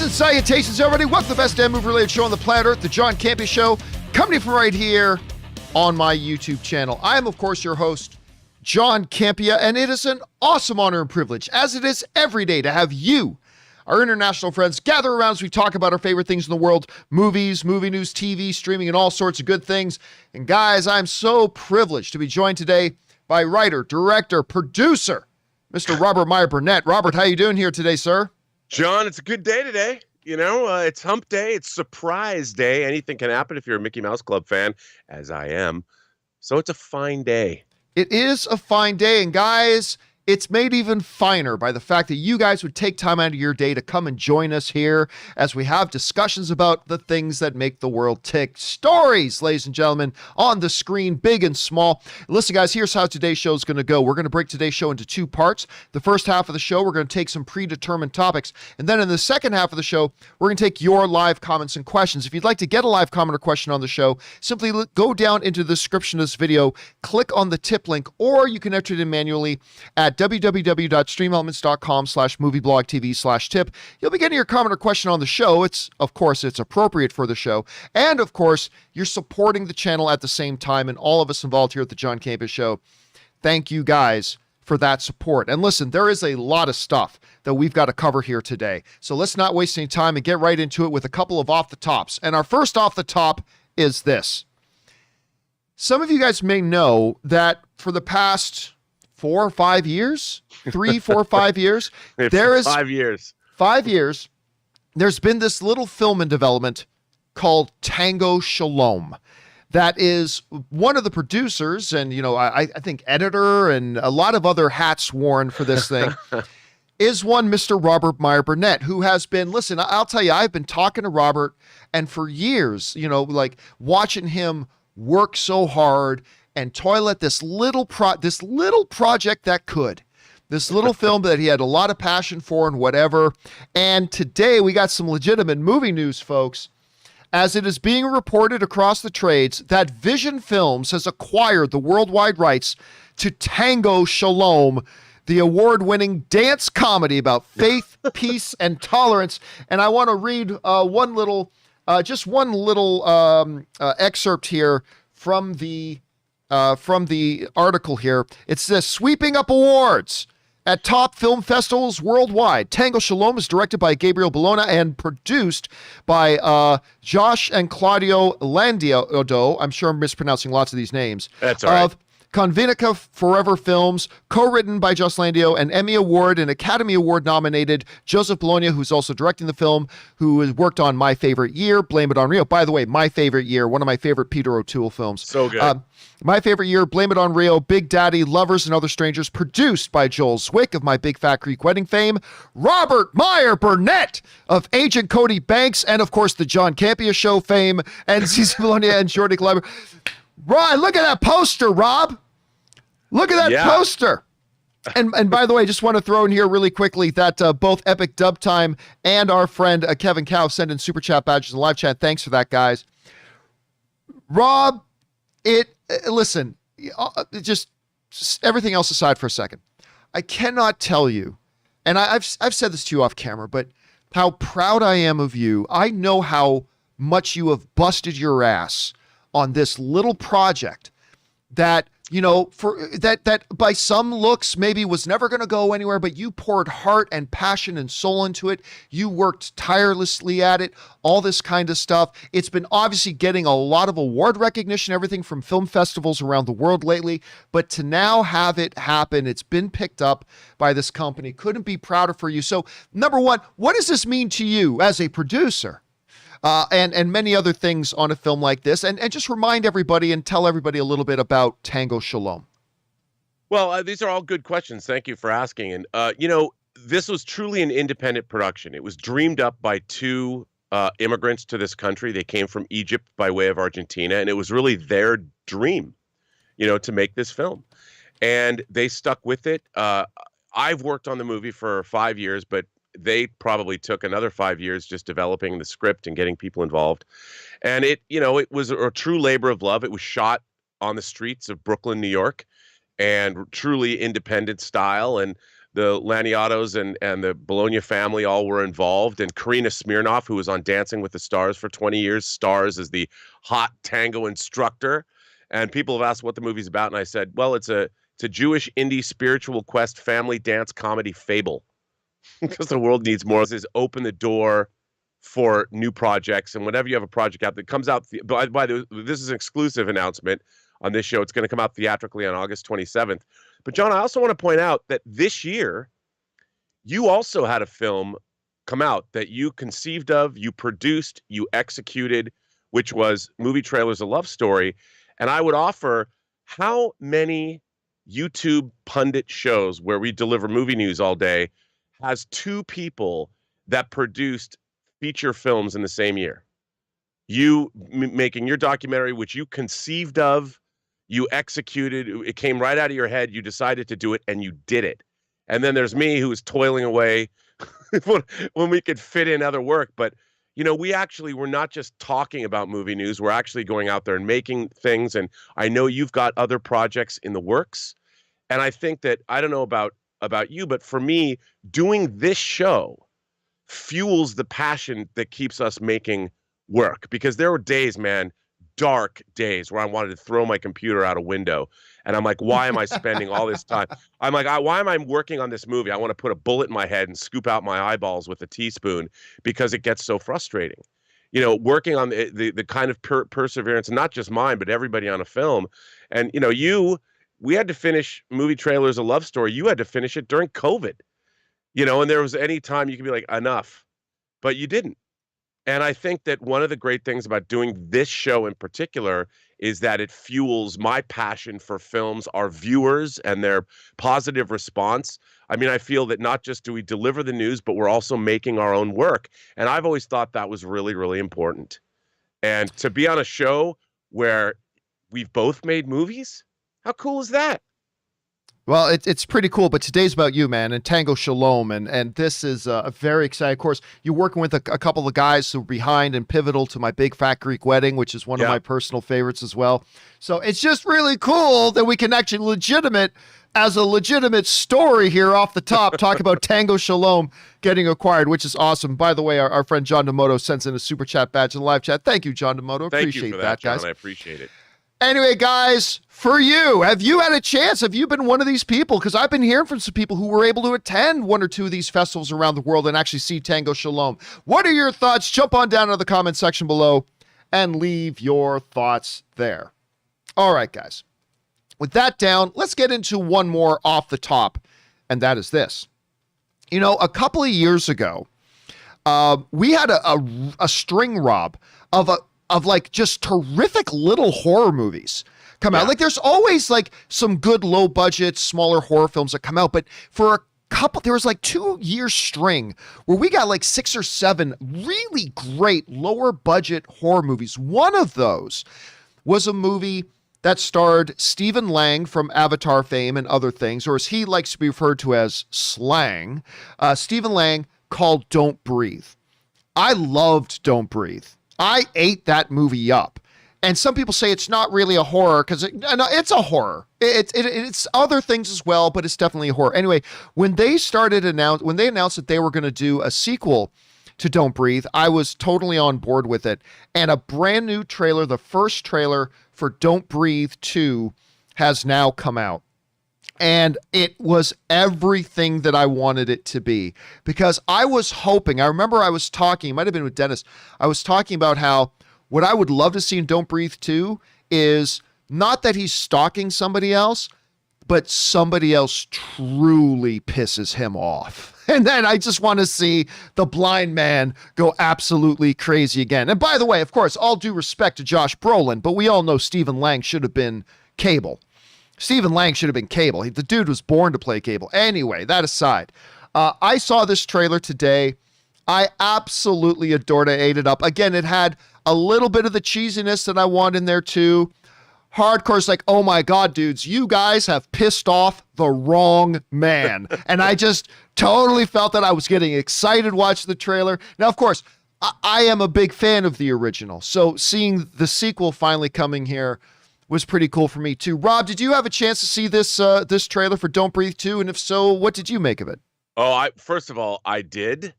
and salutations, everybody. Welcome to the best damn movie-related show on the planet Earth, the John Campea Show, coming from right here on my YouTube channel. I am, of course, your host, John Campea, and it is an awesome honor and privilege, as it is every day, to have you, our international friends, gather around as we talk about our favorite things in the world, movies, movie news, TV, streaming, and all sorts of good things. And guys, I'm so privileged to be joined today by writer, director, producer, Mr. Robert Meyer Burnett. Robert, how you doing here today, sir? John, it's a good day today. You know, it's hump day. It's surprise day. Anything can happen if you're a Mickey Mouse Club fan, as I am. So it's a fine day. It is a fine day. And guys, it's made even finer by the fact that you guys would take time out of your day to come and join us here as we have discussions about the things that make the world tick. Stories, ladies and gentlemen, on the screen, big and small. Listen, guys, here's how today's show is going to go. We're going to break today's show into two parts. The first half of the show, we're going to take some predetermined topics. And then in the second half of the show, we're going to take your live comments and questions. If you'd like to get a live comment or question on the show, simply go down into the description of this video, click on the tip link, or you can enter it in manually at www.streamelements.com/movieblogtv/tip. You'll be getting your comment or question on the show. It's appropriate for the show. And of course, you're supporting the channel at the same time, and all of us involved here at the John Campea Show. Thank you guys for that support. And listen, there is a lot of stuff that we've got to cover here today. So let's not waste any time and get right into it with a couple of off the tops. And our first off the top is this. Some of you guys may know that for the past 4 or 5 years, 3, 4, 5 years, there is 5 years. 5 years. There's been this little film in development called Tango, Shalom. That is one of the producers and, you know, I think editor and a lot of other hats worn for this thing is one Mr. Robert Meyer Burnett, who has been, listen, I'll tell you, I've been talking to Robert, and for years, you know, like watching him work so hard and toilet this little project that could. This little film that he had a lot of passion for and whatever. And today we got some legitimate movie news, folks, as it is being reported across the trades that Vision Films has acquired the worldwide rights to Tango, Shalom, the award-winning dance comedy about faith, peace, and tolerance. And I want to read one little excerpt here from the article here. It says, sweeping up awards at top film festivals worldwide. Tango Shalom is directed by Gabriel Bologna and produced by Josh and Claudio Landiodo. I'm sure I'm mispronouncing lots of these names. That's all right. Of Convinica Forever Films, co-written by Josh Landio, and Emmy Award and Academy Award nominated Joseph Bologna, who's also directing the film, who has worked on My Favorite Year, Blame It on Rio. By the way, My Favorite Year, one of my favorite Peter O'Toole films. So good. My Favorite Year, Blame It on Rio, Big Daddy, Lovers and Other Strangers, produced by Joel Zwick of My Big Fat Greek Wedding fame, Robert Meyer Burnett of Agent Cody Banks, and of course the John Campea Show fame, and Cece Bologna and Jordi Gleiber. Right, look at that poster, Rob. Look at that poster. And by the way, just want to throw in here really quickly that both Epic Dub Time and our friend Kevin Cow send in super chat badges and live chat. Thanks for that, guys. Rob, listen, just everything else aside for a second. I cannot tell you, and I've said this to you off camera, but how proud I am of you. I know how much you have busted your ass on this little project that, you know, for that by some looks maybe was never going to go anywhere, but you poured heart and passion and soul into it. You worked tirelessly at it, all this kind of stuff. It's been obviously getting a lot of award recognition, everything from film festivals around the world lately, but to now have it happen, it's been picked up by this company. Couldn't be prouder for you. So number one, what does this mean to you as a producer? And many other things on a film like this. And just remind everybody and tell everybody a little bit about Tango Shalom. Well, these are all good questions. Thank you for asking. And, you know, this was truly an independent production. It was dreamed up by two immigrants to this country. They came from Egypt by way of Argentina, and it was really their dream, you know, to make this film. And they stuck with it. I've worked on the movie for 5 years, but they probably took another 5 years just developing the script and getting people involved. And it was a true labor of love. It was shot on the streets of Brooklyn, New York, and truly independent style. And the Laniatos and the Bologna family all were involved, and Karina Smirnoff, who was on Dancing with the Stars for 20 years, stars as the hot tango instructor. And people have asked what the movie's about, and I said, well, it's a Jewish indie spiritual quest family dance comedy fable, because the world needs more. Is open the door for new projects, and whenever you have a project out that comes out, this is an exclusive announcement on this show. It's going to come out theatrically on August 27th. But John, I also want to point out that this year, you also had a film come out that you conceived of, you produced, you executed, which was Movie Trailers: A Love Story. And I would offer, how many YouTube pundit shows where we deliver movie news all day has two people that produced feature films in the same year? You making your documentary, which you conceived of, you executed, it came right out of your head, you decided to do it, and you did it. And then there's me, who was toiling away when we could fit in other work. But, we're not just talking about movie news, we're actually going out there and making things. And I know you've got other projects in the works. And I think that, I don't know about you, but for me, doing this show fuels the passion that keeps us making work. Because there were days, man, dark days, where I wanted to throw my computer out a window. And I'm like, why am I spending all this time? I'm like, why am I working on this movie? I want to put a bullet in my head and scoop out my eyeballs with a teaspoon, because it gets so frustrating. Working on the kind of perseverance, not just mine, but everybody on a film. And, we had to finish Movie Trailers: A Love Story. You had to finish it during COVID, and there was any time you could be like, enough, but you didn't. And I think that one of the great things about doing this show in particular is that it fuels my passion for films, our viewers, and their positive response. I mean, I feel that not just do we deliver the news, but we're also making our own work. And I've always thought that was really, really important. And to be on a show where we've both made movies, how cool is that? Well, it's pretty cool, but today's about you, man, and Tango Shalom, and this is a very exciting. Of course, you're working with a couple of guys who are behind and pivotal to My Big Fat Greek Wedding, which is one of my personal favorites as well. So it's just really cool that we can actually as a legitimate story here off the top, talk about Tango Shalom getting acquired, which is awesome. By the way, our friend John Demoto sends in a super chat badge in the live chat. Thank you, John Demoto. Thank you for that, John. guys. I appreciate it. Anyway, guys, for you, have you had a chance? Have you been one of these people? Because I've been hearing from some people who were able to attend one or two of these festivals around the world and actually see Tango Shalom. What are your thoughts? Jump on down to the comment section below and leave your thoughts there. All right, guys. With that down, let's get into one more off the top, and that is this. A couple of years ago, we had a string rob of like just terrific little horror movies come out. Like there's always like some good low budget, smaller horror films that come out. But for a couple, there was like 2 year string where we got like 6 or 7 really great lower budget horror movies. One of those was a movie that starred Stephen Lang from Avatar fame and other things, or as he likes to be referred to as Slang, Stephen Lang, called Don't Breathe. I loved Don't Breathe. I ate that movie up. And some people say it's not really a horror because it's a horror. It's other things as well, but it's definitely a horror. Anyway, when they announced that they were going to do a sequel to Don't Breathe, I was totally on board with it. And a brand new trailer, the first trailer for Don't Breathe 2, has now come out. And it was everything that I wanted it to be, because I was hoping, I remember I was talking, it might have been with Dennis, I was talking about how what I would love to see in Don't Breathe 2 is not that he's stalking somebody else, but somebody else truly pisses him off. And then I just want to see the blind man go absolutely crazy again. And by the way, of course, all due respect to Josh Brolin, but we all know Stephen Lang should have been Cable. Stephen Lang should have been Cable. The dude was born to play Cable. Anyway, that aside, I saw this trailer today. I absolutely adored it. I ate it up. Again, it had a little bit of the cheesiness that I want in there too. Hardcore's like, oh my God, dudes, you guys have pissed off the wrong man. And I just totally felt that I was getting excited watching the trailer. Now, of course, I am a big fan of the original. So seeing the sequel finally coming here, was pretty cool for me too. Rob, did you have a chance to see this this trailer for Don't Breathe 2? And if so, what did you make of it? Oh, first of all, I did,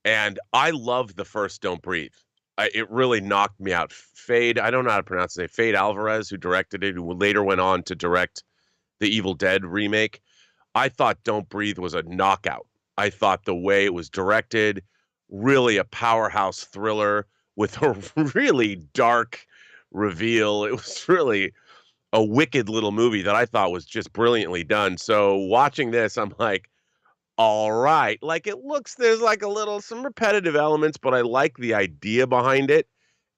and I loved the first Don't Breathe. It really knocked me out. Fade, I don't know how to pronounce it. Fade Alvarez, who directed it, who later went on to direct the Evil Dead remake. I thought Don't Breathe was a knockout. I thought the way it was directed, really a powerhouse thriller with a really dark reveal. It was really a wicked little movie that I thought was just brilliantly done. So watching this, I'm like, all right. Like there's like some repetitive elements, but I like the idea behind it.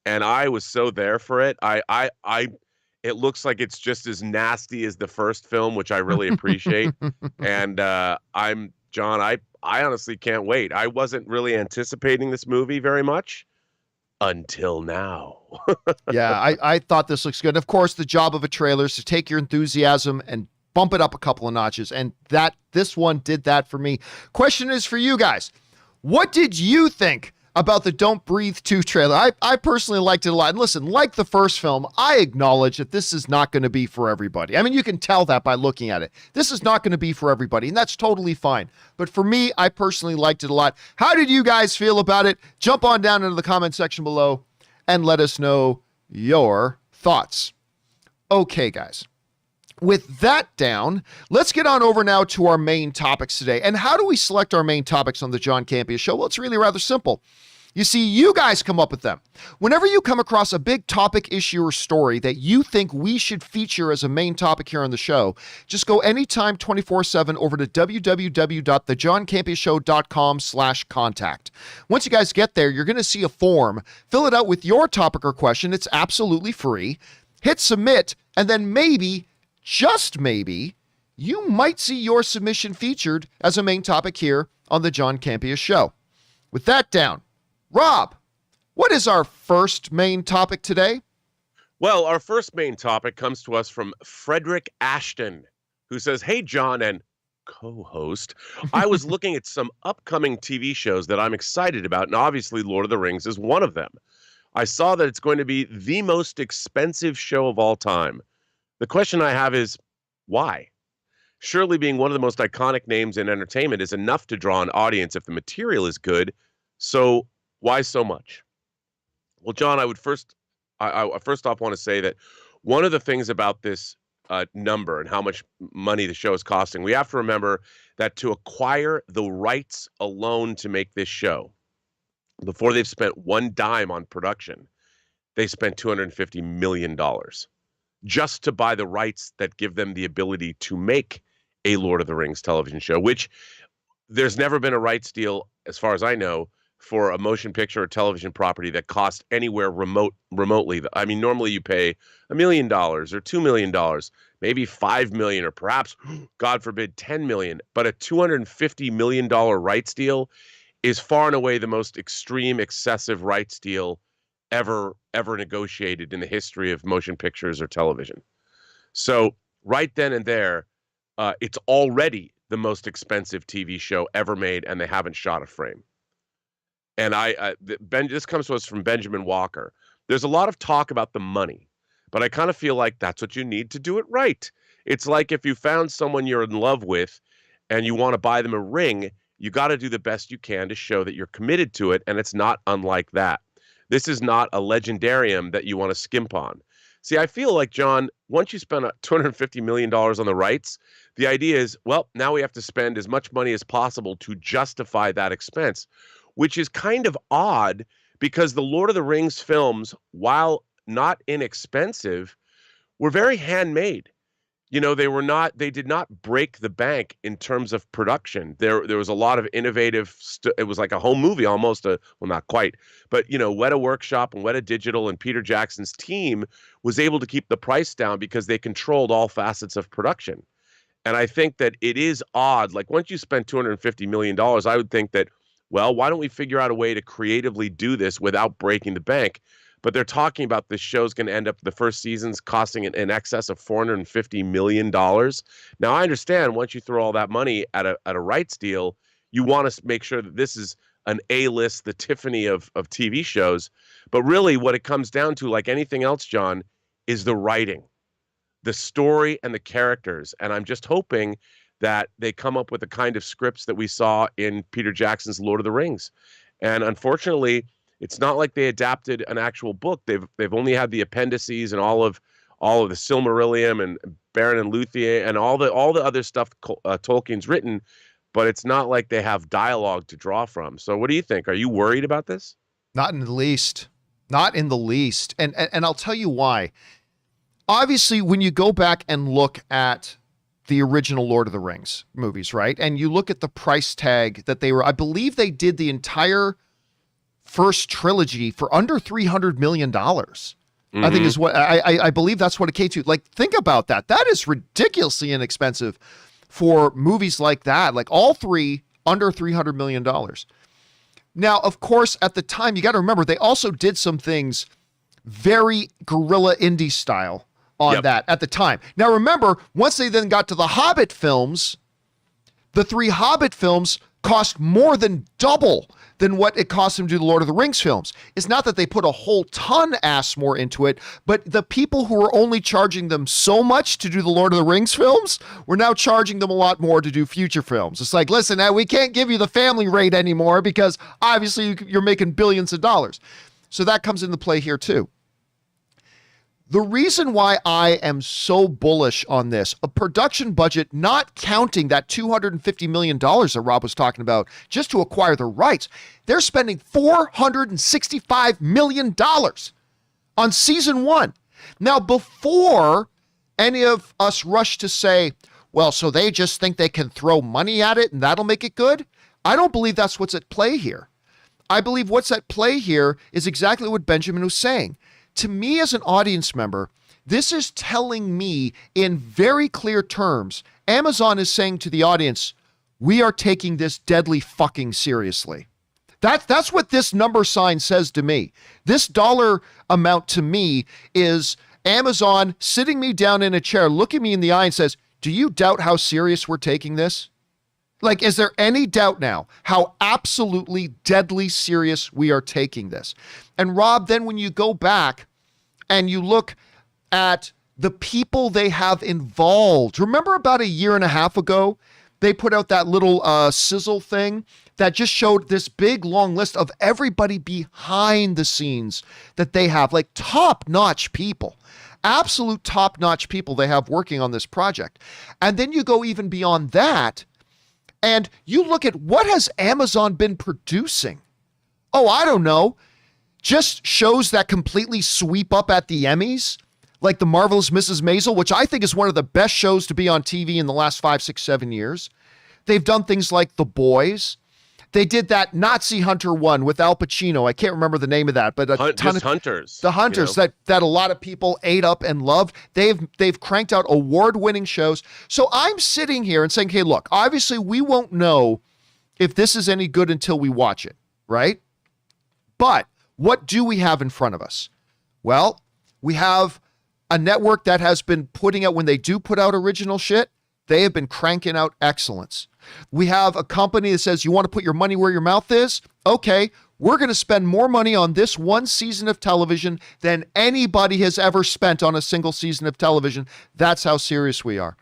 And I was so there for it. It looks like it's just as nasty as the first film, which I really appreciate. And John, I honestly can't wait. I wasn't really anticipating this movie very much until now. Yeah, I thought this looks good. Of course, the job of a trailer is to take your enthusiasm and bump it up a couple of notches. And this one did that for me. Question is for you guys. What did you think about the Don't Breathe 2 trailer? I personally liked it a lot. And listen, like the first film, I acknowledge that this is not going to be for everybody. I mean, you can tell that by looking at it. This is not going to be for everybody, and that's totally fine. But for me, I personally liked it a lot. How did you guys feel about it? Jump on down into the comment section below and let us know your thoughts. Okay, guys. With that down, let's get on over now to our main topics today. And how do we select our main topics on the John Campea Show? Well, it's really rather simple. You see, you guys come up with them. Whenever you come across a big topic, issue, or story that you think we should feature as a main topic here on the show, just go anytime 24/7 over to www.thejohncampeashow.com/contact. Once you guys get there, you're going to see a form. Fill it out with your topic or question. It's absolutely free. Hit submit, and then maybe, just maybe, you might see your submission featured as a main topic here on the John Campea Show. With that down, Rob, what is our first main topic today? Well, our first main topic comes to us from Frederick Ashton, who says, "Hey, John and co-host, I was looking at some upcoming TV shows that I'm excited about, and obviously Lord of the Rings is one of them. I saw that it's going to be the most expensive show of all time. The question I have is, why? Surely being one of the most iconic names in entertainment is enough to draw an audience if the material is good. So why so much?" Well, John, I first off want to say that one of the things about this number and how much money the show is costing, we have to remember that to acquire the rights alone to make this show, before they've spent one dime on production, they spent $250 million just to buy the rights that give them the ability to make a Lord of the Rings television show, which there's never been a rights deal, as far as I know, for a motion picture or television property that cost anywhere remotely. I mean, normally you pay $1 million or $2 million, maybe $5 million, or perhaps, God forbid, $10 million. But a $250 million rights deal is far and away the most extreme, excessive rights deal ever negotiated in the history of motion pictures or television. So right then and there, it's already the most expensive TV show ever made, and they haven't shot a frame. And this comes to us from Benjamin Walker. There's a lot of talk about the money, but I kind of feel like that's what you need to do it right. It's like if you found someone you're in love with and you want to buy them a ring, you got to do the best you can to show that you're committed to it, and it's not unlike that. This is not a legendarium that you want to skimp on. See, I feel like, John, once you spend $250 million on the rights, the idea is, well, now we have to spend as much money as possible to justify that expense, which is kind of odd because the Lord of the Rings films, while not inexpensive, were very handmade. You know, they did not break the bank in terms of production. There was a lot of innovative, it was like a home movie almost, well, not quite, but, you know, Weta Workshop and Weta Digital and Peter Jackson's team was able to keep the price down because they controlled all facets of production. And I think that it is odd. Like, once you spend $250 million, I would think that, well, why don't we figure out a way to creatively do this without breaking the bank? But they're talking about this show's going to end up, the first season's costing in excess of $450 million. Now, I understand once you throw all that money at a rights deal, you want to make sure that this is an A-list, the Tiffany of TV shows. But really what it comes down to, like anything else, John, is the writing. the story and the characters. And I'm just hoping that they come up with the kind of scripts that we saw in Peter Jackson's Lord of the Rings. And unfortunately, it's not like they adapted an actual book. They've only had the appendices and all of the Silmarillion and Beren and Luthien and all the other stuff Tolkien's written, but it's not like they have dialogue to draw from. So what do you think? Are you worried about this? Not in the least. Not in the least. And I'll tell you why. Obviously, when you go back and look at the original Lord of the Rings movies, right? And you look at the price tag that I believe they did the entire first trilogy for under $300 million. Mm-hmm. I think is what I believe that's what it came to. Like, think about that. That is ridiculously inexpensive for movies like that. Like, all three under $300 million. Now, of course, at the time, you got to remember, they also did some things very guerrilla indie style on that at the time. Now, remember, once they then got to the Hobbit films, the 3 Hobbit films cost more than double than what it cost them to do the Lord of the Rings films. It's not that they put a whole ton more into it, but the people who were only charging them so much to do the Lord of the Rings films were now charging them a lot more to do future films. It's like, listen, now we can't give you the family rate anymore because obviously you're making billions of dollars. So that comes into play here too. The reason why I am so bullish on this, a production budget, not counting that $250 million that Rob was talking about just to acquire the rights, they're spending $465 million on season 1. Now, before any of us rush to say, well, so they just think they can throw money at it and that'll make it good, I don't believe that's what's at play here. I believe what's at play here is exactly what Benjamin was saying. To me as an audience member, this is telling me in very clear terms, Amazon is saying to the audience, we are taking this deadly fucking seriously. That's what this number sign says to me. This dollar amount to me is Amazon sitting me down in a chair, looking me in the eye and says, do you doubt how serious we're taking this? Like, is there any doubt now how absolutely deadly serious we are taking this? And Rob, then when you go back and you look at the people they have involved, remember about 1.5 years ago, they put out that little sizzle thing that just showed this big long list of everybody behind the scenes that they have, like top-notch people, absolute top-notch people they have working on this project. And then you go even beyond that, and you look at what has Amazon been producing? Oh, I don't know. Just shows that completely sweep up at the Emmys, like The Marvelous Mrs. Maisel, which I think is one of the best shows to be on TV in the last 5, 6, 7 years. They've done things like The Boys. They did that Nazi Hunter one with Al Pacino. I can't remember the name of that, but Hunters. The Hunters, you know, that a lot of people ate up and loved. They've cranked out award-winning shows. So I'm sitting here and saying, hey, look, obviously we won't know if this is any good until we watch it, right? But what do we have in front of us? Well, we have a network that has been putting out, when they do put out original shit, they have been cranking out excellence. We have a company that says, you want to put your money where your mouth is? Okay, we're going to spend more money on this one season of television than anybody has ever spent on a single season of television. That's how serious we are.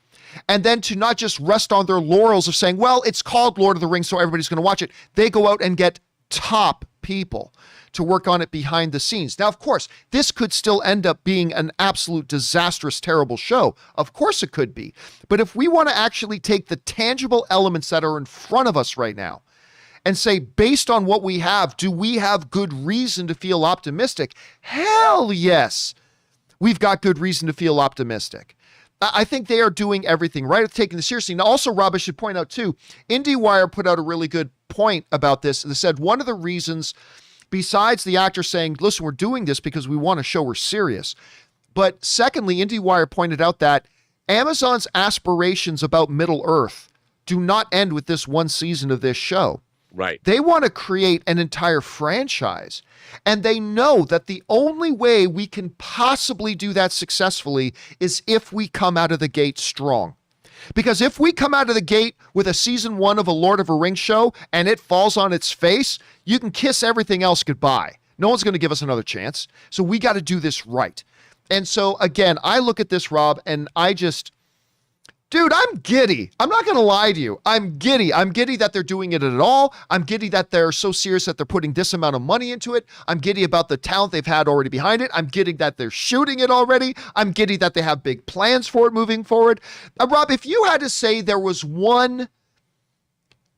And then to not just rest on their laurels of saying, well, it's called Lord of the Rings, so everybody's going to watch it. They go out and get top people to work on it behind the scenes. Now, of course, this could still end up being an absolute disastrous, terrible show. Of course it could be. But if we want to actually take the tangible elements that are in front of us right now and say, based on what we have, do we have good reason to feel optimistic? Hell yes, we've got good reason to feel optimistic. I think they are doing everything right, taking this seriously. Now, also, Rob, I should point out too, IndieWire put out a really good point about this. They said one of the reasons, besides the actor saying, listen, we're doing this because we want to show we're serious. But secondly, IndieWire pointed out that Amazon's aspirations about Middle-earth do not end with this one season of this show. Right. They want to create an entire franchise. And they know that the only way we can possibly do that successfully is if we come out of the gate strong. Because if we come out of the gate with a season 1 of a Lord of the Rings show and it falls on its face, you can kiss everything else goodbye. No one's going to give us another chance. So we got to do this right. And so, again, I look at this, Rob, and dude, I'm giddy. I'm not going to lie to you. I'm giddy. I'm giddy that they're doing it at all. I'm giddy that they're so serious that they're putting this amount of money into it. I'm giddy about the talent they've had already behind it. I'm giddy that they're shooting it already. I'm giddy that they have big plans for it moving forward. Rob, if you had to say there was one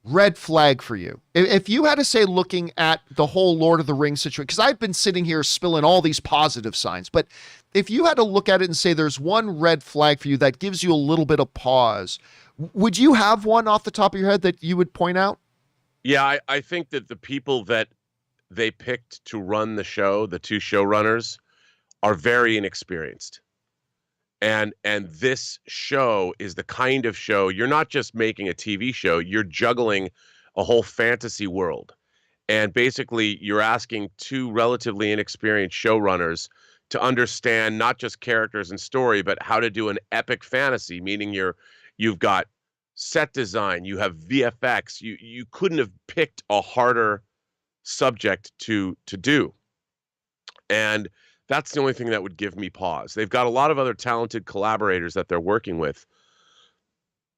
red flag for you, if you had to say, looking at the whole Lord of the Rings situation, because I've been sitting here spilling all these positive signs, but if you had to look at it and say there's one red flag for you that gives you a little bit of pause, would you have one off the top of your head that you would point out? Yeah, I think that the people that they picked to run the show, the two showrunners, are very inexperienced. And this show is the kind of show, you're not just making a TV show, you're juggling a whole fantasy world. And basically, you're asking two relatively inexperienced showrunners to understand not just characters and story, but how to do an epic fantasy, meaning you've got set design, you have VFX. You couldn't have picked a harder subject to do. And that's the only thing that would give me pause. They've got a lot of other talented collaborators that they're working with,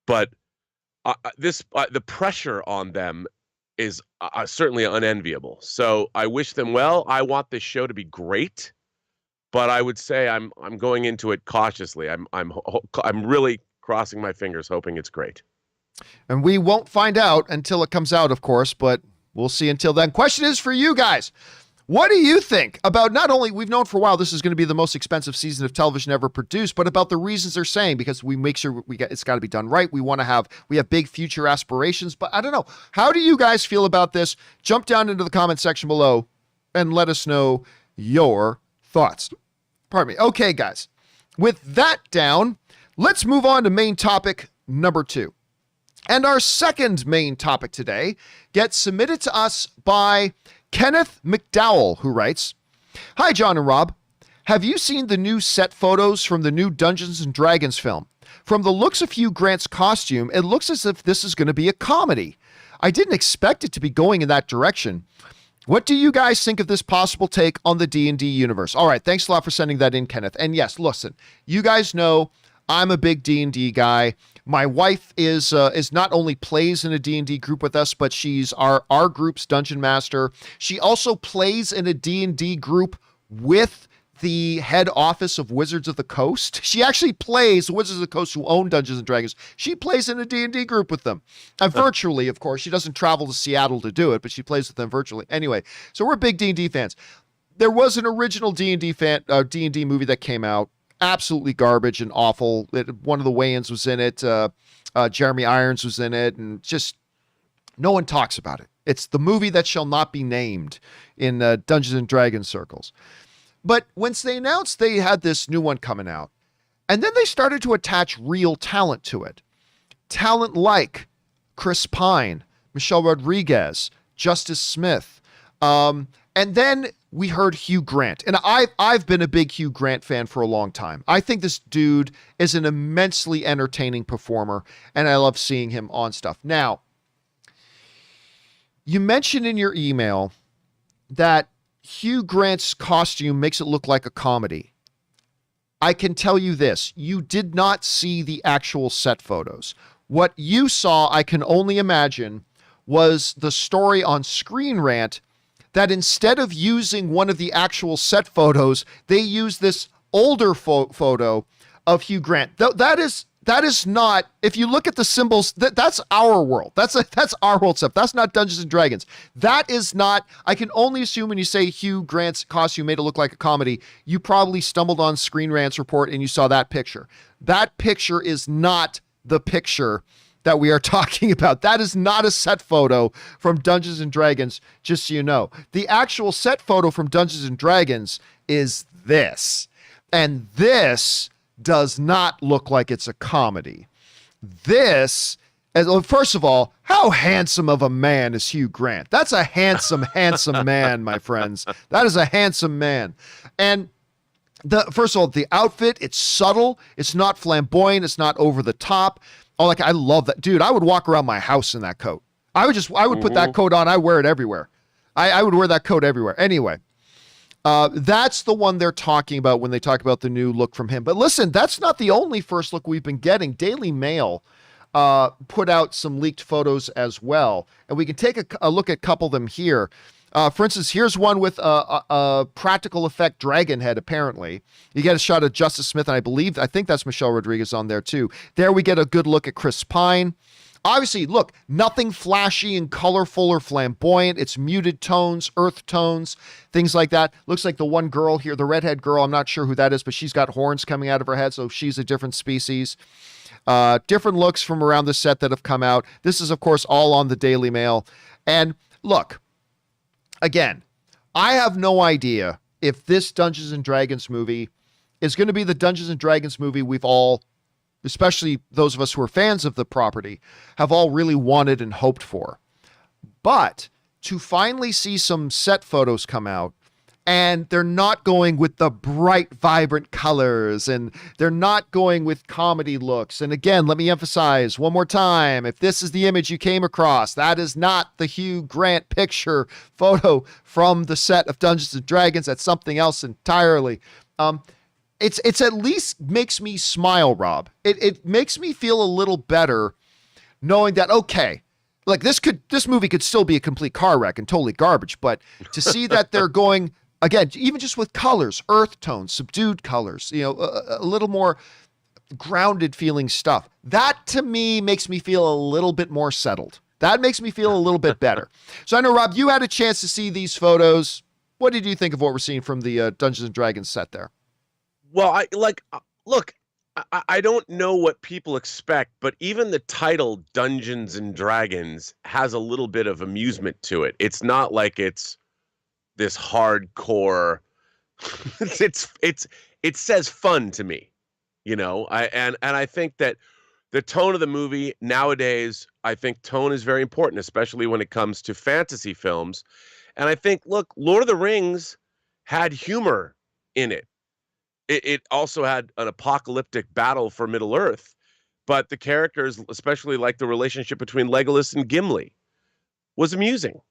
but the pressure on them is certainly unenviable. So I wish them well. I want this show to be great, but I would say I'm going into it cautiously. I'm really crossing my fingers, hoping it's great. And we won't find out until it comes out, of course, but we'll see until then. Question is for you guys. What do you think about, not only, we've known for a while this is going to be the most expensive season of television ever produced, but about the reasons they're saying, because we make sure it's got to be done right. We have big future aspirations, but I don't know. How do you guys feel about this? Jump down into the comment section below and let us know your thoughts. Pardon me. Okay, guys, with that down, let's move on to main topic number 2. And our second main topic today gets submitted to us by Kenneth McDowell, who writes, "Hi, John and Rob. Have you seen the new set photos from the new Dungeons & Dragons film? From the looks of Hugh Grant's costume, it looks as if this is going to be a comedy. I didn't expect it to be going in that direction. What do you guys think of this possible take on the D&D universe?" All right, thanks a lot for sending that in, Kenneth. And yes, listen, you guys know I'm a big D&D guy. My wife is not only plays in a D&D group with us, but she's our group's dungeon master. She also plays in a D&D group with the head office of Wizards of the Coast. She actually plays Wizards of the Coast, who own Dungeons & Dragons. She plays in a D&D group with them. Virtually, of course. She doesn't travel to Seattle to do it, but she plays with them virtually. Anyway, so we're big D&D fans. There was an original D&D movie that came out. Absolutely garbage and awful. One of the Wayans was in it. Jeremy Irons was in it, and just no one talks about it. It's the movie that shall not be named in Dungeons and Dragons circles. But once they announced they had this new one coming out, and then they started to attach real talent to it. Talent like Chris Pine, Michelle Rodriguez, Justice Smith, and then we heard Hugh Grant. And I've been a big Hugh Grant fan for a long time. I think this dude is an immensely entertaining performer, and I love seeing him on stuff. Now, you mentioned in your email that Hugh Grant's costume makes it look like a comedy. I can tell you this. You did not see the actual set photos. What you saw, I can only imagine, was the story on Screen Rant that instead of using one of the actual set photos, they used this older photo of Hugh Grant. That is not, if you look at the symbols, that's our world. That's our world stuff. That's not Dungeons & Dragons. That is not, I can only assume when you say Hugh Grant's costume made it look like a comedy, you probably stumbled on Screen Rant's report and you saw that picture. That picture is not the picture that we are talking about. That is not a set photo from Dungeons & Dragons, just so you know. The actual set photo from Dungeons & Dragons is this. And this does not look like it's a comedy. This, first of all, how handsome of a man is Hugh Grant? That's a handsome, handsome man, my friends. That is a handsome man. And first of all, the outfit, it's subtle. It's not flamboyant. It's not over the top. Oh, I love that. Dude, I would walk around my house in that coat. I would put that coat on. I wear it everywhere. I would wear that coat everywhere. Anyway, That's the one they're talking about when they talk about the new look from him. But listen, that's not the only first look we've been getting. Daily Mail put out some leaked photos as well, and we can take a look at a couple of them here. For instance, here's one with a practical effect dragon head, apparently. You get a shot of Justice Smith, and I think that's Michelle Rodriguez on there, too. There we get a good look at Chris Pine. Obviously, look, nothing flashy and colorful or flamboyant. It's muted tones, earth tones, things like that. Looks like the one girl here, the redhead girl, I'm not sure who that is, but she's got horns coming out of her head, so she's a different species. Different looks from around the set that have come out. This is, of course, all on the Daily Mail. And look, again, I have no idea if this Dungeons & Dragons movie is going to be the Dungeons & Dragons movie we've all, especially those of us who are fans of the property, have all really wanted and hoped for. But to finally see some set photos come out, and they're not going with the bright, vibrant colors, and they're not going with comedy looks. And again, let me emphasize one more time, if this is the image you came across, that is not the Hugh Grant picture photo from the set of Dungeons & Dragons. That's something else entirely. It's at least makes me smile, Rob. It makes me feel a little better knowing that, okay, like this movie could still be a complete car wreck and totally garbage, but to see that they're going, again, even just with colors, earth tones, subdued colors, a little more grounded feeling stuff, that to me makes me feel a little bit more settled. That makes me feel a little bit better. So I know, Rob, you had a chance to see these photos. What did you think of what we're seeing from the Dungeons & Dragons set there? Well, I don't know what people expect, but even the title Dungeons and Dragons has a little bit of amusement to it. It's not like it's this hardcore. It says fun to me, I think that the tone of the movie nowadays, I think tone is very important, especially when it comes to fantasy films. And I think, look, Lord of the Rings had humor in it. It also had an apocalyptic battle for Middle-earth, but the characters, especially like the relationship between Legolas and Gimli, was amusing.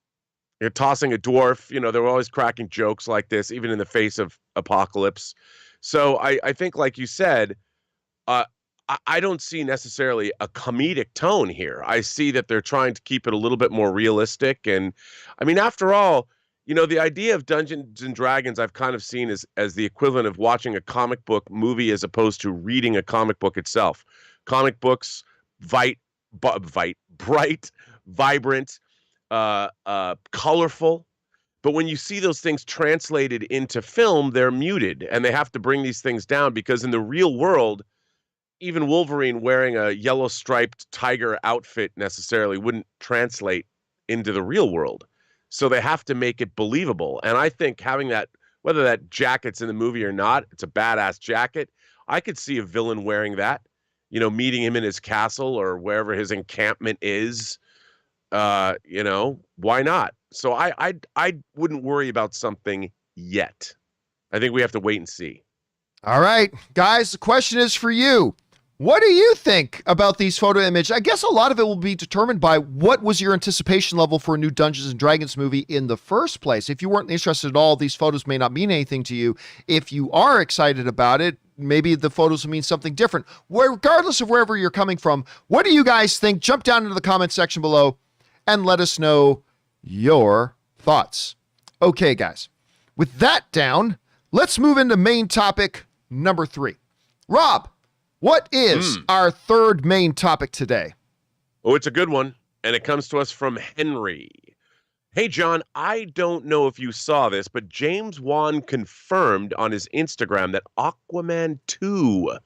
You're tossing a dwarf, they were always cracking jokes like this, even in the face of apocalypse. So I think, like you said, I don't see necessarily a comedic tone here. I see that they're trying to keep it a little bit more realistic. And I mean, after all, the idea of Dungeons and Dragons I've kind of seen as the equivalent of watching a comic book movie as opposed to reading a comic book itself. Comic books, bright, vibrant, colorful. But when you see those things translated into film, they're muted, and they have to bring these things down because in the real world, even Wolverine wearing a yellow striped tiger outfit necessarily wouldn't translate into the real world. So they have to make it believable. And I think having that, whether that jacket's in the movie or not, it's a badass jacket. I could see a villain wearing that, meeting him in his castle or wherever his encampment is. Why not? So I wouldn't worry about something yet. I think we have to wait and see. All right, guys, the question is for you. What do you think about these photo images? I guess a lot of it will be determined by what was your anticipation level for a new Dungeons & Dragons movie in the first place. If you weren't interested at all, these photos may not mean anything to you. If you are excited about it, maybe the photos will mean something different. Regardless of wherever you're coming from, what do you guys think? Jump down into the comment section below and let us know your thoughts. Okay, guys, with that down, let's move into main topic number 3. Rob, what is our third main topic today? Oh, it's a good one, and it comes to us from Henry. Hey, John, I don't know if you saw this, but James Wan confirmed on his Instagram that Aquaman 2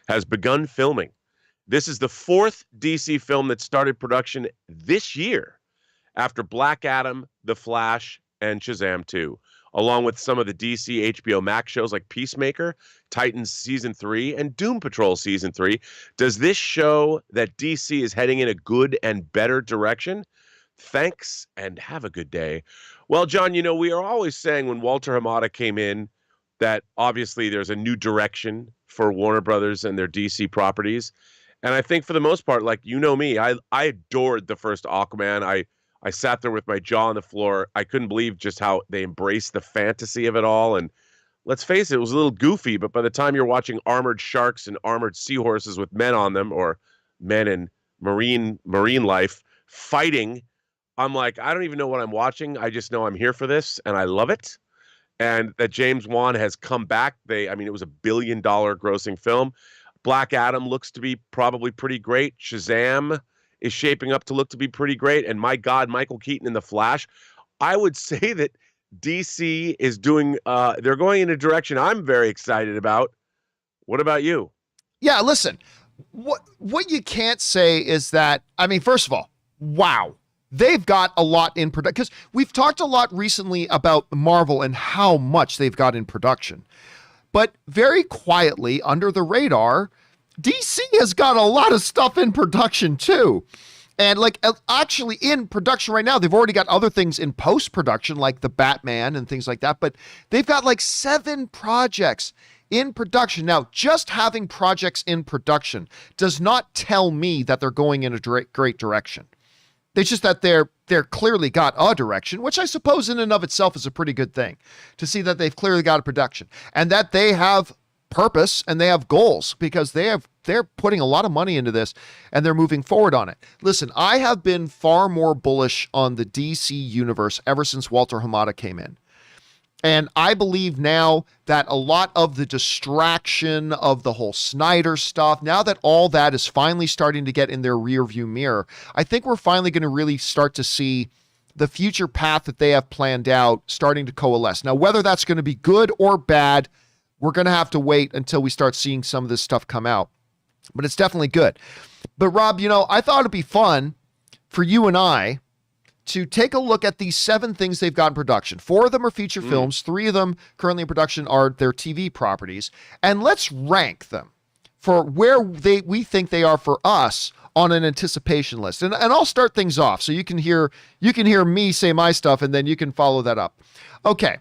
has begun filming. This is the 4th DC film that started production this year after Black Adam, The Flash, and Shazam 2. Along with some of the DC HBO Max shows like Peacemaker, Titans Season 3, and Doom Patrol Season 3. Does this show that DC is heading in a good and better direction? Thanks, and have a good day. Well, John, we are always saying when Walter Hamada came in that obviously there's a new direction for Warner Brothers and their DC properties. And I think for the most part, like me, I adored the first Aquaman. I sat there with my jaw on the floor. I couldn't believe just how they embraced the fantasy of it all. And let's face it was a little goofy, but by the time you're watching armored sharks and armored seahorses with men on them, or men in marine life fighting, I'm like, I don't even know what I'm watching. I just know I'm here for this, and I love it. And that James Wan has come back. It was $1 billion grossing film. Black Adam looks to be probably pretty great. Shazam is shaping up to look to be pretty great. And my God, Michael Keaton in The Flash. I would say that DC is they're going in a direction I'm very excited about. What about you? Yeah, listen, what you can't say is that, first of all, wow. They've got a lot in production, because we've talked a lot recently about Marvel and how much they've got in production. But very quietly, under the radar, DC has got a lot of stuff in production too. And actually in production right now, they've already got other things in post-production, like the Batman and things like that. But they've got 7 projects in production. Now, just having projects in production does not tell me that they're going in a great direction. It's just that they're clearly got a direction, which I suppose in and of itself is a pretty good thing, to see that they've clearly got a production and that they have purpose and they have goals, because they're putting a lot of money into this and they're moving forward on it. Listen, I have been far more bullish on the DC universe ever since Walter Hamada came in. And I believe now that a lot of the distraction of the whole Snyder stuff, now that all that is finally starting to get in their rearview mirror, I think we're finally going to really start to see the future path that they have planned out starting to coalesce. Now, whether that's going to be good or bad, we're going to have to wait until we start seeing some of this stuff come out. But it's definitely good. But Rob, I thought it'd be fun for you and I to take a look at these 7 things they've got in production. 4 of them are feature films. 3 of them currently in production are their TV properties. And let's rank them for where we think they are for us on an anticipation list. And I'll start things off so you can hear me say my stuff, and then you can follow that up. Okay,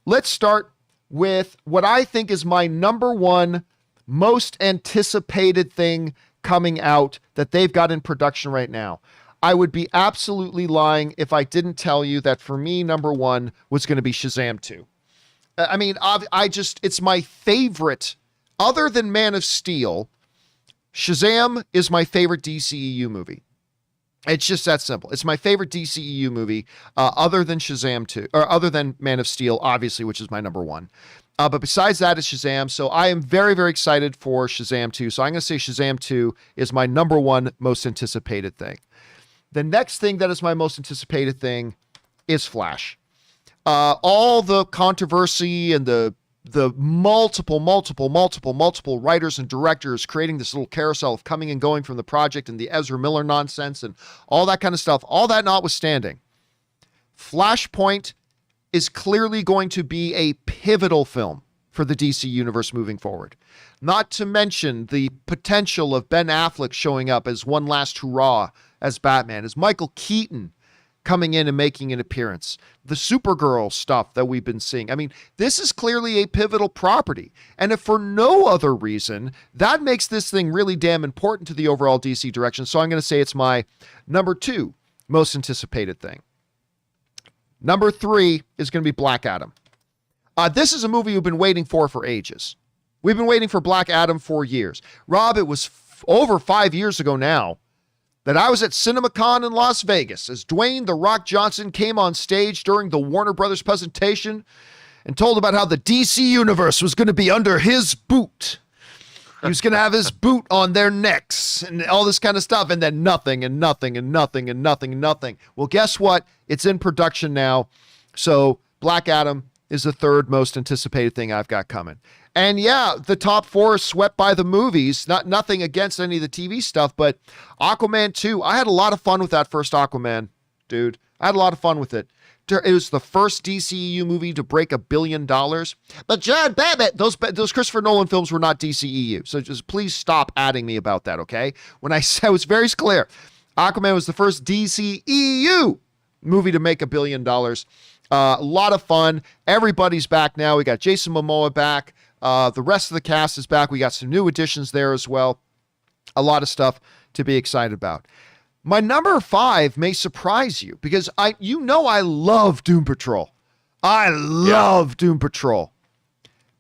let's start with what I think is my number 1 most anticipated thing coming out that they've got in production right now. I would be absolutely lying if I didn't tell you that for me, number 1 was going to be Shazam 2. It's my favorite, other than Man of Steel. Shazam is my favorite DCEU movie. It's just that simple. It's my favorite DCEU movie, other than Shazam 2, or other than Man of Steel, obviously, which is my number 1. But besides that, it's Shazam. So I am very, very excited for Shazam 2. So I'm going to say Shazam 2 is my number 1 most anticipated thing. The next thing that is my most anticipated thing is Flash. All the controversy and the multiple writers and directors creating this little carousel of coming and going from the project, and the Ezra Miller nonsense and all that kind of stuff, all that notwithstanding, Flashpoint is clearly going to be a pivotal film for the DC universe moving forward. Not to mention the potential of Ben Affleck showing up as one last hurrah as Batman, as Michael Keaton coming in and making an appearance, the Supergirl stuff that we've been seeing. This is clearly a pivotal property. And if for no other reason, that makes this thing really damn important to the overall DC direction. So I'm going to say it's my number 2 most anticipated thing. Number 3 is going to be Black Adam. This is a movie we've been waiting for ages. We've been waiting for Black Adam for years. Rob, it was over 5 years ago now that I was at CinemaCon in Las Vegas as Dwayne "The Rock" Johnson came on stage during the Warner Brothers presentation and told about how the DC universe was going to be under his boot. He was going to have his boot on their necks and all this kind of stuff, and then nothing. Well, guess what? It's in production now. So Black Adam is the 3rd most anticipated thing I've got coming. And yeah, the top 4 is swept by the movies. Nothing against any of the TV stuff, but Aquaman 2, I had a lot of fun with that first Aquaman, dude. I had a lot of fun with it. It was the first DCEU movie to break $1 billion. But John, Batman, those Christopher Nolan films were not DCEU. So just please stop adding me about that, okay? When I said, it was very clear. Aquaman was the first DCEU movie to make $1 billion. A lot of fun. Everybody's back now. We got Jason Momoa back. The rest of the cast is back. We got some new additions there as well. A lot of stuff to be excited about. My number 5 may surprise you because I love Doom Patrol. I love Doom Patrol.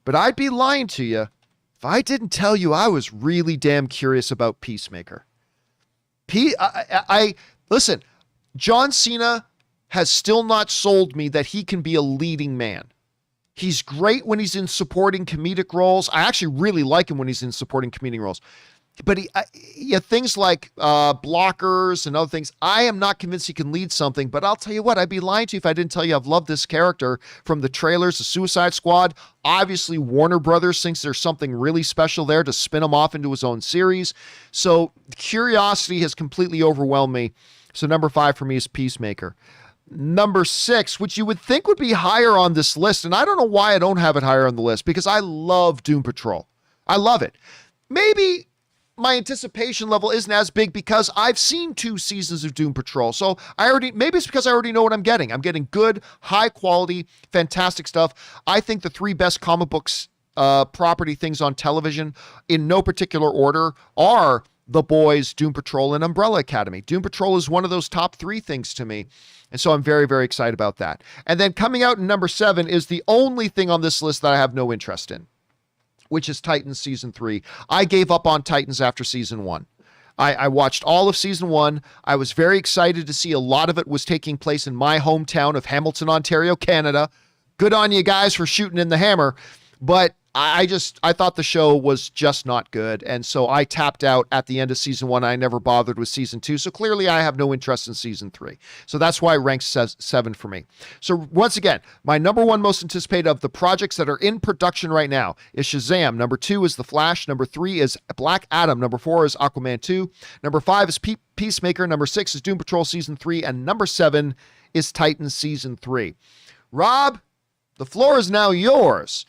But I'd be lying to you if I didn't tell you I was really damn curious about Peacemaker. Listen, John Cena has still not sold me that he can be a leading man. He's great when he's in supporting comedic roles. I actually really like him when he's in supporting comedic roles. But things like blockers and other things, I am not convinced he can lead something. But I'll tell you what, I'd be lying to you if I didn't tell you I've loved this character from the trailers, the Suicide Squad. Obviously, Warner Brothers thinks there's something really special there to spin him off into his own series. So curiosity has completely overwhelmed me. So number 5 for me is Peacemaker. Number 6, which you would think would be higher on this list, and I don't know why I don't have it higher on the list, because I love Doom Patrol. I love it. Maybe my anticipation level isn't as big because I've seen 2 seasons of Doom Patrol. So maybe it's because I already know what I'm getting. I'm getting good, high quality, fantastic stuff. I think the 3 best comic books property things on television in no particular order are The Boys, Doom Patrol, and Umbrella Academy. Doom Patrol is one of those top 3 things to me. And so I'm very, very excited about that. And then coming out in number 7 is the only thing on this list that I have no interest in, which is Titans Season 3. I gave up on Titans after Season 1. I watched all of Season 1. I was very excited to see a lot of it was taking place in my hometown of Hamilton, Ontario, Canada. Good on you guys for shooting in the hammer. But I thought the show was just not good. And so I tapped out at the end of Season 1. I never bothered with Season 2. So clearly I have no interest in Season 3. So that's why it ranks 7 for me. So once again, my number 1 most anticipated of the projects that are in production right now is Shazam. Number 2 is The Flash. Number 3 is Black Adam. Number 4 is Aquaman 2. Number 5 is Peacemaker. Number 6 is Doom Patrol Season 3. And number 7 is Titans Season 3. Rob, the floor is now yours.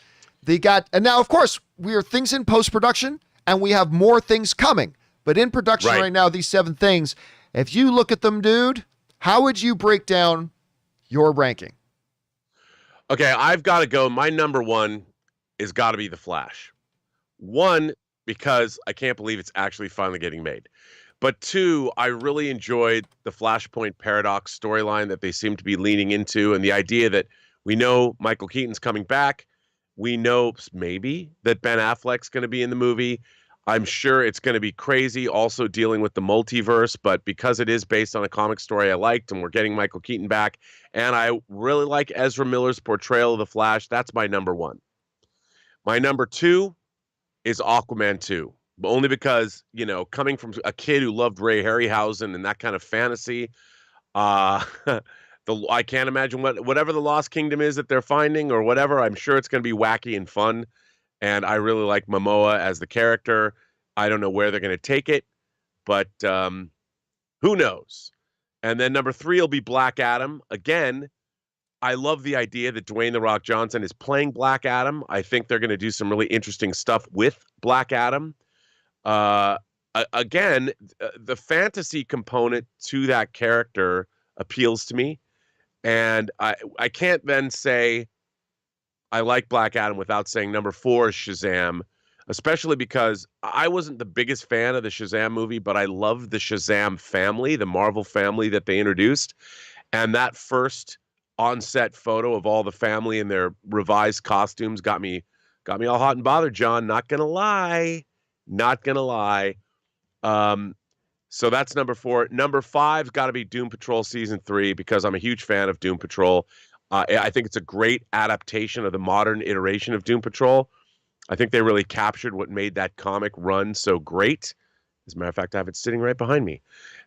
And now, of course, we are things in post-production, and we have more things coming. But in production right now, these 7 things, if you look at them, dude, how would you break down your ranking? Okay, I've got to go. My number 1 is got to be The Flash. 1, because I can't believe it's actually finally getting made. But 2, I really enjoyed the Flashpoint Paradox storyline that they seem to be leaning into, and the idea that we know Michael Keaton's coming back. We know maybe that Ben Affleck's going to be in the movie. I'm sure it's going to be crazy, also dealing with the multiverse, but because it is based on a comic story I liked, and we're getting Michael Keaton back, and I really like Ezra Miller's portrayal of the Flash, that's my number 1. My number 2 is Aquaman 2, only because, coming from a kid who loved Ray Harryhausen and that kind of fantasy, I can't imagine whatever the Lost Kingdom is that they're finding or whatever. I'm sure it's going to be wacky and fun. And I really like Momoa as the character. I don't know where they're going to take it, but who knows? And then number 3 will be Black Adam. Again, I love the idea that Dwayne "The Rock" Johnson is playing Black Adam. I think they're going to do some really interesting stuff with Black Adam. Again, the fantasy component to that character appeals to me. And I can't then say I like Black Adam without saying number 4 is Shazam, especially because I wasn't the biggest fan of the Shazam movie, but I loved the Shazam family, the Marvel family that they introduced. And that first on-set photo of all the family in their revised costumes got me all hot and bothered, John. Not gonna lie. So that's number 4. Number 5's got to be Doom Patrol Season 3 because I'm a huge fan of Doom Patrol. I think it's a great adaptation of the modern iteration of Doom Patrol. I think they really captured what made that comic run so great. As a matter of fact, I have it sitting right behind me.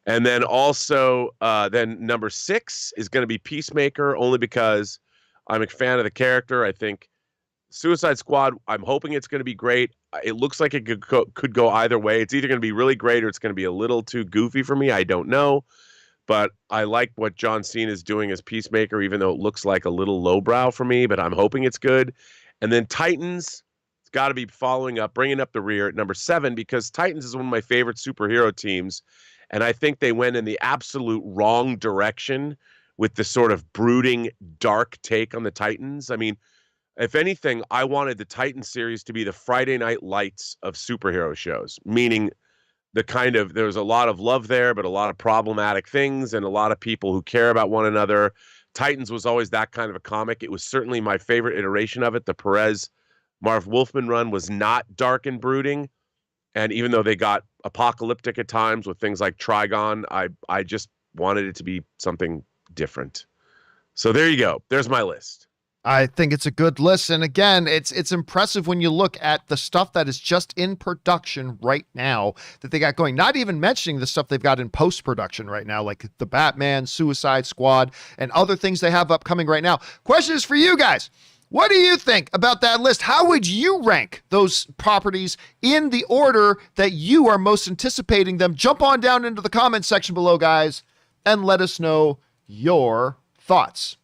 And then also, then number 6 is going to be Peacemaker, only because I'm a fan of the character. I think Suicide Squad, I'm hoping it's going to be great. It looks like it could go either way. It's either going to be really great or it's going to be a little too goofy for me. I don't know. But I like what John Cena is doing as Peacemaker, even though it looks like a little lowbrow for me, but I'm hoping it's good. And then Titans, it's got to be bringing up the rear at number 7, because Titans is one of my favorite superhero teams. And I think they went in the absolute wrong direction with the sort of brooding, dark take on the Titans. I mean, if anything, I wanted the Titans series to be the Friday Night Lights of superhero shows, meaning there was a lot of love there, but a lot of problematic things and a lot of people who care about one another. Titans was always that kind of a comic. It was certainly my favorite iteration of it. The Perez Marv Wolfman run was not dark and brooding. And even though they got apocalyptic at times with things like Trigon, I just wanted it to be something different. So there you go. There's my list. I think it's a good list. And again, it's impressive when you look at the stuff that is just in production right now that they got going, not even mentioning the stuff they've got in post-production right now, like the Batman, Suicide Squad, and other things they have upcoming right now. Question is for you guys. What do you think about that list? How would you rank those properties in the order that you are most anticipating them? Jump on down into the comment section below, guys, and let us know your thoughts.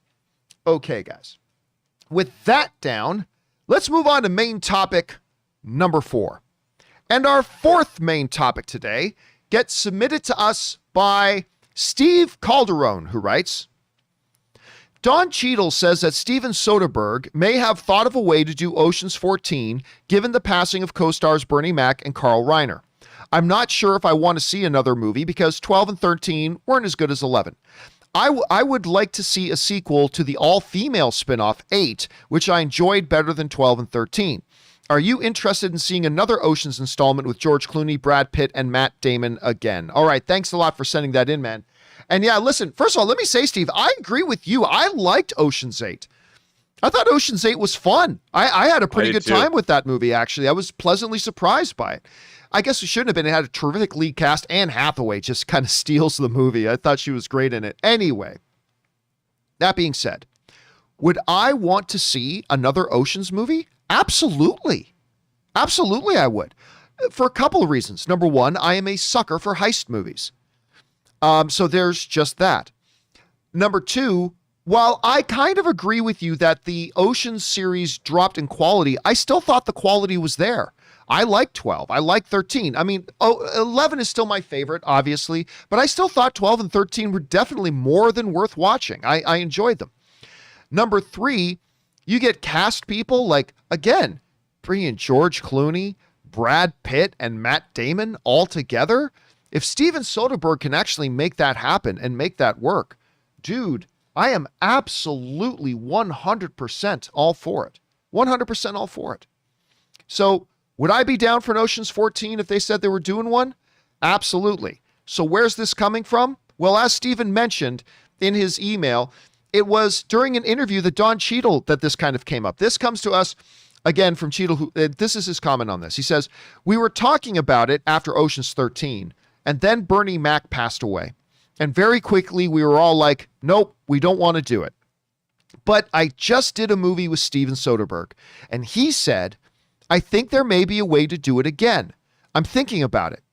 Okay, guys. With that down, let's move on to main topic number 4. And our fourth main topic today gets submitted to us by Steve Calderon, who writes, Don Cheadle says that Steven Soderbergh may have thought of a way to do Ocean's 14 given the passing of co-stars Bernie Mac and Carl Reiner. I'm not sure if I want to see another movie because 12 and 13 weren't as good as 11. I would like to see a sequel to the all-female spinoff 8, which I enjoyed better than 12 and 13. Are you interested in seeing another Ocean's installment with George Clooney, Brad Pitt, and Matt Damon again? All right, thanks a lot for sending that in, man. And yeah, listen, first of all, let me say, Steve, I agree with you. I liked Ocean's 8. I thought Ocean's 8 was fun. I had a pretty good time with that movie, actually. I was pleasantly surprised by it. I guess it shouldn't have been. It had a terrific lead cast. Anne Hathaway just kind of steals the movie. I thought she was great in it. Anyway, that being said, would I want to see another Ocean's movie? Absolutely. Absolutely, I would. For a couple of reasons. Number one, I am a sucker for heist movies. So there's just that. Number two, while I kind of agree with you that the Ocean's series dropped in quality, I still thought the quality was there. I like 12. I like 13. I mean, 11 is still my favorite, obviously, but I still thought 12 and 13 were definitely more than worth watching. I enjoyed them. Number 3, you get cast people like, again, bringing George Clooney, Brad Pitt, and Matt Damon all together. If Steven Soderbergh can actually make that happen and make that work, dude, I am absolutely 100% all for it. 100% all for it. So, would I be down for an Ocean's 14 if they said they were doing one? Absolutely. So where's this coming from? Well, as Steven mentioned in his email, it was during an interview that Don Cheadle that this kind of came up. This comes to us, again, from Cheadle. This is his comment on this. He says, we were talking about it after Ocean's 13, and then Bernie Mac passed away. And very quickly, we were all like, nope, we don't want to do it. But I just did a movie with Steven Soderbergh, and he said, I think there may be a way to do it again. I'm thinking about it.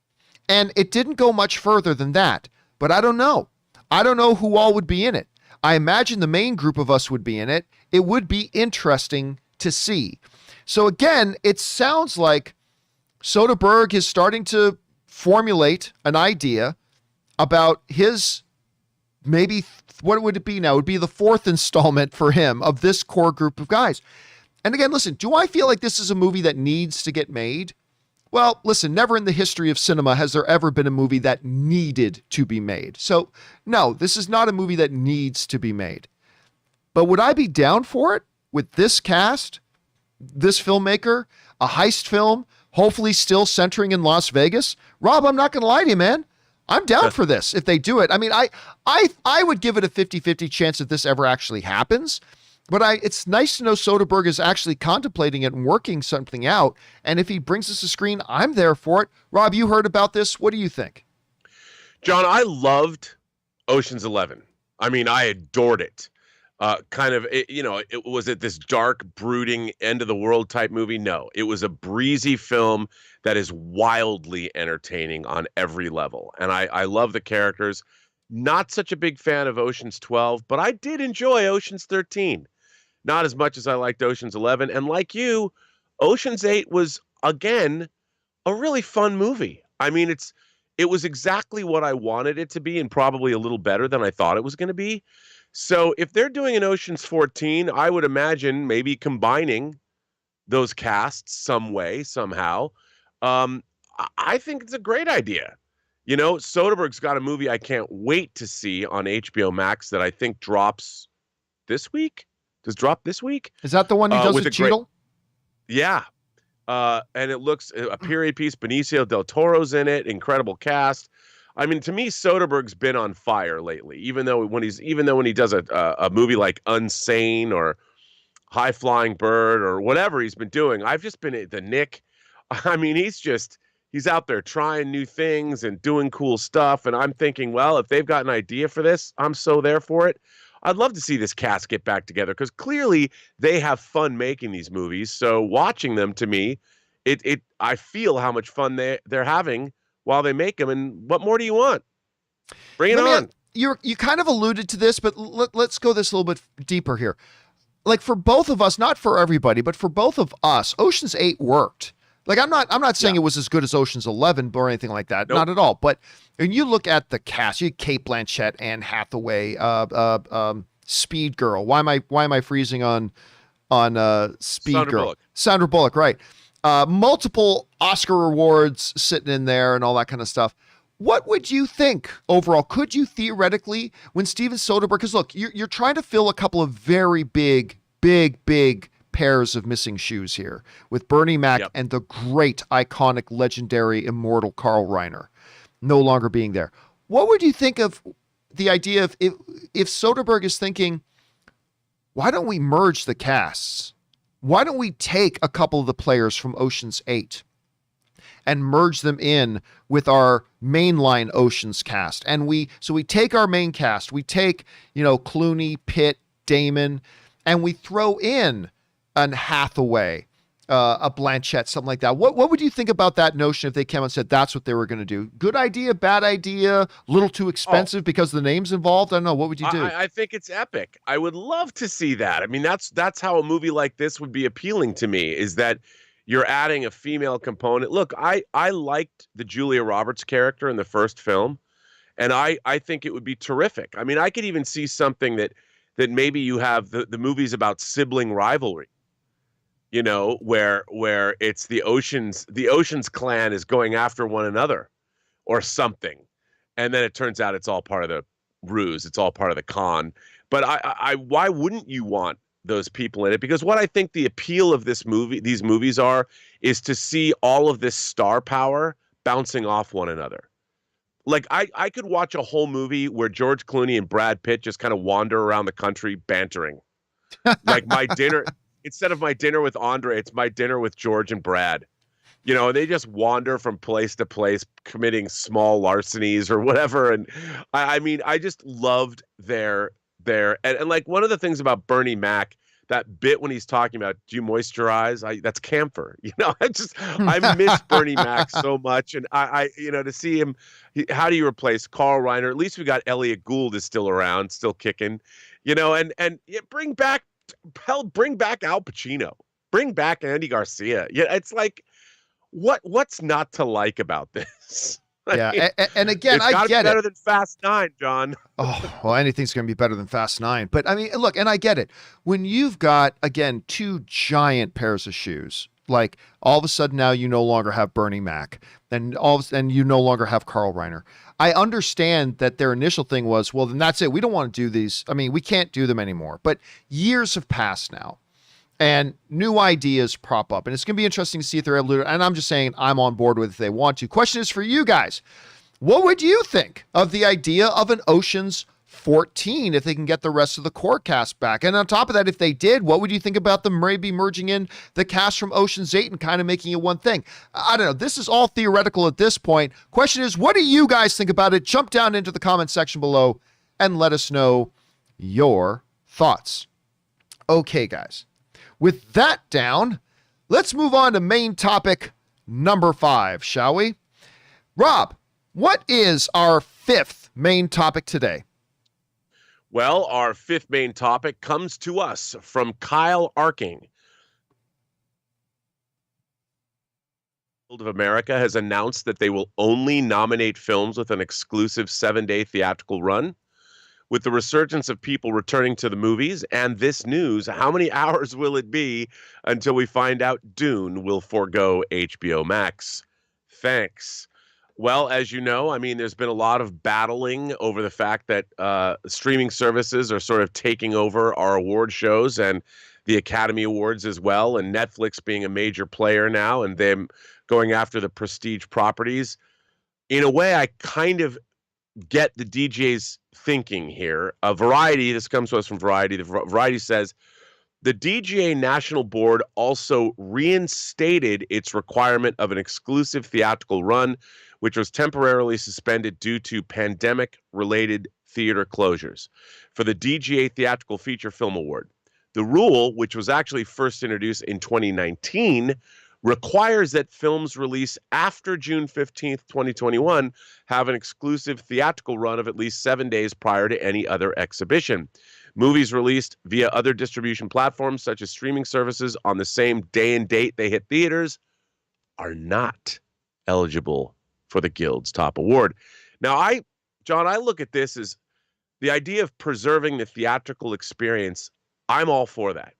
And it didn't go much further than that, but I don't know. I don't know who all would be in it. I imagine the main group of us would be in it. It would be interesting to see. So again, it sounds like Soderbergh is starting to formulate an idea about his, maybe, what would it be now? It would be the 4th installment for him of this core group of guys. And again, listen, do I feel like this is a movie that needs to get made? Well, listen, never in the history of cinema has there ever been a movie that needed to be made. So, no, this is not a movie that needs to be made. But would I be down for it with this cast, this filmmaker, a heist film, hopefully still centering in Las Vegas? Rob, I'm not going to lie to you, man. I'm down for this if they do it. I mean, I would give it a 50-50 chance that this ever actually happens. But it's nice to know Soderbergh is actually contemplating it and working something out. And if he brings us a screen, I'm there for it. Rob, you heard about this. What do you think? John, I loved Ocean's 11. I mean, I adored it. Was it this dark, brooding, end of the world type movie? No, it was a breezy film that is wildly entertaining on every level. And I love the characters. Not such a big fan of Ocean's 12, but I did enjoy Ocean's 13. Not as much as I liked Ocean's 11. And like you, Ocean's 8 was, again, a really fun movie. I mean, it was exactly what I wanted it to be and probably a little better than I thought it was going to be. So if they're doing an Ocean's 14, I would imagine maybe combining those casts some way, somehow. I think it's a great idea. You know, Soderbergh's got a movie I can't wait to see on HBO Max that I think drops this week. Does drop this week? Is that the one he does with Cheadle? Yeah. And it looks a period piece. Benicio del Toro's in it. Incredible cast. I mean, to me, Soderbergh's been on fire lately. Even though when he does a movie like Unsane or High Flying Bird or whatever he's been doing, I've just been at the Nick. I mean, he's out there trying new things and doing cool stuff. And I'm thinking, well, if they've got an idea for this, I'm so there for it. I'd love to see this cast get back together because clearly they have fun making these movies. So watching them, to me, I feel how much fun they're having while they make them. And what more do you want? Bring it on. You kind of alluded to this, but let's go this a little bit deeper here. Like for both of us, not for everybody, but for both of us, Ocean's 8 worked. Like I'm not saying it was as good as Ocean's 11 or anything like that. Nope. Not at all. But when you look at the cast, you have Kate Blanchett, Anne Hathaway, Speed Girl. Why am I freezing on Speed Girl? Sandra Bullock, right? Multiple Oscar awards sitting in there and all that kind of stuff. What would you think overall? Could you theoretically, when Steven Soderbergh, because look, you're trying to fill a couple of very big pairs of missing shoes here with Bernie Mac and the great, iconic, legendary, immortal Carl Reiner no longer being there. What would you think of the idea of if Soderbergh is thinking, why don't we merge the casts? Why don't we take a couple of the players from Ocean's 8 and merge them in with our mainline Ocean's cast? And we take our main cast, we take, Clooney, Pitt, Damon, and we throw in an Hathaway, a Blanchett, something like that. What would you think about that notion if they came and said that's what they were going to do? Good idea, bad idea, a little too expensive because the name's involved? I don't know. What would you do? I think it's epic. I would love to see that. I mean, that's how a movie like this would be appealing to me, is that you're adding a female component. Look, I liked the Julia Roberts character in the first film, and I think it would be terrific. I mean, I could even see something that maybe you have the movies about sibling rivalry. Where it's the Oceans clan is going after one another or something. And then it turns out it's all part of the ruse. It's all part of the con. But why wouldn't you want those people in it? Because what I think the appeal of these movies is to see all of this star power bouncing off one another. Like I could watch a whole movie where George Clooney and Brad Pitt just kind of wander around the country bantering. Like my dinner... Instead of my dinner with Andre, it's my dinner with George and Brad. They just wander from place to place, committing small larcenies or whatever. And I mean, I just loved their and like one of the things about Bernie Mac, that bit when he's talking about, do you moisturize? That's camphor. I miss Bernie Mac so much. And I to see him, how do you replace Carl Reiner? At least we got Elliot Gould is still around, still kicking, and bring back Al Pacino, bring back Andy Garcia. Yeah, it's like, what's not to like about this? Yeah, and again, I get it. Better than Fast 9, John. Oh, well, anything's going to be better than Fast 9. But I mean, look, and I get it. When you've got, again, two giant pairs of shoes, like all of a sudden now you no longer have Bernie Mac, and you no longer have Carl Reiner. I understand that their initial thing was, well, then that's it. We don't want to do these. I mean, we can't do them anymore. But years have passed now, and new ideas prop up. And it's going to be interesting to see if they're able to. And I'm just saying I'm on board with it if they want to. Question is for you guys. What would you think of the idea of an Ocean's 14 if they can get the rest of the core cast back? And on top of that, if they did, what would you think about them maybe merging in the cast from Ocean's 8 and kind of making it one thing? I don't know. This is all theoretical at this point. Question is, what do you guys think about it? Jump down into the comment section below and let us know your thoughts. Okay, guys. With that down, let's move on to main topic number 5, shall we? Rob, what is our 5th main topic today? Well, our 5th main topic comes to us from Kyle Arking. Guild of America has announced that they will only nominate films with an exclusive 7-day theatrical run. With the resurgence of people returning to the movies and this news, how many hours will it be until we find out Dune will forego HBO Max Thanks. Well, as you know, I mean, there's been a lot of battling over the fact that streaming services are sort of taking over our award shows and the Academy Awards as well, and Netflix being a major player now and them going after the prestige properties. In a way, I kind of get the DJ's thinking here. Variety, this comes to us from Variety. The Variety says, the DGA National Board also reinstated its requirement of an exclusive theatrical run, which was temporarily suspended due to pandemic-related theater closures, for the DGA Theatrical Feature Film Award. The rule, which was actually first introduced in 2019, requires that films released after June 15th, 2021, have an exclusive theatrical run of at least 7 days prior to any other exhibition. Movies released via other distribution platforms, such as streaming services, on the same day and date they hit theaters, are not eligible for the Guild's top award. Now, John, I look at this as the idea of preserving the theatrical experience. I'm all for that.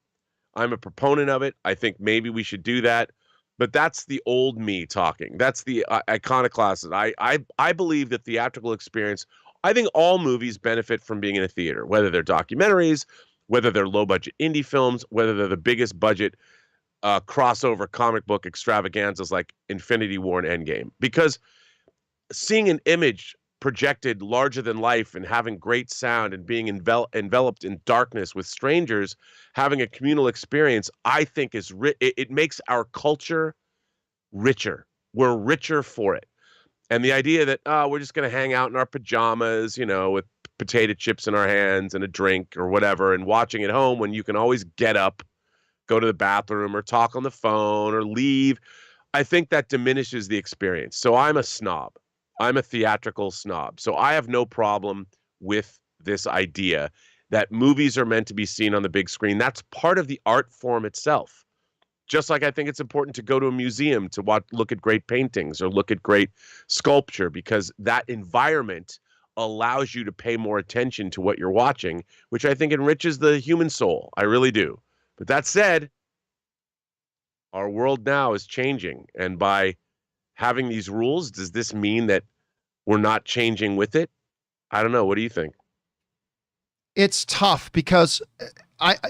I'm a proponent of it. I think maybe we should do that. But that's the old me talking. That's the iconoclast. I believe the theatrical experience, I think all movies benefit from being in a theater, whether they're documentaries, whether they're low-budget indie films, whether they're the biggest budget crossover comic book extravaganzas like Infinity War and Endgame. Because seeing an image projected larger than life and having great sound and being enveloped in darkness with strangers, having a communal experience, I think is it makes our culture richer. We're richer for it. And the idea that we're just going to hang out in our pajamas, with potato chips in our hands and a drink or whatever, and watching at home when you can always get up, go to the bathroom or talk on the phone or leave, I think that diminishes the experience. So I'm a snob. I'm a theatrical snob. So I have no problem with this idea that movies are meant to be seen on the big screen. That's part of the art form itself. Just like I think it's important to go to a museum to look at great paintings or look at great sculpture, because that environment allows you to pay more attention to what you're watching, which I think enriches the human soul. I really do. But that said, our world now is changing. And by having these rules, does this mean that we're not changing with it? I don't know. What do you think? It's tough because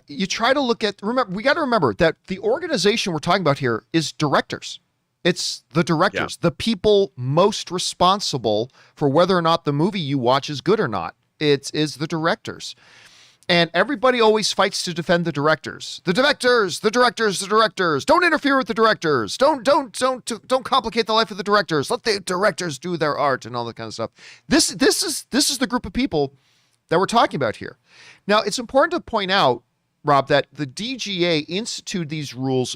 you try to look at, we got to remember that the organization we're talking about here is directors. It's the directors, the people most responsible for whether or not the movie you watch is good or not. It is the directors. And everybody always fights to defend the directors. The directors. Don't interfere with the directors. Don't complicate the life of the directors. Let the directors do their art and all that kind of stuff. This is the group of people that we're talking about here. Now, it's important to point out, Rob, that the DGA instituted these rules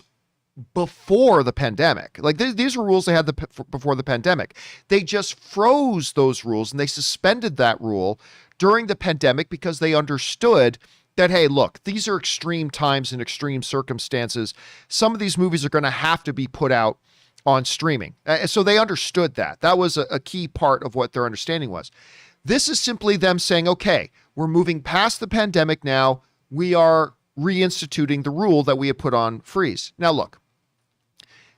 before the pandemic. Like these are rules they had before the pandemic. They just froze those rules and they suspended that rule during the pandemic because they understood that, hey, look, these are extreme times and extreme circumstances. Some of these movies are going to have to be put out on streaming. So they understood that. That was a key part of what their understanding was. This is simply them saying, okay, we're moving past the pandemic now. We are reinstituting the rule that we had put on freeze. Now, look,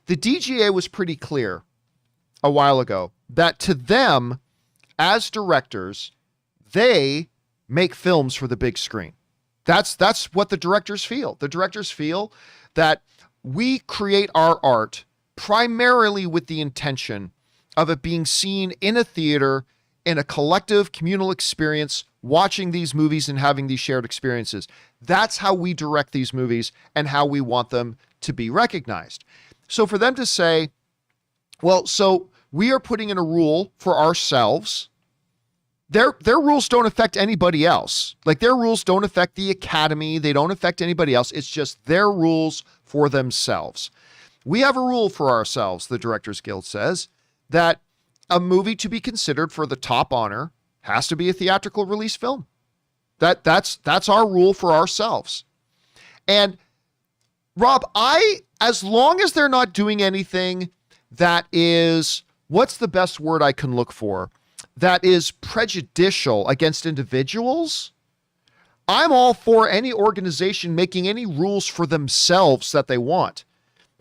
the DGA was pretty clear a while ago that to them, as directors, they make films for the big screen. That's what the directors feel. The directors feel that we create our art primarily with the intention of it being seen in a theater, in a collective communal experience, watching these movies and having these shared experiences. That's how we direct these movies and how we want them to be recognized. So for them to say, well, so we are putting in a rule for ourselves. Their rules don't affect anybody else. Like their rules don't affect the Academy. They don't affect anybody else. It's just their rules for themselves. We have a rule for ourselves, the Directors Guild says, that a movie to be considered for the top honor has to be a theatrical release film. That's our rule for ourselves. And Rob, as long as they're not doing anything that is, what's the best word I can look for? That is prejudicial against individuals, I'm all for any organization making any rules for themselves that they want.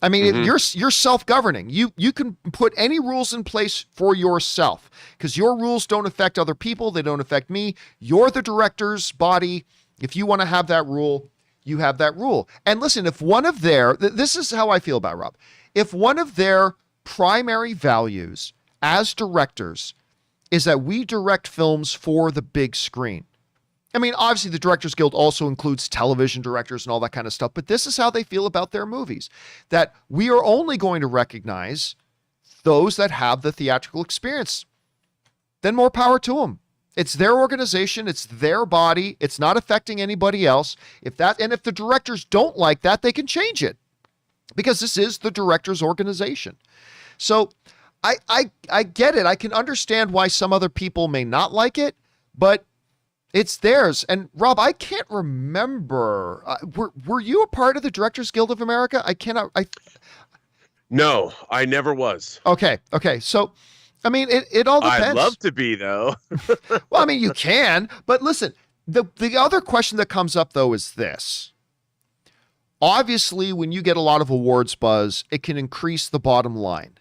I mean, you're self-governing. You can put any rules in place for yourself because your rules don't affect other people. They don't affect me. You're the director's body. If you want to have that rule, you have that rule. And listen, if one of their, this is how I feel about Rob. If one of their primary values as directors is that we direct films for the big screen. I mean, obviously the Directors Guild also includes television directors and all that kind of stuff, but this is how they feel about their movies, that we are only going to recognize those that have the theatrical experience. Then more power to them. It's their organization. It's their body. It's not affecting anybody else. If the directors don't like that, they can change it because this is the directors' organization. So I get it. I can understand why some other people may not like it, but it's theirs. And Rob, I can't remember. Were you a part of the Directors Guild of America? No, I never was. Okay. So, I mean, it all depends. I'd love to be, though. Well, I mean, you can. But listen, the other question that comes up, though, is this. Obviously, when you get a lot of awards buzz, it can increase the bottom line.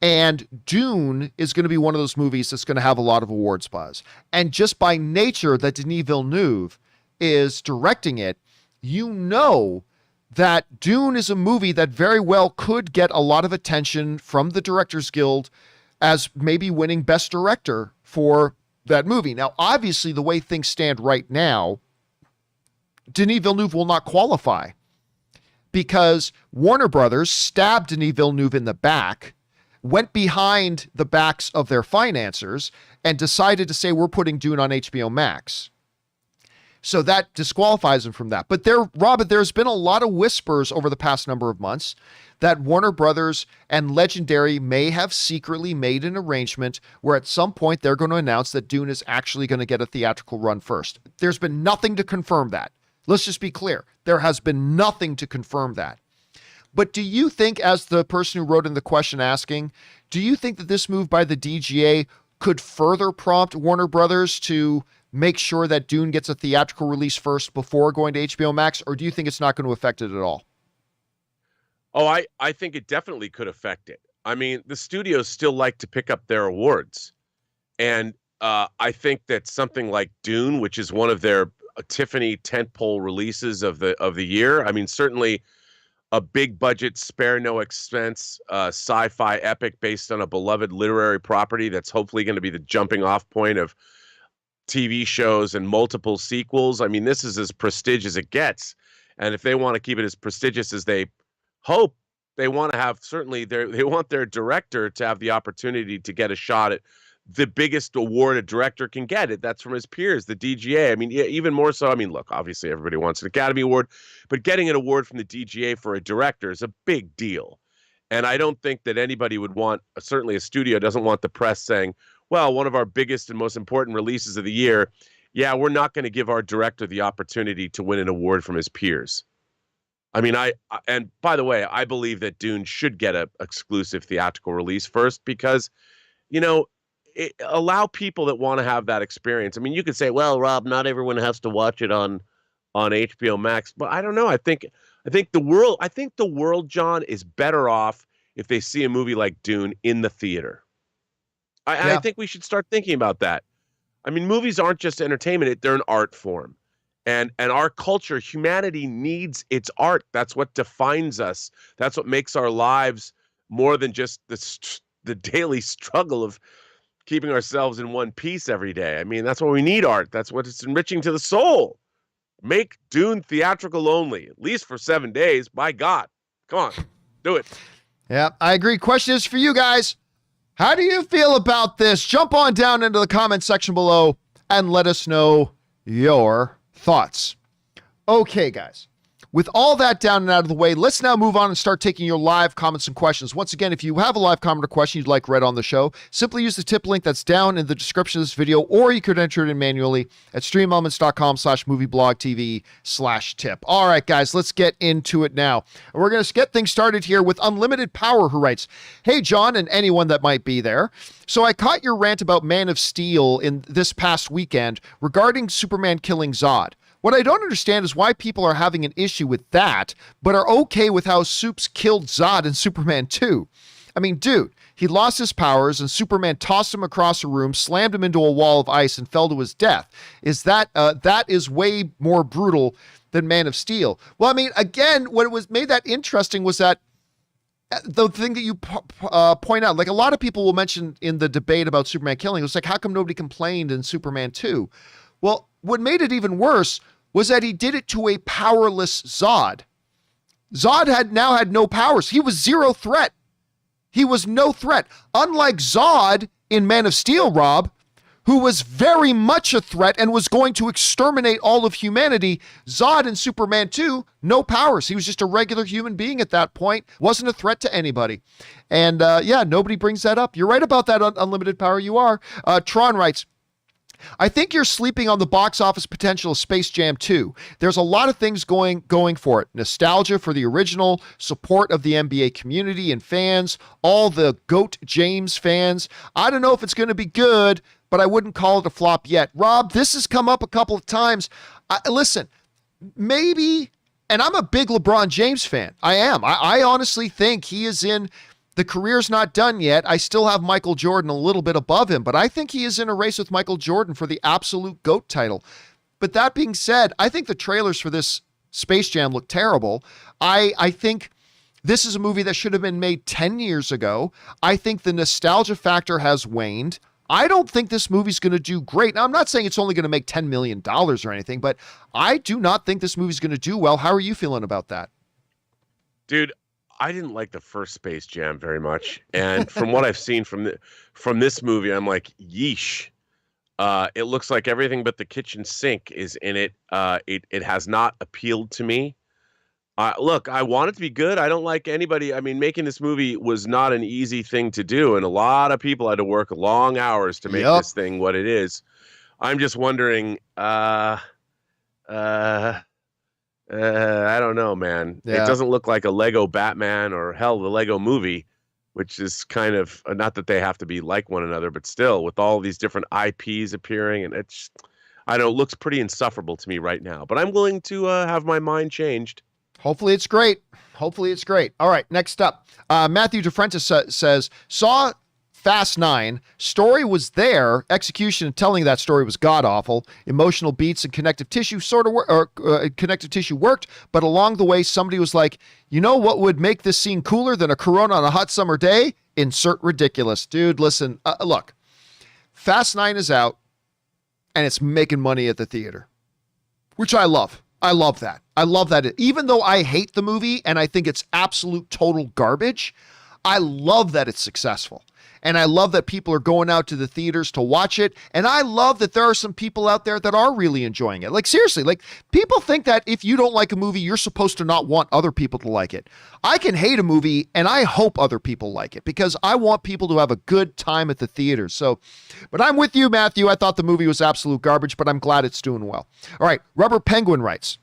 And Dune is going to be one of those movies that's going to have a lot of awards buzz. And just by nature that Denis Villeneuve is directing it, you know that Dune is a movie that very well could get a lot of attention from the Directors Guild as maybe winning Best Director for that movie. Now, obviously, the way things stand right now, Denis Villeneuve will not qualify because Warner Brothers stabbed Denis Villeneuve in the back, went behind the backs of their financiers, and decided to say, we're putting Dune on HBO Max. So that disqualifies him from that. But Robert, there's been a lot of whispers over the past number of months that Warner Brothers and Legendary may have secretly made an arrangement where at some point they're going to announce that Dune is actually going to get a theatrical run first. There's been nothing to confirm that. Let's just be clear. There has been nothing to confirm that. But do you think, as the person who wrote in the question asking, do you think that this move by the DGA could further prompt Warner Brothers to make sure that Dune gets a theatrical release first before going to HBO Max, or do you think it's not going to affect it at all? Oh, I think it definitely could affect it. I mean, the studios still like to pick up their awards. And I think that something like Dune, which is one of their Tiffany tentpole releases of the year, I mean, certainly a big budget, spare no expense, sci-fi epic based on a beloved literary property that's hopefully going to be the jumping off point of TV shows and multiple sequels. I mean, this is as prestigious as it gets. And if they want to keep it as prestigious as they hope, they want to have they want their director to have the opportunity to get a shot at the biggest award a director can get. That's from his peers, the DGA. I mean, even more so. I mean, look, obviously everybody wants an Academy Award, but getting an award from the DGA for a director is a big deal. And I don't think that anybody would want, certainly a studio doesn't want the press saying, well, one of our biggest and most important releases of the year, yeah, we're not going to give our director the opportunity to win an award from his peers. I mean, and by the way, I believe that Dune should get an exclusive theatrical release first because, allow people that want to have that experience. I mean, you could say, well, Rob, not everyone has to watch it on HBO Max, but I don't know. I think the world, John, is better off if they see a movie like Dune in the theater. I think we should start thinking about that. I mean, movies aren't just entertainment, they're an art form. And our culture, humanity needs its art. That's what defines us. That's what makes our lives more than just the daily struggle of keeping ourselves in one piece every day. I mean, that's why we need art. That's what it's enriching to the soul. Make Dune theatrical only, at least for 7 days. By God. Come on, do it. Yeah, I agree. Question is for you guys. How do you feel about this? Jump on down into the comment section below and let us know your thoughts. Okay, guys. With all that down and out of the way, let's now move on and start taking your live comments and questions. Once again, if you have a live comment or question you'd like read on the show, simply use the tip link that's down in the description of this video, or you could enter it in manually at streamelements.com/movieblogtv/tip. All right, guys, let's get into it now. We're going to get things started here with Unlimited Power, who writes, hey, John, and anyone that might be there. So I caught your rant about Man of Steel in this past weekend regarding Superman killing Zod. What I don't understand is why people are having an issue with that, but are okay with how Supes killed Zod in Superman 2. I mean, dude, he lost his powers and Superman tossed him across a room, slammed him into a wall of ice, and fell to his death. That is way more brutal than Man of Steel. Well, I mean, again, what made that interesting was that the thing that you point out, like a lot of people will mention in the debate about Superman killing, it was like, how come nobody complained in Superman 2? Well, what made it even worse was that he did it to a powerless Zod. Zod had no powers. He was zero threat. He was no threat. Unlike Zod in Man of Steel, Rob, who was very much a threat and was going to exterminate all of humanity, Zod in Superman 2, no powers. He was just a regular human being at that point, wasn't a threat to anybody. And yeah, nobody brings that up. You're right about that unlimited power. You are. Tron writes, I think you're sleeping on the box office potential of Space Jam 2. There's a lot of things going for it. Nostalgia for the original, support of the NBA community and fans, all the GOAT James fans. I don't know if it's going to be good, but I wouldn't call it a flop yet. Rob, this has come up a couple of times. Listen, maybe, and I'm a big LeBron James fan. I am. I honestly think he is in... The career's not done yet. I still have Michael Jordan a little bit above him, but I think he is in a race with Michael Jordan for the absolute GOAT title. But that being said, I think the trailers for this Space Jam look terrible. I think this is a movie that should have been made 10 years ago. I think the nostalgia factor has waned. I don't think this movie's going to do great. Now, I'm not saying it's only going to make $10 million or anything, but I do not think this movie's going to do well. How are you feeling about that? Dude, I didn't like the first Space Jam very much, and from what I've seen from this movie, I'm like, yeesh. It looks like everything but the kitchen sink is in it. It has not appealed to me. Look, I want it to be good. I don't like anybody. I mean, making this movie was not an easy thing to do, and a lot of people had to work long hours to make this thing what it is. I'm just wondering. I don't know, man. Yeah. It doesn't look like a Lego Batman or hell, the Lego movie, which is kind of not that they have to be like one another, but still with all these different IPs appearing, and it's, I know, it looks pretty insufferable to me right now, but I'm willing to have my mind changed. Hopefully it's great. Hopefully it's great. All right, next up, Matthew DeFrentis says, saw Fast 9, story was there, execution and telling that story was god-awful, emotional beats and connective tissue connective tissue worked, but along the way somebody was like, you know what would make this scene cooler than a Corona on a hot summer day? Insert ridiculous. Dude, listen, look, Fast 9 is out and it's making money at the theater, which I love. I love that. I love that. Even though I hate the movie and I think it's absolute total garbage, I love that it's successful. And I love that people are going out to the theaters to watch it. And I love that there are some people out there that are really enjoying it. Like, seriously, like, people think that if you don't like a movie, you're supposed to not want other people to like it. I can hate a movie and I hope other people like it because I want people to have a good time at the theaters. So, but I'm with you, Matthew. I thought the movie was absolute garbage, but I'm glad it's doing well. All right. Rubber Penguin writes,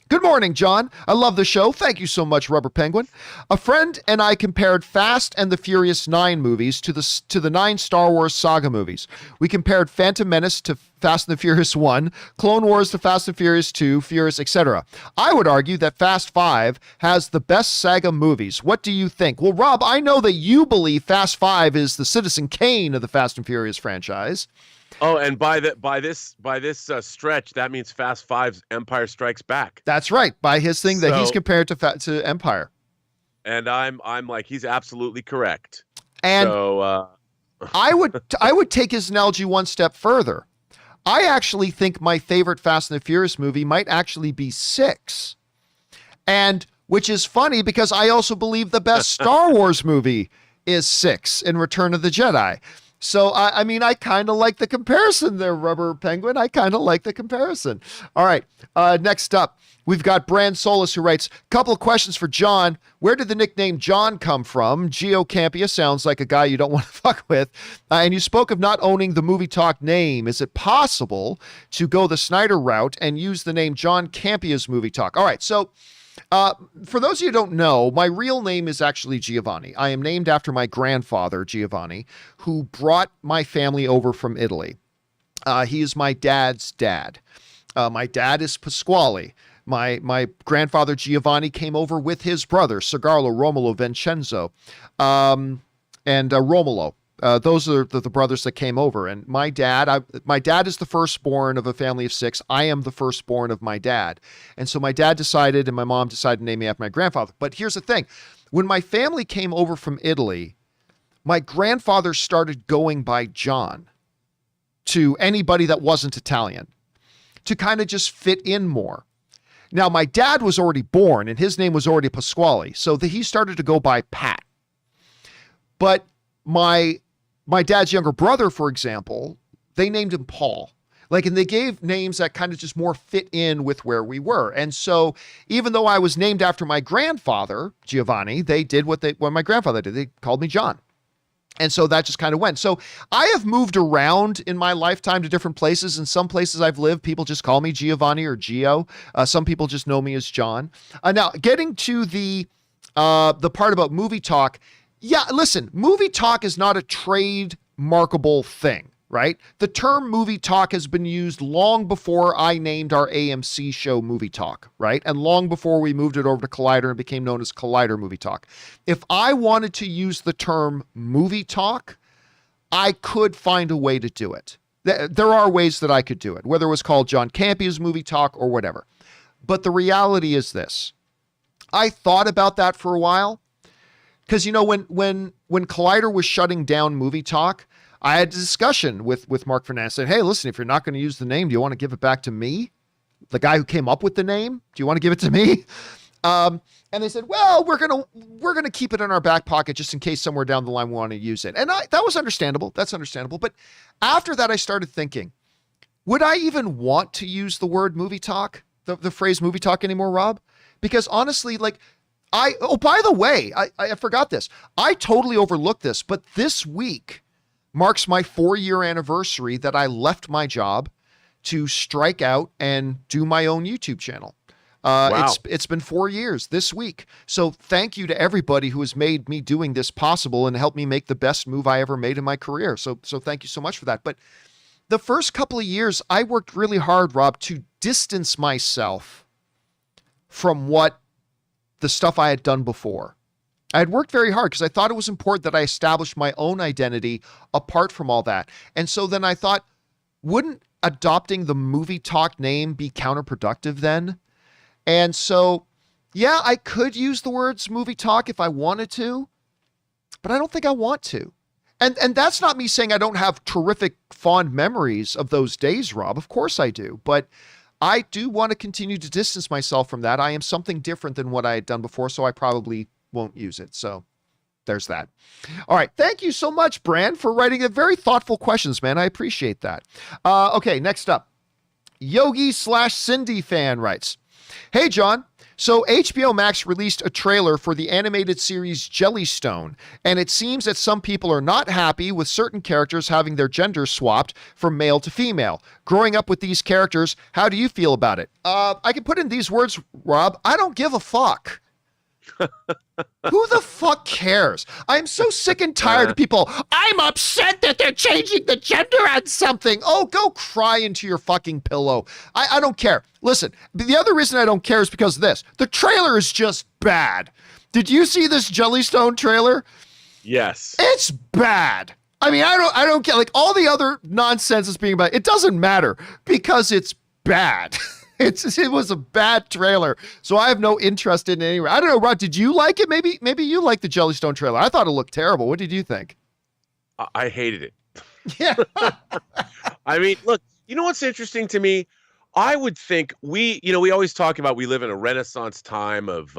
good morning, John. I love the show. Thank you so much, Rubber Penguin. A friend and I compared Fast and the Furious 9 movies to the 9 Star Wars saga movies. We compared Phantom Menace to Fast and the Furious 1, Clone Wars to Fast and Furious 2, Furious, etc. I would argue that Fast 5 has the best saga movies. What do you think? Well, Rob, I know that you believe Fast 5 is the Citizen Kane of the Fast and Furious franchise. Oh, and by this stretch, that means Fast 5's Empire Strikes Back. That's right, by his thing that he's compared to Empire. And I'm like, he's absolutely correct. And so, I would take his analogy one step further. I actually think my favorite Fast and the Furious movie might actually be 6, and which is funny because I also believe the best Star Wars movie is 6 in Return of the Jedi. So, I mean, I kind of like the comparison there, Rubber Penguin. I kind of like the comparison. All right. Next up, we've got Brand Solis who writes, couple of questions for John. Where did the nickname John come from? John Campea sounds like a guy you don't want to fuck with. And you spoke of not owning the Movie Talk name. Is it possible to go the Snyder route and use the name John Campea's Movie Talk? All right. So, for those of you who don't know, my real name is actually Giovanni. I am named after my grandfather, Giovanni, who brought my family over from Italy. He is my dad's dad. My dad is Pasquale. My grandfather Giovanni came over with his brother Segarlo, Romolo, Vincenzo, and Romolo. Those are the brothers that came over. And my dad is the firstborn of a family of 6. I am the firstborn of my dad. And so my dad decided and my mom decided to name me after my grandfather. But here's the thing. When my family came over from Italy, my grandfather started going by John to anybody that wasn't Italian to kind of just fit in more. Now, my dad was already born and his name was already Pasquale. So he started to go by Pat. But my dad's younger brother, for example, they named him Paul. And they gave names that kind of just more fit in with where we were. And so even though I was named after my grandfather, Giovanni, they did what my grandfather did. They called me John. And so that just kind of went. So I have moved around in my lifetime to different places. In some places I've lived, people just call me Giovanni or Gio. Some people just know me as John. Now, getting to the part about movie talk. Yeah, listen, movie talk is not a trademarkable thing, right? The term movie talk has been used long before I named our AMC show Movie Talk, right? And long before we moved it over to Collider and became known as Collider Movie Talk. If I wanted to use the term movie talk, I could find a way to do it. There are ways that I could do it, whether it was called John Campea's Movie Talk or whatever. But the reality is this. I thought about that for a while. Because, when Collider was shutting down Movie Talk, I had a discussion with Mark Fernandez saying, hey, listen, if you're not going to use the name, do you want to give it back to me? The guy who came up with the name? Do you want to give it to me? And they said, well, we're going to keep it in our back pocket just in case somewhere down the line we want to use it. And that was understandable. That's understandable. But after that, I started thinking, would I even want to use the word movie talk, the phrase movie talk anymore, Rob? Because honestly, by the way, I forgot this. I totally overlooked this, but this week marks my 4-year anniversary that I left my job to strike out and do my own YouTube channel. Wow. It's been 4 years this week. So thank you to everybody who has made me doing this possible and helped me make the best move I ever made in my career. So thank you so much for that. But the first couple of years, I worked really hard, Rob, to distance myself from the stuff I had done before. I had worked very hard because I thought it was important that I established my own identity apart from all that. And so then I thought, wouldn't adopting the Movie Talk name be counterproductive then? And so, yeah, I could use the words movie talk if I wanted to, but I don't think I want to. And that's not me saying I don't have terrific fond memories of those days, Rob. Of course I do. But I do want to continue to distance myself from that. I am something different than what I had done before, so I probably won't use it. So there's that. All right. Thank you so much, Bran, for writing very thoughtful questions, man. I appreciate that. Okay, next up. Yogi/Cindy fan writes, hey, John. So HBO Max released a trailer for the animated series Jellystone, and it seems that some people are not happy with certain characters having their gender swapped from male to female. Growing up with these characters, how do you feel about it? I can put in these words, Rob. I don't give a fuck. Who the fuck cares? I'm so sick and tired of people. I'm upset that they're changing the gender on something. Oh, go cry into your fucking pillow. I don't care. Listen, the other reason I don't care is because of this. The trailer is just bad. Did you see this Jellystone trailer? Yes. It's bad. I mean, I don't care. Like all the other nonsense is being bad. It doesn't matter because it's bad. It was a bad trailer, so I have no interest in it anyway. I don't know, Rod, did you like it? Maybe you liked the Jellystone trailer. I thought it looked terrible. What did you think? I hated it. Yeah. I mean, look, you know what's interesting to me? I would think we always talk about we live in a Renaissance time of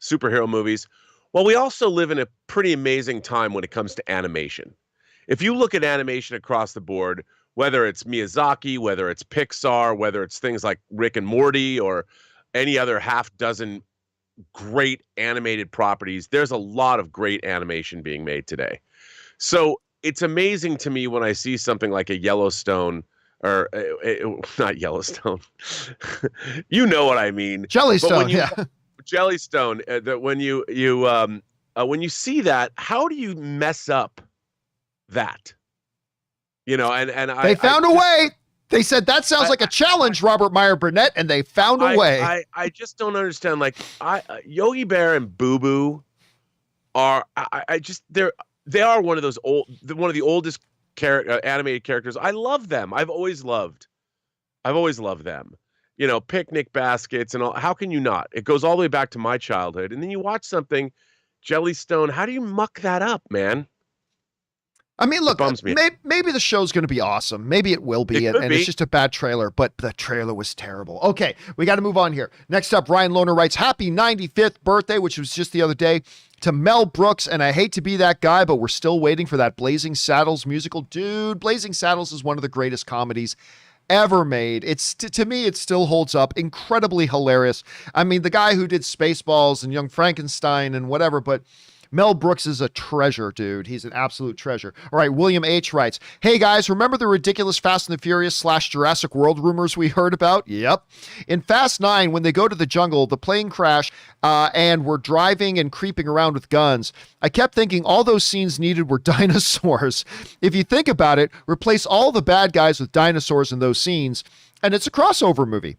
superhero movies. Well, we also live in a pretty amazing time when it comes to animation. If you look at animation across the board, whether it's Miyazaki, whether it's Pixar, whether it's things like Rick and Morty or any other half dozen great animated properties, there's a lot of great animation being made today. So it's amazing to me when I see something like a Yellowstone or not Yellowstone. You know what I mean. Jellystone, yeah. Jellystone, that when you see that, how do you mess up that? You know, and they found a way. They said, that sounds like a challenge, Robert Meyer Burnett, and they found a way. I just don't understand. Like, Yogi Bear and Boo Boo are, they are one of those one of the oldest animated characters. I love them. I've always loved them. You know, picnic baskets and all. How can you not? It goes all the way back to my childhood. And then you watch something, Jellystone. How do you muck that up, man? I mean, look, maybe the show's going to be awesome. Maybe it will be, and it's just a bad trailer, but the trailer was terrible. Okay, we got to move on here. Next up, Ryan Lohner writes, happy 95th birthday, which was just the other day, to Mel Brooks, and I hate to be that guy, but we're still waiting for that Blazing Saddles musical. Dude, Blazing Saddles is one of the greatest comedies ever made. It's to me, it still holds up. Incredibly hilarious. I mean, the guy who did Spaceballs and Young Frankenstein and whatever, but Mel Brooks is a treasure, dude. He's an absolute treasure. All right, William H. writes, hey guys, remember the ridiculous Fast and the Furious / Jurassic World rumors we heard about? Yep. In Fast 9, when they go to the jungle, the plane crash, and we're driving and creeping around with guns, I kept thinking all those scenes needed were dinosaurs. If you think about it, replace all the bad guys with dinosaurs in those scenes, and it's a crossover movie.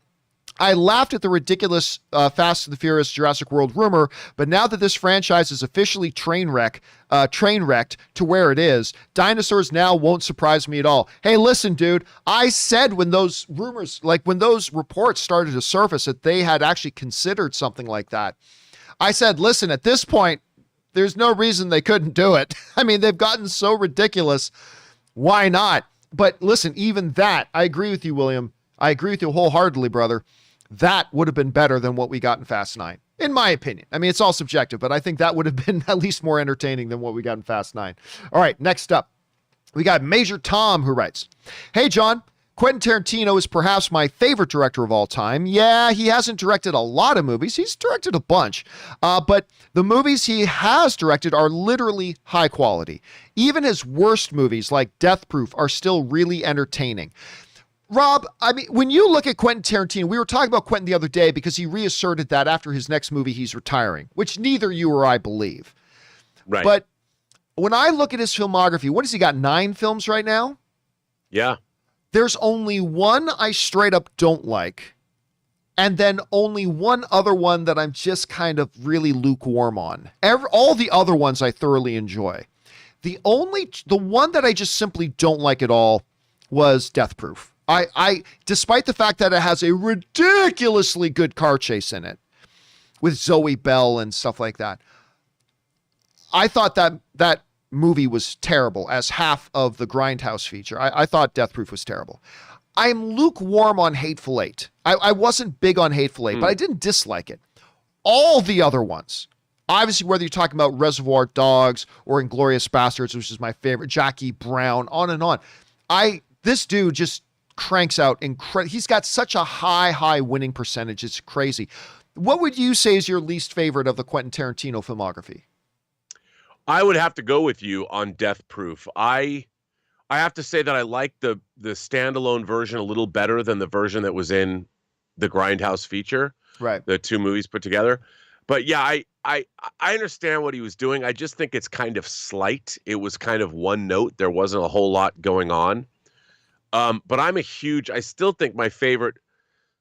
I laughed at the ridiculous Fast and the Furious Jurassic World rumor, but now that this franchise is officially train wrecked to where it is, dinosaurs now won't surprise me at all. Hey, listen, dude, I said when those rumors, like when those reports started to surface that they had actually considered something like that, I said, listen, at this point, there's no reason they couldn't do it. I mean, they've gotten so ridiculous. Why not? But listen, even that, I agree with you, William. I agree with you wholeheartedly, brother. That would have been better than what we got in Fast 9, in my opinion. I mean, it's all subjective, but I think that would have been at least more entertaining than what we got in Fast 9. All right, next up, we got Major Tom, who writes, hey, John, Quentin Tarantino is perhaps my favorite director of all time. Yeah, he hasn't directed a lot of movies. He's directed a bunch, but the movies he has directed are literally high quality. Even his worst movies, like Death Proof, are still really entertaining. Rob, I mean, when you look at Quentin Tarantino, we were talking about Quentin the other day because he reasserted that after his next movie, he's retiring, which neither you or I believe. Right. But when I look at his filmography, what has he got? 9 films right now? Yeah. There's only one I straight up don't like. And then only one other one that I'm just kind of really lukewarm on. All the other ones I thoroughly enjoy. The one that I just simply don't like at all was Death Proof. I despite the fact that it has a ridiculously good car chase in it with Zoe Bell and stuff like that, I thought that movie was terrible as half of the Grindhouse feature. I thought Death Proof was terrible. I'm lukewarm on Hateful Eight. I wasn't big on Hateful Eight, but I didn't dislike it. All the other ones, obviously, whether you're talking about Reservoir Dogs or Inglourious Bastards, which is my favorite, Jackie Brown, on and on. This dude just cranks out he's got such a high winning percentage. It's crazy. What would you say is your least favorite of the Quentin Tarantino filmography? I would have to go with you on Death Proof. I have to say that I like the standalone version a little better than the version that was in the Grindhouse feature. Right. The 2 movies put together. But yeah, I understand what he was doing. I just think it's kind of slight. It was kind of one note. There wasn't a whole lot going on. But I still think my favorite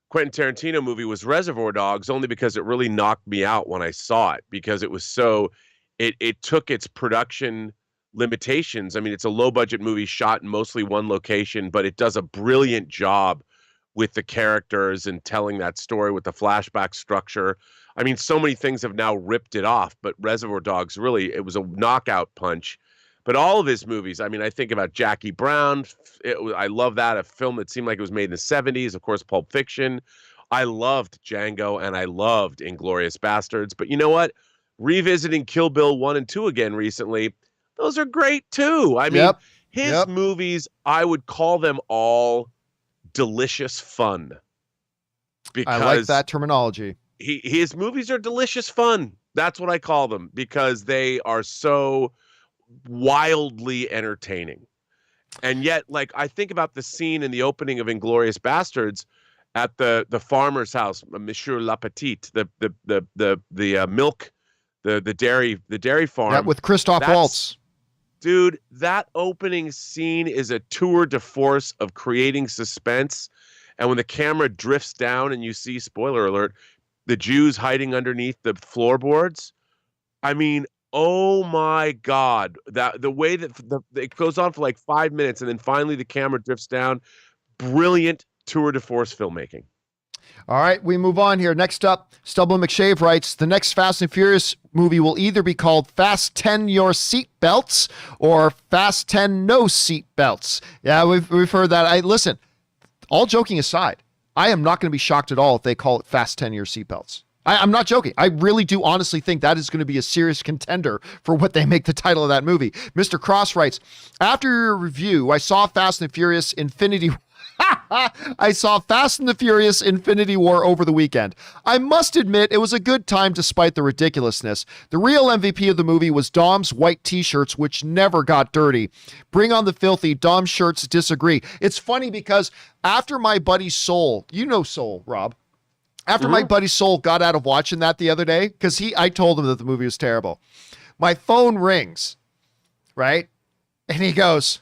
Quentin Tarantino movie was Reservoir Dogs, only because it really knocked me out when I saw it, because it was it took its production limitations. I mean, it's a low budget movie shot in mostly one location, but it does a brilliant job with the characters and telling that story with the flashback structure. I mean, so many things have now ripped it off, but Reservoir Dogs really, it was a knockout punch. But all of his movies, I mean, I think about Jackie Brown. I love that, a film that seemed like it was made in the 70s. Of course, Pulp Fiction. I loved Django, and I loved Inglourious Bastards. But you know what? Revisiting Kill Bill 1 and 2 again recently, those are great too. I mean, his movies, I would call them all delicious fun. Because I like that terminology. His movies are delicious fun. That's what I call them, because they are so wildly entertaining. And yet, like, I think about the scene in the opening of Inglourious Bastards at the farmer's house, Monsieur Lapetite, the milk, the dairy farm. Yeah, with Christoph Waltz. Dude, that opening scene is a tour de force of creating suspense. And when the camera drifts down and you see, spoiler alert, the Jews hiding underneath the floorboards, I mean, oh my God, that the way that it goes on for like 5 minutes and then finally the camera drifts down, brilliant tour de force filmmaking. All right, we move on here. Next up, Stubble McShave writes, the next Fast and Furious movie will either be called Fast 10 Your Seat Belts or Fast 10 No Seat Belts. Yeah, we've heard that. Listen, all joking aside, I am not going to be shocked at all if they call it Fast 10 Your Seat Belts. I'm not joking. I really do honestly think that is going to be a serious contender for what they make the title of that movie. Mr. Cross writes, after your review, I saw Fast and Furious Infinity I saw Fast and the Furious Infinity War over the weekend. I must admit it was a good time despite the ridiculousness. The real MVP of the movie was Dom's white t-shirts, which never got dirty. Bring on the filthy. Dom's shirts disagree. It's funny because after my buddy Soul, you know Soul, Rob, after my buddy Soul got out of watching that the other day, because I told him that the movie was terrible, my phone rings, right? And he goes,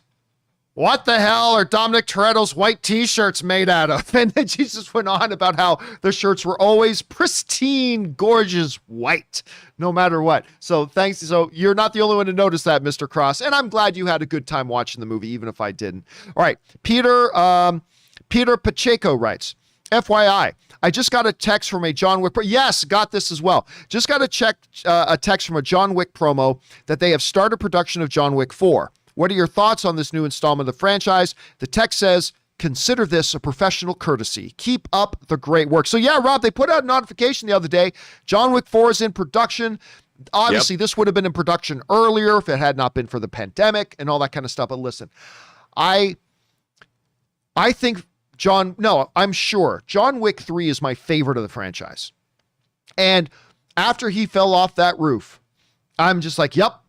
what the hell are Dominic Toretto's white t-shirts made out of? And then Jesus went on about how the shirts were always pristine, gorgeous white, no matter what. So thanks. So you're not the only one to notice that, Mr. Cross. And I'm glad you had a good time watching the movie, even if I didn't. All right. Peter Pacheco writes, FYI, I just got a text from a John Wick. Yes, got this as well. Just got a text from a John Wick promo that they have started production of John Wick 4. What are your thoughts on this new installment of the franchise? The text says, consider this a professional courtesy. Keep up the great work. So yeah, Rob, they put out a notification the other day. John Wick 4 is in production. Obviously, This would have been in production earlier if it had not been for the pandemic and all that kind of stuff. But listen, I think I'm sure John Wick 3 is my favorite of the franchise. And after he fell off that roof, I'm just like, yep.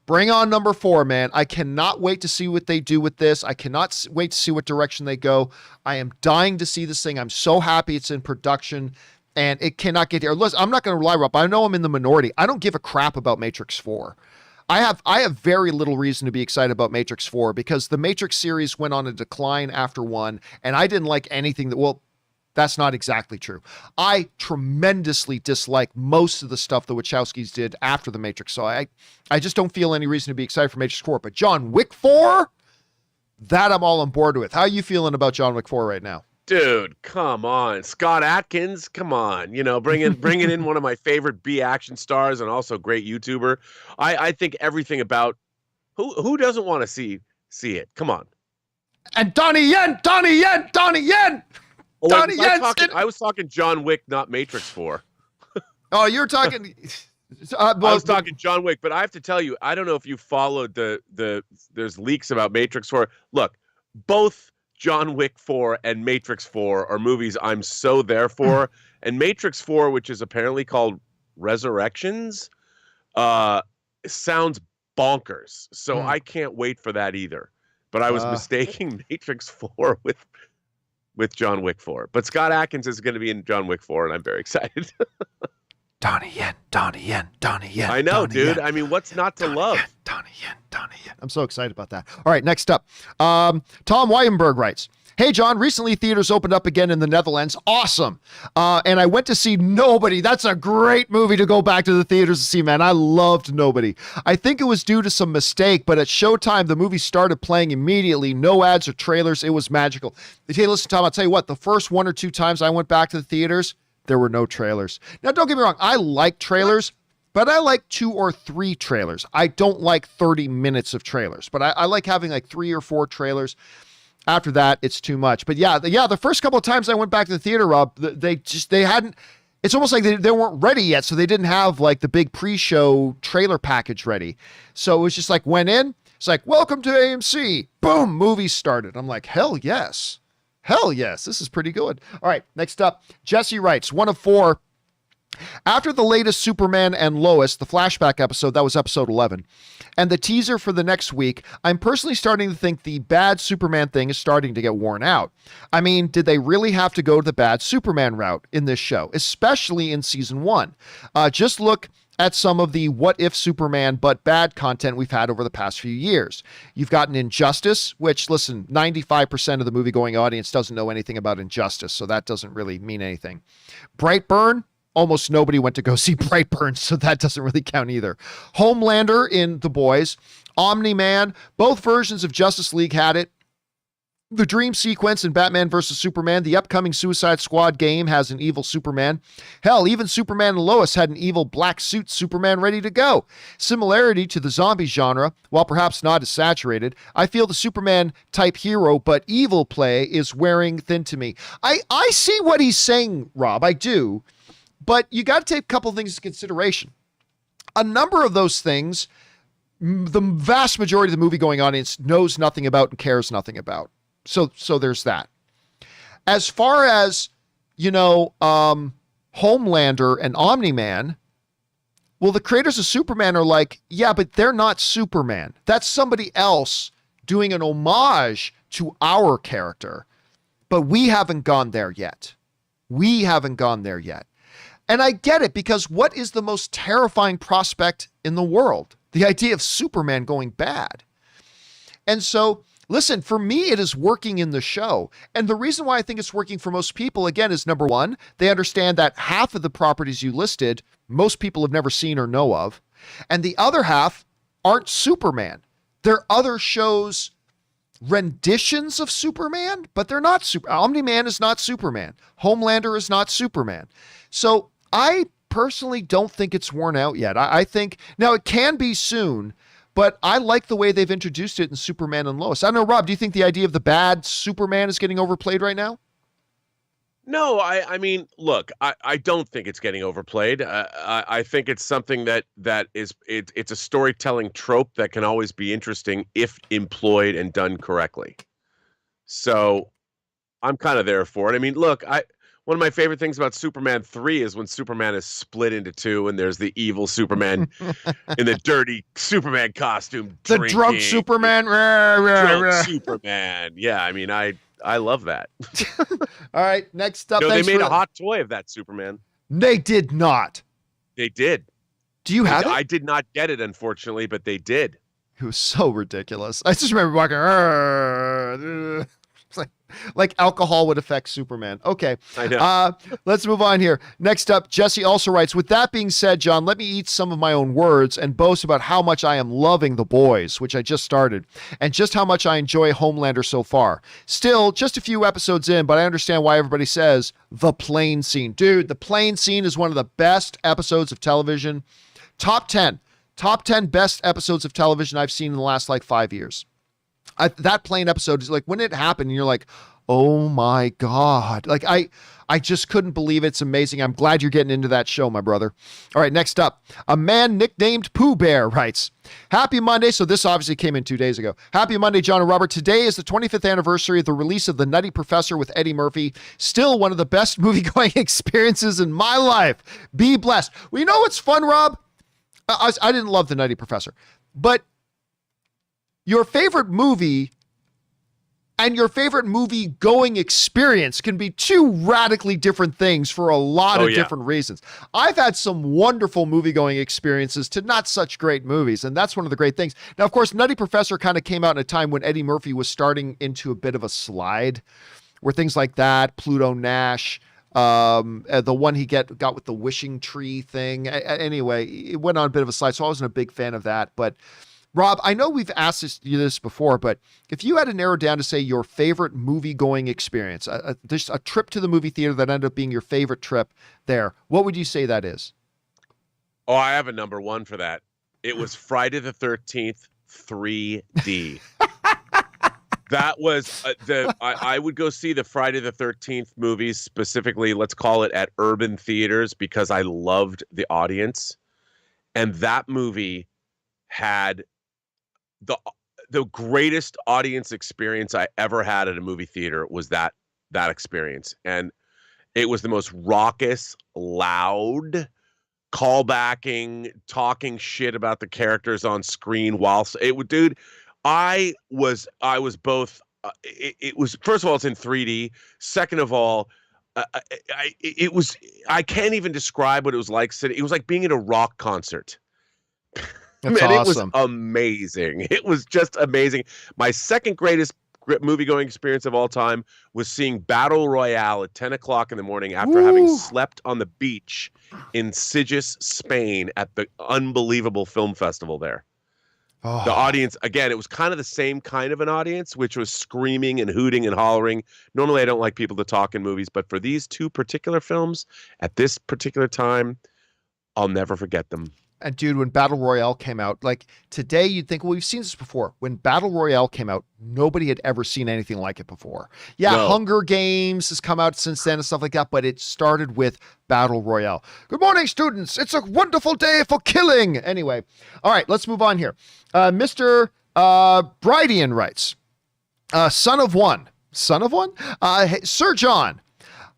Bring on number 4, man. I cannot wait to see what they do with this. I cannot wait to see what direction they go. I am dying to see this thing. I'm so happy it's in production and it cannot get here. Listen, I'm not going to lie, Rob. I know I'm in the minority. I don't give a crap about Matrix 4. I have very little reason to be excited about Matrix 4 because the Matrix series went on a decline after 1 and I didn't like anything that's not exactly true. I tremendously dislike most of the stuff the Wachowskis did after The Matrix. So I just don't feel any reason to be excited for Matrix 4. But John Wick 4, that I'm all on board with. How are you feeling about John Wick 4 right now? Dude, come on. Scott Adkins, come on. Bringing in one of my favorite B action stars and also great YouTuber. I think everything about who doesn't want to see it. Come on. And Donnie Yen. Oh, I was talking John Wick, not Matrix 4. Oh, you're talking. I was talking John Wick, but I have to tell you, I don't know if you followed there's leaks about Matrix 4. Look, both John Wick 4 and Matrix 4 are movies I'm so there for. And Matrix 4, which is apparently called Resurrections, sounds bonkers. So I can't wait for that either. But I was mistaking Matrix 4 with John Wick 4. But Scott Adkins is going to be in John Wick 4, and I'm very excited. Donnie Yen. I know, dude. I mean, what's not to love? Donnie Yen. I'm so excited about that. All right, next up. Tom Weyenberg writes, hey, John, recently theaters opened up again in the Netherlands. Awesome. And I went to see Nobody. That's a great movie to go back to the theaters to see, man. I loved Nobody. I think it was due to some mistake, but at showtime, the movie started playing immediately. No ads or trailers. It was magical. Hey, listen, Tom, I'll tell you what, the first 1 or 2 times I went back to the theaters, there were no trailers. Now, don't get me wrong. I like trailers, but I like 2 or 3 trailers. I don't like 30 minutes of trailers, but I like having like 3 or 4 trailers. After that, it's too much. But the first couple of times I went back to the theater, Rob, they hadn't, it's almost like they weren't ready yet. So they didn't have like the big pre-show trailer package ready. So it was just like, went in, it's like, welcome to AMC. Boom, movie started. I'm like, hell yes. This is pretty good. All right, next up, Jesse writes, 1 of 4. After the latest Superman and Lois, the flashback episode, that was episode 11, and the teaser for the next week, I'm personally starting to think the bad Superman thing is starting to get worn out. I mean, did they really have to go the bad Superman route in this show, especially in season 1? Just look at some of the what if Superman but bad content we've had over the past few years. You've gotten Injustice, which, listen, 95% of the movie-going audience doesn't know anything about Injustice, so that doesn't really mean anything. Brightburn, almost nobody went to go see Brightburn, so that doesn't really count either. Homelander in The Boys, Omni-Man, both versions of Justice League had it. The dream sequence in Batman vs. Superman, the upcoming Suicide Squad game has an evil Superman. Hell, even Superman and Lois had an evil black suit Superman ready to go. Similarity to the zombie genre, while perhaps not as saturated, I feel the Superman type hero but evil play is wearing thin to me. I see what he's saying, Rob, I do, but you got to take a couple things into consideration. A number of those things, the vast majority of the movie-going audience knows nothing about and cares nothing about. So there's that. As far as, Homelander and Omni-Man, well, the creators of Superman are like, yeah, but they're not Superman. That's somebody else doing an homage to our character. But we haven't gone there yet. And I get it, because what is the most terrifying prospect in the world? The idea of Superman going bad. And so, listen, for me, it is working in the show. And the reason why I think it's working for most people, again, is number one, they understand that half of the properties you listed, most people have never seen or know of. And the other half aren't Superman. They're other shows' renditions of Superman, but they're not Omni-Man is not Superman. Homelander is not Superman. So I personally don't think it's worn out yet. I think, now it can be soon, but I like the way they've introduced it in Superman and Lois. I don't know, Rob, do you think the idea of the bad Superman is getting overplayed right now? No, I mean, look, I don't think it's getting overplayed. I think it's something that it's a storytelling trope that can always be interesting if employed and done correctly. So I'm kind of there for it. I mean, look, one of my favorite things about Superman 3 is when Superman is split into two and there's the evil Superman in the dirty Superman costume. The drunk Superman. Drunk Superman. Yeah, I mean, I love that. All right, next up. They made a hot toy of that Superman. They did not. They did. Do you have it? I did not get it, unfortunately, but they did. It was so ridiculous. I just remember walking. Like alcohol would affect Superman. Okay. I know. Let's move on here. Next up, Jesse also writes, with that being said, John, let me eat some of my own words and boast about how much I am loving The Boys, which I just started, and just how much I enjoy Homelander so far. Still, just a few episodes in, but I understand why everybody says the plane scene. Dude, the plane scene is one of the best episodes of television. Top 10 best episodes of television I've seen in the last 5 years. That plane episode is when it happened, and you're like, oh my God. I just couldn't believe it. It's amazing. I'm glad you're getting into that show, my brother. All right, next up, a man nicknamed Pooh Bear writes, happy Monday. So this obviously came in 2 days ago. Happy Monday, John and Robert. Today is the 25th anniversary of the release of The Nutty Professor with Eddie Murphy. Still one of the best movie-going experiences in my life. Be blessed. Well, you know what's fun, Rob? I didn't love The Nutty Professor, but your favorite movie and your favorite movie going experience can be two radically different things for a lot of different reasons. I've had some wonderful movie going experiences to not such great movies, and that's one of the great things. Now, of course, Nutty Professor kind of came out in a time when Eddie Murphy was starting into a bit of a slide, where things like that, Pluto Nash, the one he got with the wishing tree thing. Anyway, it went on a bit of a slide, so I wasn't a big fan of that, but Rob, I know we've asked you this before, but if you had to narrow down to say your favorite movie-going experience, there's a trip to the movie theater that ended up being your favorite trip there, what would you say that is? Oh, I have a number one for that. It was Friday the 13th 3D. That was I would go see the Friday the 13th movies, specifically, let's call it at urban theaters, because I loved the audience. And that movie had the greatest audience experience I ever had at a movie theater was that experience. And it was the most raucous, loud, callbacking, talking shit about the characters on screen whilst dude, I was both it was, first of all, it's in 3D. Second of all, it was, I can't even describe what it was like sitting. It was like being at a rock concert. That's Man, awesome. it was amazing. It was just amazing. My second greatest movie going experience of all time was seeing Battle Royale at 10 o'clock in the morning after having slept on the beach in Sitges, Spain at the unbelievable film festival there. Oh. The audience, again, it was kind of the same kind of an audience, which was screaming and hooting and hollering. Normally, I don't like people to talk in movies, but for these two particular films at this particular time, I'll never forget them. And dude, when Battle Royale came out, like today you'd think, well, we've seen this before. When Battle Royale came out, nobody had ever seen anything like it before. Yeah, No. Hunger Games has come out since then and stuff like that, but it started with Battle Royale. Good morning, students. It's a wonderful day for killing. Anyway, all right, let's move on here. Mr. Brydian writes, son of one? Hey, Sir John,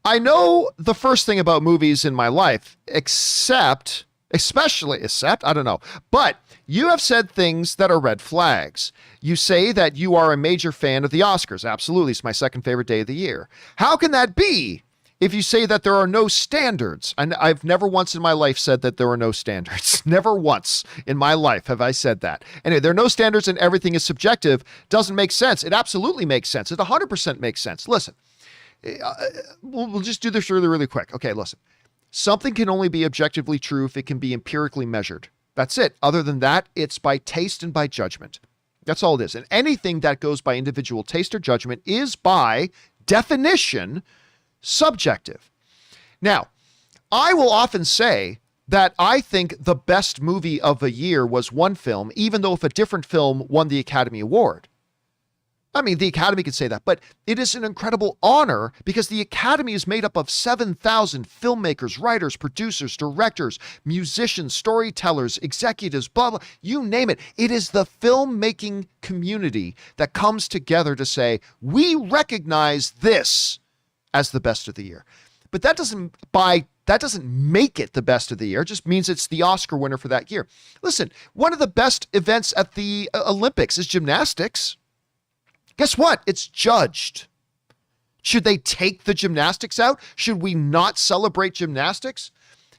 I know the first thing about movies in my life, except, I don't know, but you have said things that are red flags. You say that you are a major fan of the Oscars. Absolutely. It's my second favorite day of the year. How can that be if you say that there are no standards? And I've never once in my life said that there are no standards. Never once in my life have I said that. Anyway, there are no standards and everything is subjective. Doesn't make sense. It absolutely makes sense. It 100% makes sense. Listen, we'll just do this really, really quick. Okay, listen. Something can only be objectively true if it can be empirically measured. That's it. Other than that, it's by taste and by judgment. That's all it is. And anything that goes by individual taste or judgment is by definition subjective. Now, I will often say that I think the best movie of a year was one film, even though if a different film won the Academy Award. I mean, the Academy could say that, but it is an incredible honor because the Academy is made up of 7,000 filmmakers, writers, producers, directors, musicians, storytellers, executives, blah, blah, you name it. It is the filmmaking community that comes together to say, we recognize this as the best of the year. But that doesn't make it the best of the year. It just means it's the Oscar winner for that year. Listen, one of the best events at the Olympics is gymnastics. Guess what? It's judged. Should they take the gymnastics out? Should we not celebrate gymnastics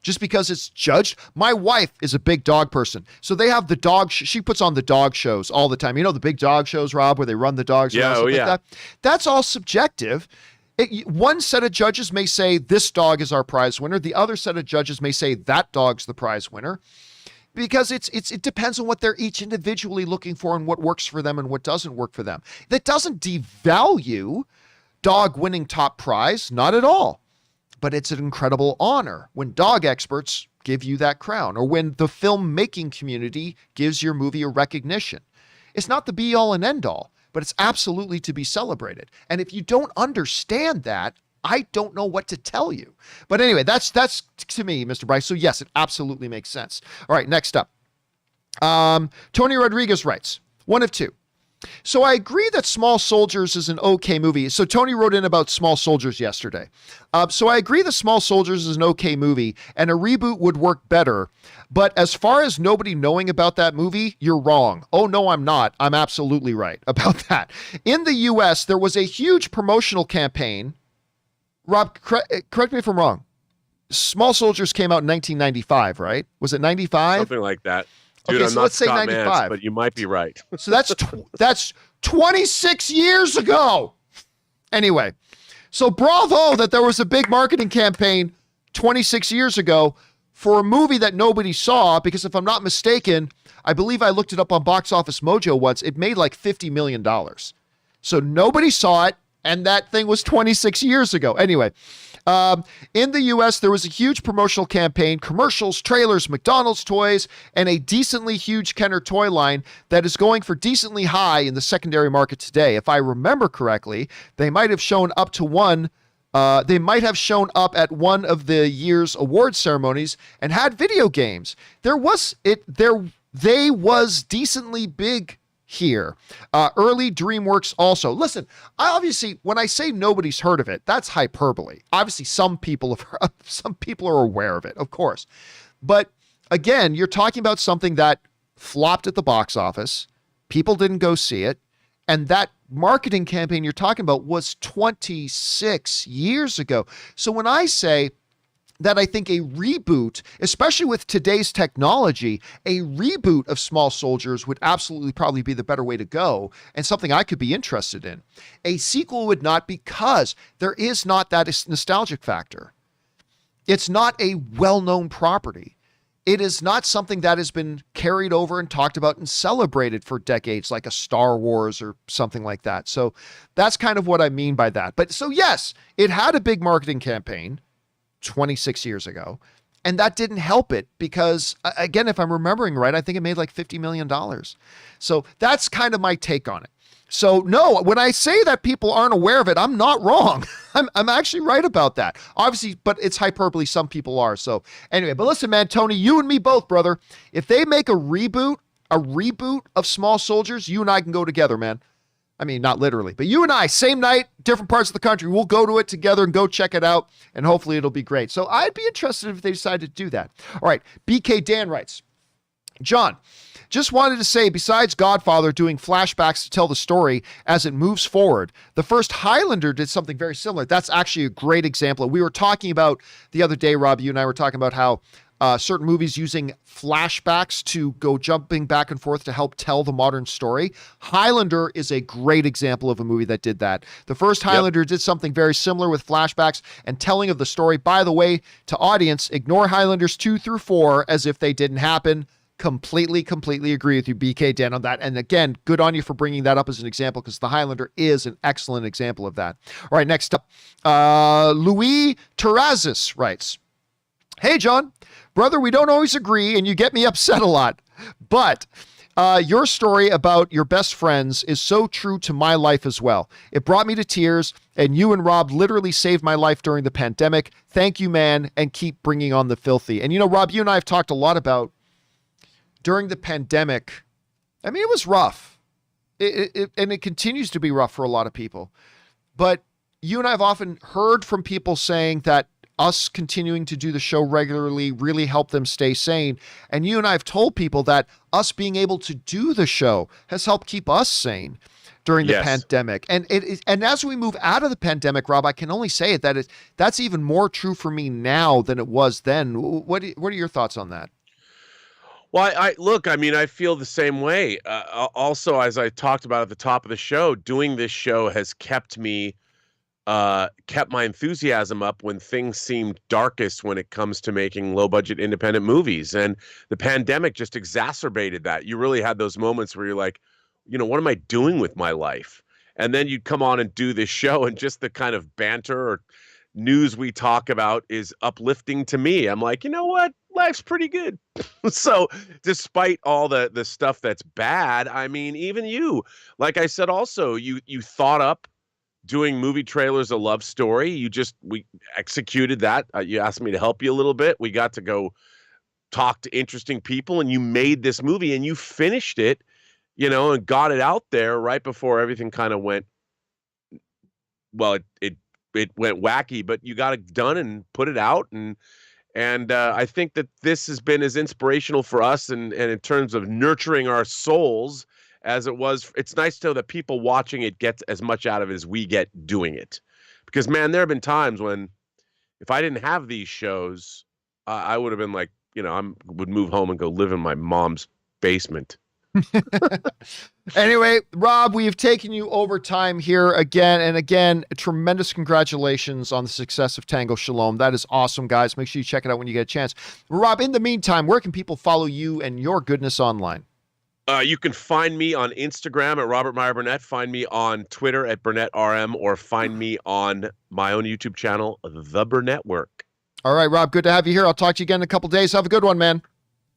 just because it's judged? My wife is a big dog person. So they have the dog, she puts on the dog shows all the time. You know, the big dog shows, Rob, where they run the dogs. Yeah, like that. That's all subjective. One set of judges may say this dog is our prize winner. The other set of judges may say that dog's the prize winner. Because it depends on what they're each individually looking for and what works for them and what doesn't work for them. That doesn't devalue dog winning top prize, not at all. But it's an incredible honor when dog experts give you that crown or when the filmmaking community gives your movie a recognition. It's not the be all and end all, but it's absolutely to be celebrated. And if you don't understand that, I don't know what to tell you. But anyway, that's to me, Mr. Bryce. So yes, it absolutely makes sense. All right, next up. Tony Rodriguez writes, one of two. So I agree that Small Soldiers is an okay movie. So Tony wrote in about Small Soldiers yesterday. So I agree that Small Soldiers is an okay movie and a reboot would work better. But as far as nobody knowing about that movie, you're wrong. Oh, no, I'm not. I'm absolutely right about that. In the US, there was a huge promotional campaign. Rob, correct me if I'm wrong. Small Soldiers came out in 1995, right? Was it 95? Something like that. Dude, okay, I'm so not let's say Scott 95. Mantz, but you might be right. So that's 26 years ago. Anyway, so bravo that there was a big marketing campaign 26 years ago for a movie that nobody saw, because if I'm not mistaken, I believe I looked it up on Box Office Mojo once. It made like $50 million. So nobody saw it. And that thing was 26 years ago. Anyway, in the US, there was a huge promotional campaign, commercials, trailers, McDonald's toys, and a decently huge Kenner toy line that is going for decently high in the secondary market today. If I remember correctly, they might have shown up at one of the year's award ceremonies and had video games. They was decently big here. Early DreamWorks also. Listen, obviously, when I say nobody's heard of it, that's hyperbole. Obviously, some people are aware of it, of course. But again, you're talking about something that flopped at the box office. People didn't go see it. And that marketing campaign you're talking about was 26 years ago. So when I say that I think a reboot, especially with today's technology, a reboot of Small Soldiers would absolutely probably be the better way to go and something I could be interested in. A sequel would not, because there is not that nostalgic factor. It's not a well-known property. It is not something that has been carried over and talked about and celebrated for decades, like a Star Wars or something like that. So that's kind of what I mean by that. But so yes, it had a big marketing campaign 26 years ago, and that didn't help it because, again, if I'm remembering right, I think it made like $50 million. So that's kind of my take on it. So no, when I say that people aren't aware of it, I'm not wrong. I'm actually right about that. Obviously, but it's hyperbole. Some people are. So anyway, but listen, man, Tony, you and me both, brother. If they make a reboot of Small Soldiers, you and I can go together, man. I mean, not literally, but you and I, same night, different parts of the country, we'll go to it together and go check it out, and hopefully it'll be great. So I'd be interested if they decided to do that. All right, BK Dan writes, John, just wanted to say, besides Godfather doing flashbacks to tell the story as it moves forward, the first Highlander did something very similar. That's actually a great example. We were talking about the other day, Rob, you and I were talking about how certain movies using flashbacks to go jumping back and forth to help tell the modern story. Highlander is a great example of a movie that did that. The first Highlander did something very similar with flashbacks and telling of the story. By the way, to audience, ignore Highlanders 2 through 4 as if they didn't happen. Completely agree with you, BK Dan, on that. And again, good on you for bringing that up as an example, because the Highlander is an excellent example of that. All right, next up, Louis Terrazas writes, hey, John, brother, we don't always agree and you get me upset a lot, but your story about your best friends is so true to my life as well. It brought me to tears, and you and Rob literally saved my life during the pandemic. Thank you, man, and keep bringing on the filthy. And you know, Rob, you and I have talked a lot about during the pandemic. I mean, it was rough. And it continues to be rough for a lot of people. But you and I have often heard from people saying that us continuing to do the show regularly really helped them stay sane. And you and I have told people that us being able to do the show has helped keep us sane during the pandemic. And and as we move out of the pandemic, Rob, I can only say it that that's even more true for me now than it was then. What are your thoughts on that? Well, I mean, I feel the same way. Also, as I talked about at the top of the show, doing this show has kept my enthusiasm up when things seem darkest when it comes to making low budget independent movies. And the pandemic just exacerbated that. You really had those moments where you're like, you know, what am I doing with my life? And then you'd come on and do this show, and just the kind of banter or news we talk about is uplifting to me. I'm like, you know what? Life's pretty good. So despite all the stuff that's bad, I mean, even you, like I said, also, you thought up doing movie trailers, a love story. We executed that. You asked me to help you a little bit. We got to go talk to interesting people, and you made this movie and you finished it, you know, and got it out there right before everything kind of went, well, it went wacky, but you got it done and put it out. And I think that this has been as inspirational for us and in terms of nurturing our souls as it was. It's nice to know that people watching it get as much out of it as we get doing it. Because, man, there have been times when if I didn't have these shows, I would have been like, you know, would move home and go live in my mom's basement. Anyway, Rob, we have taken you over time here again and again. Tremendous congratulations on the success of Tango Shalom. That is awesome, guys. Make sure you check it out when you get a chance. Rob, in the meantime, where can people follow you and your goodness online? You can find me on Instagram at Robert Meyer Burnett, find me on Twitter at BurnettRM, or find me on my own YouTube channel, The Burnett Work. All right, Rob, good to have you here. I'll talk to you again in a couple days. Have a good one, man.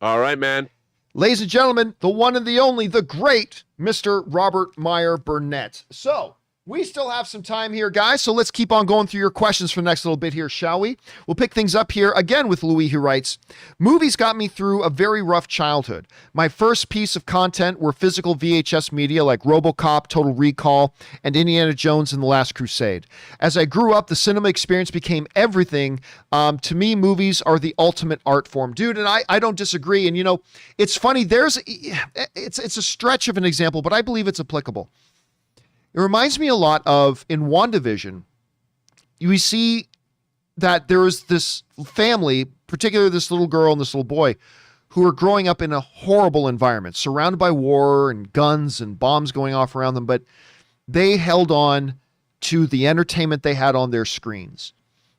All right, man. Ladies and gentlemen, the one and the only, the great Mr. Robert Meyer Burnett. So we still have some time here, guys, so let's keep on going through your questions for the next little bit here, shall we? We'll pick things up here again with Louis, who writes, movies got me through a very rough childhood. My first piece of content were physical VHS media like RoboCop, Total Recall, and Indiana Jones and the Last Crusade. As I grew up, the cinema experience became everything. To me, movies are the ultimate art form. Dude, and I don't disagree. And, you know, it's funny, it's a stretch of an example, but I believe it's applicable. It reminds me a lot of in WandaVision, we see that there is this family, particularly this little girl and this little boy, who are growing up in a horrible environment, surrounded by war and guns and bombs going off around them, but they held on to the entertainment they had on their screens.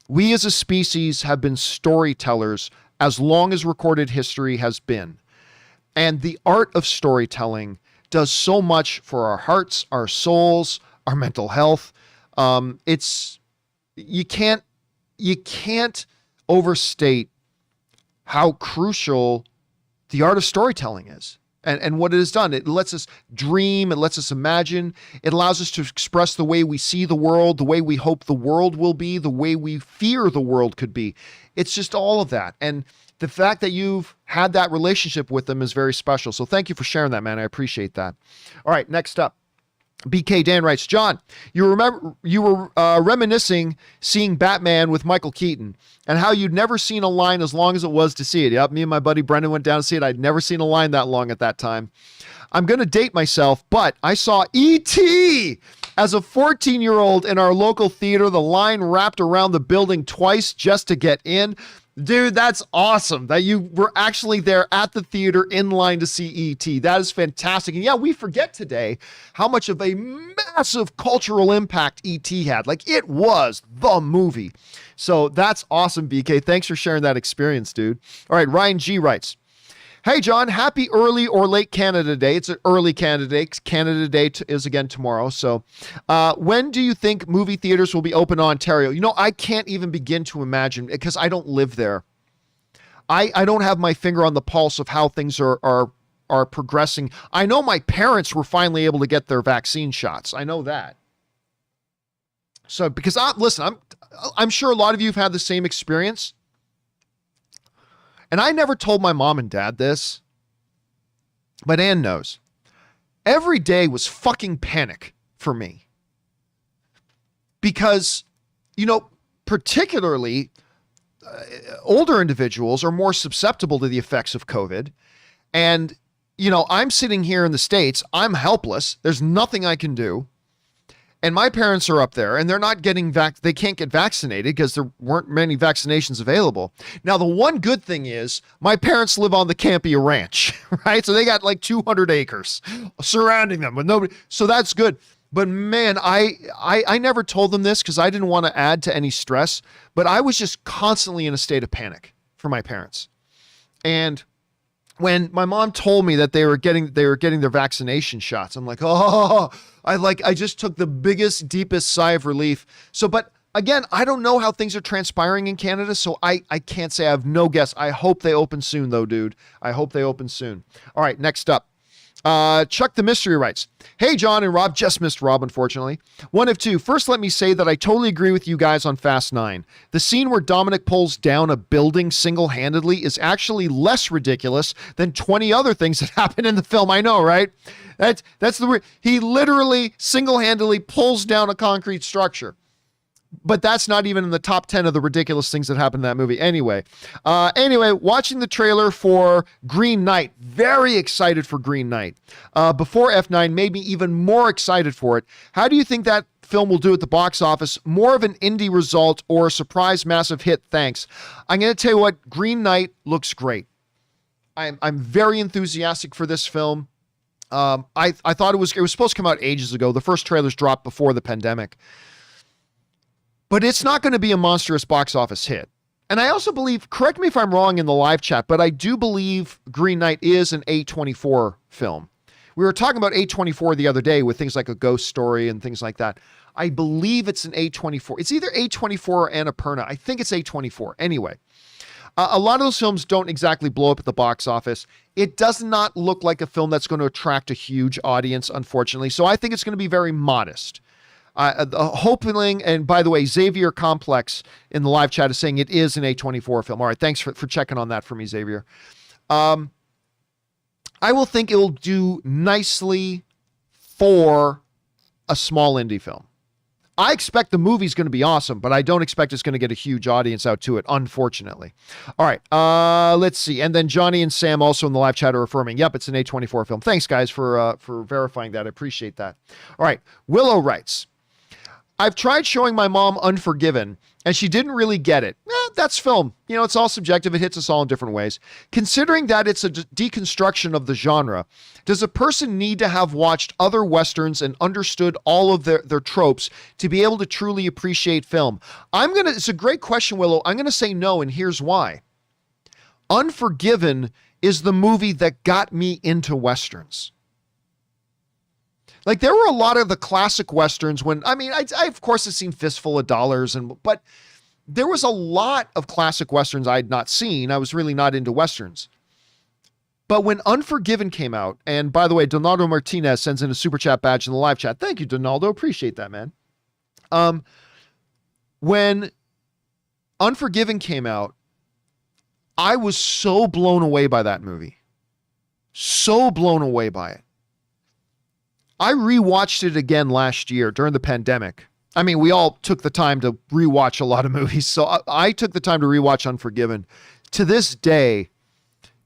We as a species have been storytellers as long as recorded history has been. And the art of storytelling does so much for our hearts, our souls, our mental health. You can't overstate how crucial the art of storytelling is and what it has done. It lets us dream. It lets us imagine. It allows us to express the way we see the world, the way we hope the world will be, the way we fear the world could be. It's just all of that. And the fact that you've had that relationship with them is very special. So thank you for sharing that, man. I appreciate that. All right, next up. BK Dan writes, John, you were reminiscing seeing Batman with Michael Keaton and how you'd never seen a line as long as it was to see it. Yep, me and my buddy Brendan went down to see it. I'd never seen a line that long at that time. I'm going to date myself, but I saw E.T. as a 14-year-old in our local theater. The line wrapped around the building twice just to get in. Dude, that's awesome that you were actually there at the theater in line to see E.T. That is fantastic. And yeah, we forget today how much of a massive cultural impact E.T. had. Like, it was the movie. So that's awesome, BK. Thanks for sharing that experience, dude. All right, Ryan G writes, hey, John, happy early or late Canada Day. It's an early Canada Day. Canada Day is again tomorrow. So when do you think movie theaters will be open in Ontario? You know, I can't even begin to imagine because I don't live there. I don't have my finger on the pulse of how things are progressing. I know my parents were finally able to get their vaccine shots. I know that. So because I'm sure a lot of you have had the same experience. And I never told my mom and dad this, but Ann knows. Every day was fucking panic for me. Because, you know, particularly older individuals are more susceptible to the effects of COVID. And, you know, I'm sitting here in the States, I'm helpless. There's nothing I can do. And my parents are up there and they're not getting they can't get vaccinated because there weren't many vaccinations available. Now, the one good thing is my parents live on the Campea Ranch, right? So they got like 200 acres surrounding them with nobody. So that's good. But man, I never told them this because I didn't want to add to any stress, but I was just constantly in a state of panic for my parents. And when my mom told me that they were getting their vaccination shots, I'm like, oh, I just took the biggest, deepest sigh of relief. So, but again, I don't know how things are transpiring in Canada, so I can't say. I have no guess. I hope they open soon, though, dude. I hope they open soon. All right, next up. Chuck the Mystery writes, hey, John and Rob. Just missed Rob, unfortunately. One of two. First, let me say that I totally agree with you guys on Fast 9. The scene where Dominic pulls down a building single-handedly is actually less ridiculous than 20 other things that happen in the film. I know, right? He literally single-handedly pulls down a concrete structure. But that's not even in the top 10 of the ridiculous things that happened in that movie. Anyway, watching the trailer for Green Knight, very excited for Green Knight. Before F9, made me even more excited for it. How do you think that film will do at the box office? More of an indie result or a surprise massive hit? Thanks. I'm going to tell you what, Green Knight looks great. I'm very enthusiastic for this film. I thought it was supposed to come out ages ago. The first trailers dropped before the pandemic. But it's not going to be a monstrous box office hit. And I also believe, correct me if I'm wrong in the live chat, but I do believe Green Knight is an A24 film. We were talking about A24 the other day with things like A Ghost Story and things like that. I believe it's an A24. It's either A24 or Annapurna. I think it's A24. Anyway, a lot of those films don't exactly blow up at the box office. It does not look like a film that's going to attract a huge audience, unfortunately. So I think it's going to be very modest. Hoping, and by the way, Xavier Complex in the live chat is saying it is an A24 film. All right, thanks for checking on that for me, Xavier. I will think it'll do nicely for a small indie film. I expect the movie's going to be awesome, but I don't expect it's going to get a huge audience out to it, unfortunately. All right, let's see. And then Johnny and Sam also in the live chat are affirming, yep, it's an A24 film. Thanks, guys, for verifying that. I appreciate that. All right, Willow writes, I've tried showing my mom Unforgiven, and she didn't really get it. That's film. You know, it's all subjective. It hits us all in different ways. Considering that it's a deconstruction of the genre, does a person need to have watched other Westerns and understood all of their tropes to be able to truly appreciate film? It's a great question, Willow. I'm going to say no, and here's why. Unforgiven is the movie that got me into Westerns. Like, there were a lot of the classic Westerns when, I of course have seen Fistful of Dollars, but there was a lot of classic Westerns I had not seen. I was really not into Westerns. But when Unforgiven came out, and by the way, Donaldo Martinez sends in a super chat badge in the live chat. Thank you, Donaldo. Appreciate that, man. When Unforgiven came out, I was so blown away by that movie. So blown away by it. I rewatched it again last year during the pandemic. I mean, we all took the time to rewatch a lot of movies, so I took the time to rewatch Unforgiven. To this day,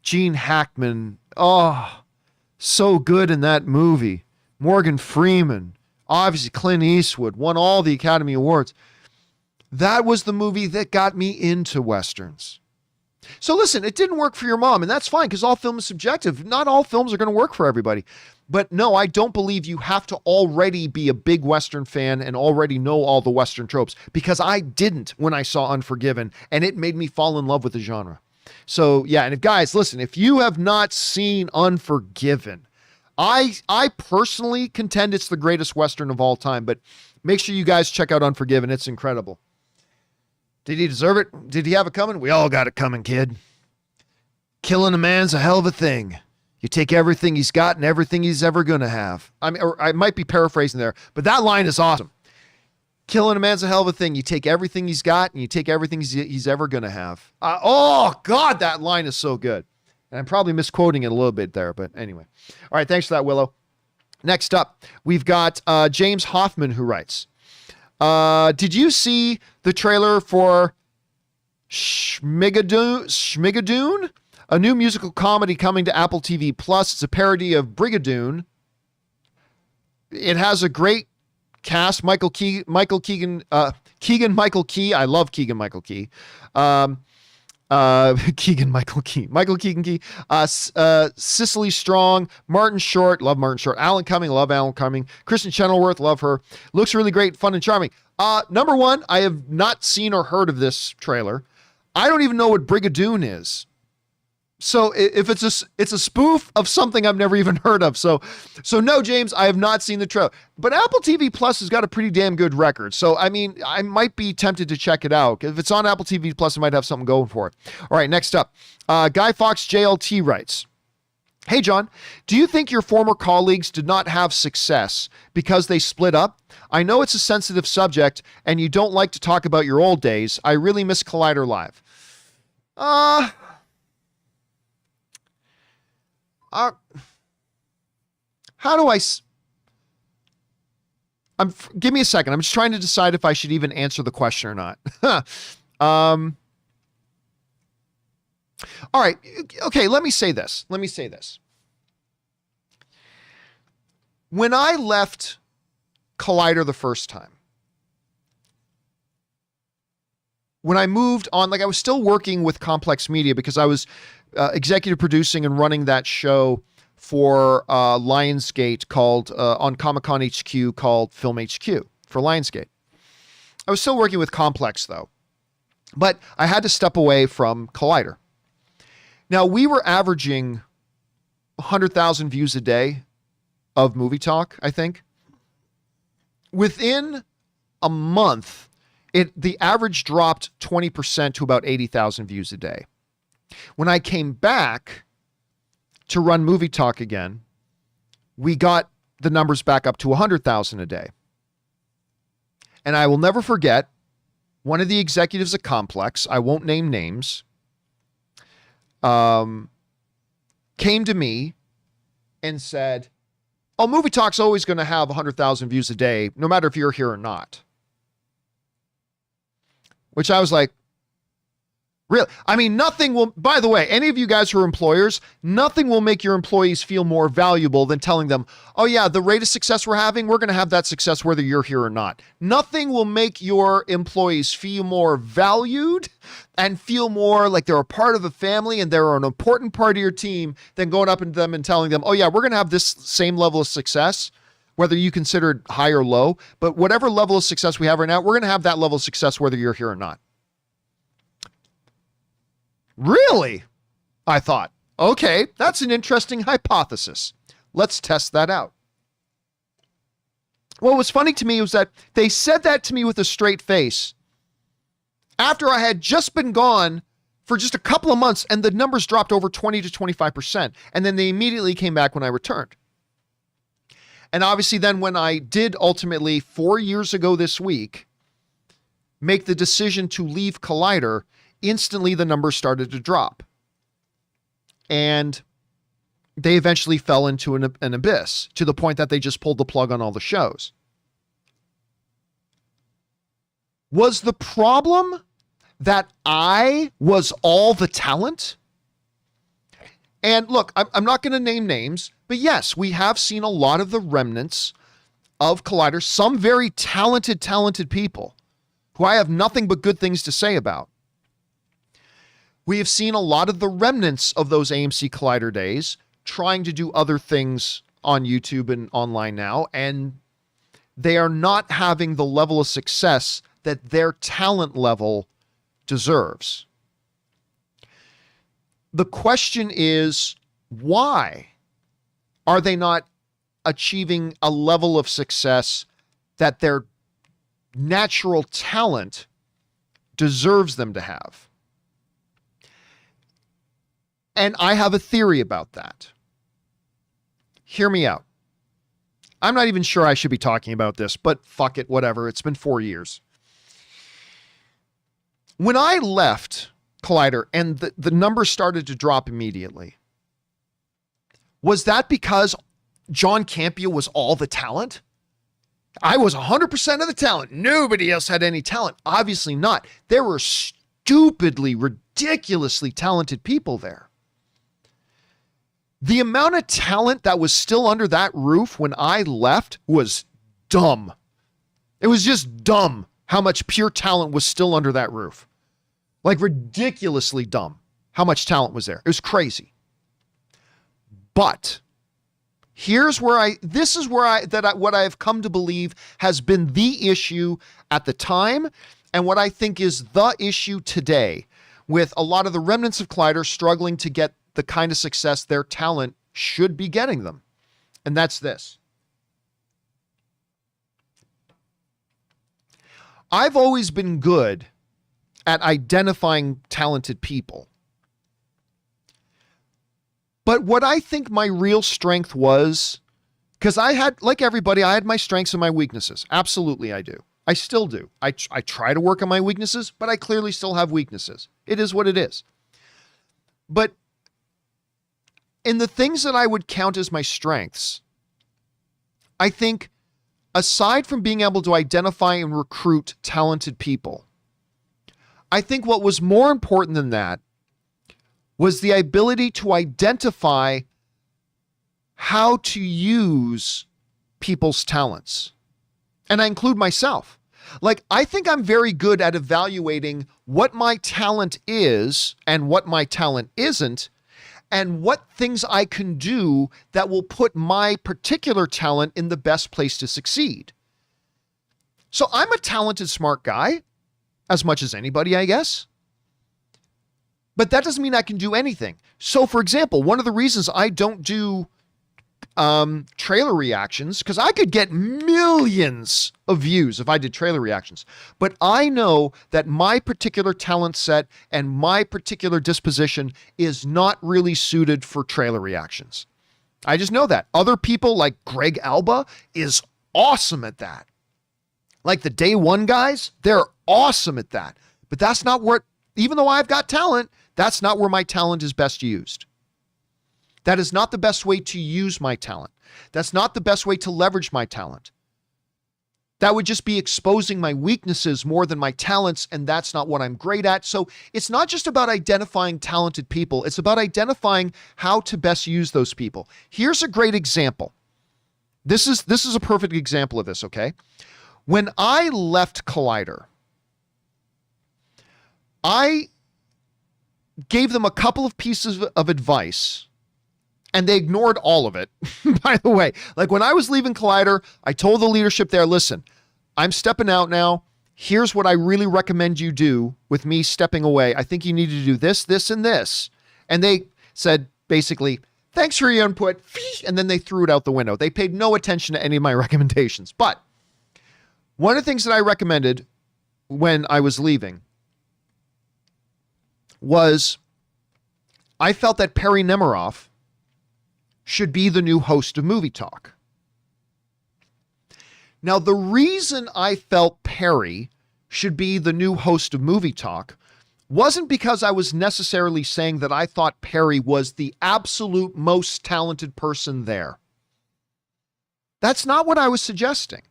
Gene Hackman, so good in that movie. Morgan Freeman, obviously Clint Eastwood, won all the Academy Awards. That was the movie that got me into Westerns. So listen, it didn't work for your mom, and that's fine because all film is subjective. Not all films are going to work for everybody. But no, I don't believe you have to already be a big Western fan and already know all the Western tropes, because I didn't when I saw Unforgiven, and it made me fall in love with the genre. So yeah, and guys, listen, if you have not seen Unforgiven, I personally contend it's the greatest Western of all time, but make sure you guys check out Unforgiven. It's incredible. Did he deserve it? Did he have it coming? We all got it coming, kid. Killing a man's a hell of a thing. You take everything he's got and everything he's ever going to have. I might be paraphrasing there, but that line is awesome. Killing a man's a hell of a thing. You take everything he's got and you take everything he's ever going to have. Oh, God, that line is so good. And I'm probably misquoting it a little bit there, but anyway. All right, thanks for that, Willow. Next up, we've got James Hoffman, who writes, did you see the trailer for Schmigadoon? A new musical comedy coming to Apple TV Plus. It's a parody of Brigadoon. It has a great cast. Michael Keegan, Michael Key. I love Keegan Michael Key. Michael Keegan Key. Cicely Strong, Martin Short, love Martin Short. Alan Cumming, love Alan Cumming. Kristen Chenoweth, love her. Looks really great, fun and charming. Number one, I have not seen or heard of this trailer. I don't even know what Brigadoon is. So if it's a spoof of something I've never even heard of. So no, James, I have not seen the trailer. But Apple TV Plus has got a pretty damn good record. So, I mean, I might be tempted to check it out. If it's on Apple TV Plus, it might have something going for it. All right, next up. Guy Fox JLT writes, hey, John, do you think your former colleagues did not have success because they split up? I know it's a sensitive subject and you don't like to talk about your old days. I really miss Collider Live. How do I... give me a second. I'm just trying to decide if I should even answer the question or not. All right. Okay, let me say this. When I left Collider the first time, when I moved on, I was still working with Complex Media because I was executive producing and running that show for Lionsgate called, on Comic-Con HQ, called Film HQ for Lionsgate. I was still working with Complex though, but I had to step away from Collider. Now we were averaging 100,000 views a day of Movie Talk, I think. Within a month, the average dropped 20% to about 80,000 views a day. When I came back to run Movie Talk again, we got the numbers back up to 100,000 a day. And I will never forget, one of the executives at Complex, I won't name names, came to me and said, oh, Movie Talk's always going to have 100,000 views a day, no matter if you're here or not. which I was like, really? I mean, nothing will, by the way, any of you guys who are employers, nothing will make your employees feel more valuable than telling them, oh yeah, the rate of success we're having, we're going to have that success whether you're here or not. Nothing will make your employees feel more valued and feel more like they're a part of a family and they're an important part of your team than going up to them and telling them, oh yeah, we're going to have this same level of success, whether you consider it high or low, but whatever level of success we have right now, we're going to have that level of success whether you're here or not. Really? I thought, okay, that's an interesting hypothesis. Let's test that out. What was funny to me was that they said that to me with a straight face after I had just been gone for just a couple of months and the numbers dropped over 20 to 25%. And then they immediately came back when I returned. And obviously then when I did ultimately 4 years ago this week, make the decision to leave Collider, instantly the numbers started to drop. And they eventually fell into an abyss to the point that they just pulled the plug on all the shows. Was the problem that I was all the talent? And look, I'm not going to name names, but yes, we have seen a lot of the remnants of Collider, some very talented people who I have nothing but good things to say about. We have seen a lot of the remnants of those AMC Collider days trying to do other things on YouTube and online now, and they are not having the level of success that their talent level deserves. The question is, why are they not achieving a level of success that their natural talent deserves them to have? And I have a theory about that. Hear me out. I'm not even sure I should be talking about this, but fuck it, whatever. It's been 4 years. When I left Collider and the numbers started to drop immediately, was that because John Campea was all the talent? I was 100% of the talent. Nobody else had any talent. Obviously not. There were stupidly, ridiculously talented people there. The amount of talent that was still under that roof when I left was dumb. It was just dumb how much pure talent was still under that roof. Like ridiculously dumb how much talent was there. It was crazy. But here's where what I have come to believe has been the issue at the time and what I think is the issue today with a lot of the remnants of Collider struggling to get the kind of success their talent should be getting them. And that's this. I've always been good at identifying talented people. But what I think my real strength was, because I had, like everybody, I had my strengths and my weaknesses. Absolutely, I do. I still do. I try to work on my weaknesses, but I clearly still have weaknesses. It is what it is. But in the things that I would count as my strengths, I think aside from being able to identify and recruit talented people, I think what was more important than that was the ability to identify how to use people's talents. And I include myself. Like, I think I'm very good at evaluating what my talent is and what my talent isn't, and what things I can do that will put my particular talent in the best place to succeed. So I'm a talented, smart guy, as much as anybody, I guess. But that doesn't mean I can do anything. So for example, one of the reasons I don't do trailer reactions, because I could get millions of views if I did trailer reactions. But I know that my particular talent set and my particular disposition is not really suited for trailer reactions. I just know that. Other people like Greg Alba is awesome at that. Like the Day One guys, they're awesome at that. But that's not where, even though I've got talent, that's not where my talent is best used. That is not the best way to use my talent. That's not the best way to leverage my talent. That would just be exposing my weaknesses more than my talents, and that's not what I'm great at. So it's not just about identifying talented people. It's about identifying how to best use those people. Here's a great example. This is a perfect example of this, okay? When I left Collider, I gave them a couple of pieces of advice, and they ignored all of it. By the way, like when I was leaving Collider, I told the leadership there, listen, I'm stepping out now. Here's what I really recommend you do with me stepping away. I think you need to do this, this, and this. And they said, basically, thanks for your input. And then they threw it out the window. They paid no attention to any of my recommendations. But one of the things that I recommended when I was leaving was I felt that Perry Nemiroff should be the new host of Movie Talk. Now, the reason I felt Perry should be the new host of Movie Talk wasn't because I was necessarily saying that I thought Perry was the absolute most talented person there. That's not what I was suggesting.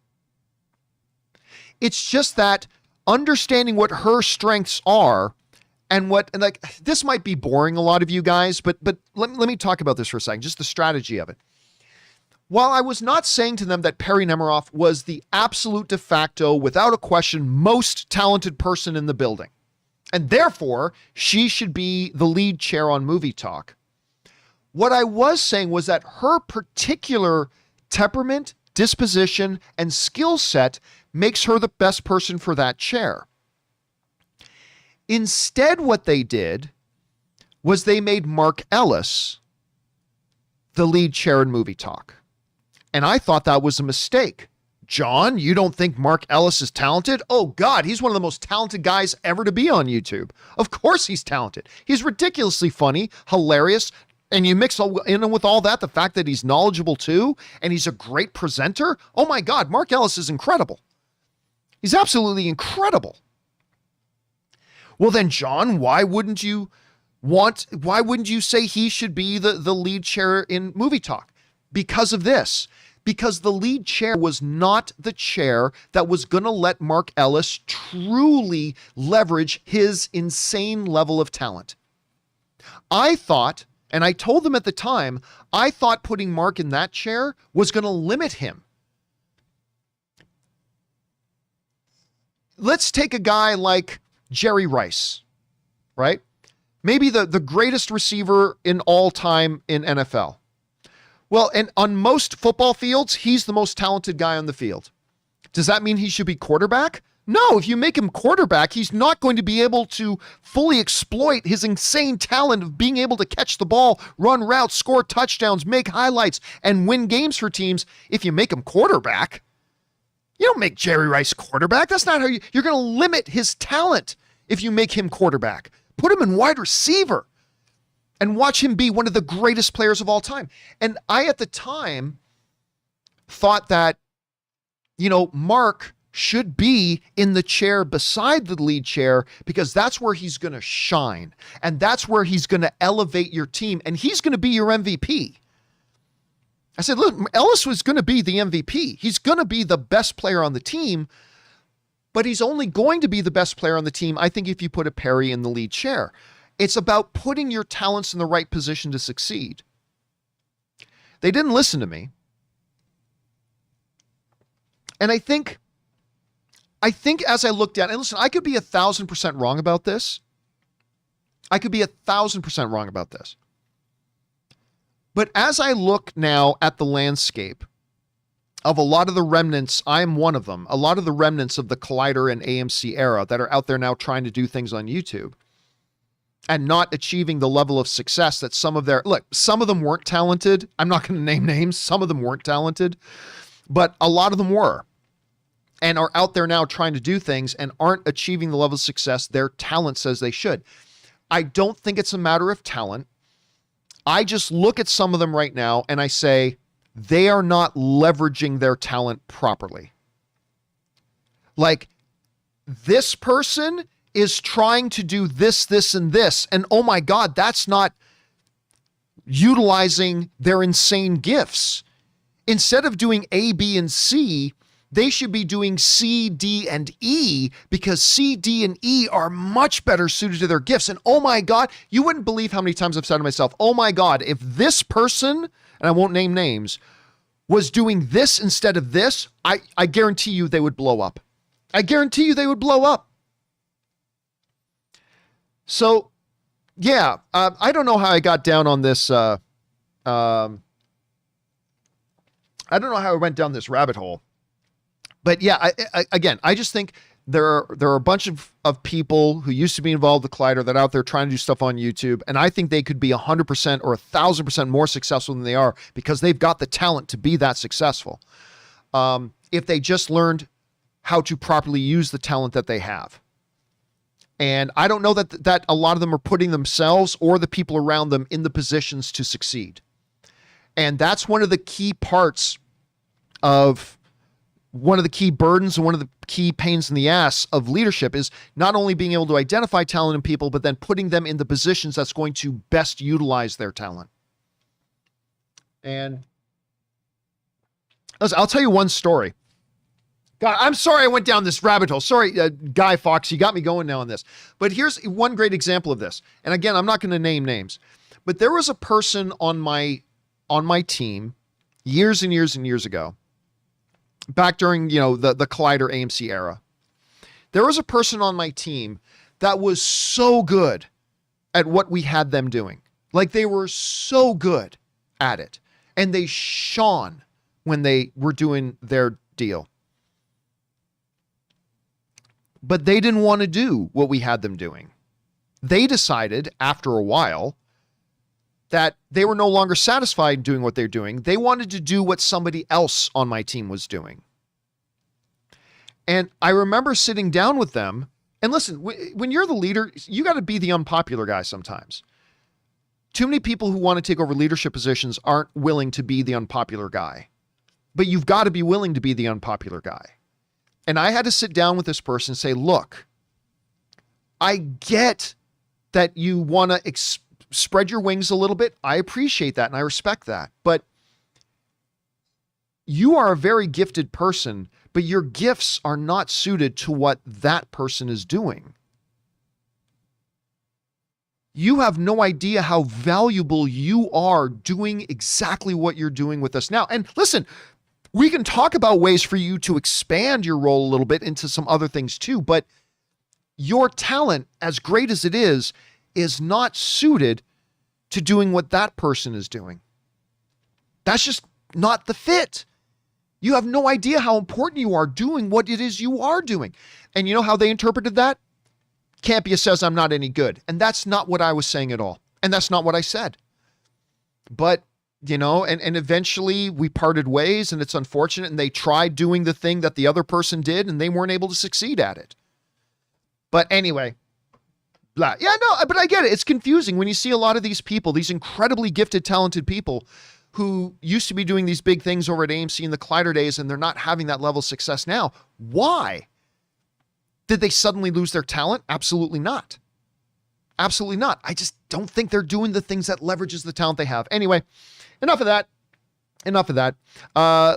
It's just that understanding what her strengths are and like, this might be boring a lot of you guys, but let me talk about this for a second, just the strategy of it. While I was not saying to them that Perry Nemiroff was the absolute de facto, without a question, most talented person in the building, and therefore she should be the lead chair on Movie Talk, what I was saying was that her particular temperament, disposition, and skill set makes her the best person for that chair. Instead, what they did was they made Mark Ellis the lead chair in Movie Talk. And I thought that was a mistake. John, you don't think Mark Ellis is talented? Oh God, he's one of the most talented guys ever to be on YouTube. Of course he's talented. He's ridiculously funny, hilarious, and you mix in with all that, the fact that he's knowledgeable too, and he's a great presenter. Oh my God, Mark Ellis is incredible. He's absolutely incredible. Well then, John, why wouldn't you say he should be the lead chair in Movie Talk? Because of this. Because the lead chair was not the chair that was going to let Mark Ellis truly leverage his insane level of talent. I thought, and I told them at the time, I thought putting Mark in that chair was going to limit him. Let's take a guy like Jerry Rice, right? Maybe the greatest receiver in all time in NFL. Well, and on most football fields, he's the most talented guy on the field. Does that mean he should be quarterback? No, if you make him quarterback, he's not going to be able to fully exploit his insane talent of being able to catch the ball, run routes, score touchdowns, make highlights, and win games for teams if you make him quarterback. You don't make Jerry Rice quarterback. That's not how you're going to limit his talent if you make him quarterback. Put him in wide receiver and watch him be one of the greatest players of all time. And I, at the time, thought that, Mark should be in the chair beside the lead chair because that's where he's going to shine. And that's where he's going to elevate your team. And he's going to be your MVP. I said, look, Ellis was going to be the MVP. He's going to be the best player on the team, but he's only going to be the best player on the team, I think, if you put a Perry in the lead chair. It's about putting your talents in the right position to succeed. They didn't listen to me. And I think as I looked at, and listen, I could be 1,000% wrong about this. I could be 1,000% wrong about this. But as I look now at the landscape of a lot of the remnants, I am one of them, a lot of the remnants of the Collider and AMC era that are out there now trying to do things on YouTube and not achieving the level of success that some of them weren't talented. I'm not going to name names. Some of them weren't talented, but a lot of them were and are out there now trying to do things and aren't achieving the level of success their talent says they should. I don't think it's a matter of talent. I just look at some of them right now and I say, they are not leveraging their talent properly. Like, this person is trying to do this, this, and this. And oh my God, that's not utilizing their insane gifts. Instead of doing A, B, and C, They should be doing C, D, and E because C, D, and E are much better suited to their gifts. And oh my God, you wouldn't believe how many times I've said to myself, oh my God, if this person, and I won't name names, was doing this instead of this, I guarantee you they would blow up. I guarantee you they would blow up. So, yeah, I don't know how I got down on this. I don't know how I went down this rabbit hole. But yeah, I just think there are a bunch of people who used to be involved with Collider that are out there trying to do stuff on YouTube. And I think they could be 100% or 1,000% more successful than they are because they've got the talent to be that successful. If they just learned how to properly use the talent that they have. And I don't know that a lot of them are putting themselves or the people around them in the positions to succeed. And that's one of the key parts of one of the key burdens and one of the key pains in the ass of leadership is not only being able to identify talent in people, but then putting them in the positions that's going to best utilize their talent. And listen, I'll tell you one story. God, I'm sorry I went down this rabbit hole. Sorry, Guy Fawkes, you got me going now on this. But here's one great example of this. And again, I'm not going to name names, but there was a person on my team years and years and years ago, back during, the Collider AMC era. There was a person on my team that was so good at what we had them doing. Like they were so good at it. And they shone when they were doing their deal. But they didn't want to do what we had them doing. They decided after a while that they were no longer satisfied doing what they're doing. They wanted to do what somebody else on my team was doing. And I remember sitting down with them, and listen, when you're the leader, you got to be the unpopular guy sometimes. Too many people who want to take over leadership positions aren't willing to be the unpopular guy. But you've got to be willing to be the unpopular guy. And I had to sit down with this person and say, look, I get that you want to spread your wings a little bit. I appreciate that and I respect that. But you are a very gifted person, but your gifts are not suited to what that person is doing. You have no idea how valuable you are doing exactly what you're doing with us now. And listen, we can talk about ways for you to expand your role a little bit into some other things too, but your talent, as great as it is not suited to doing what that person is doing. That's just not the fit. You have no idea how important you are doing what it is you are doing. And you know how they interpreted that? Campea says I'm not any good. And that's not what I was saying at all. And that's not what I said. But and eventually we parted ways, and it's unfortunate, and they tried doing the thing that the other person did and they weren't able to succeed at it. But anyway, blah. Yeah, no, but I get it. It's confusing when you see a lot of these people, these incredibly gifted, talented people who used to be doing these big things over at AMC in the Collider days, and they're not having that level of success now. Why? Did they suddenly lose their talent? Absolutely not. Absolutely not. I just don't think they're doing the things that leverages the talent they have. Anyway, enough of that.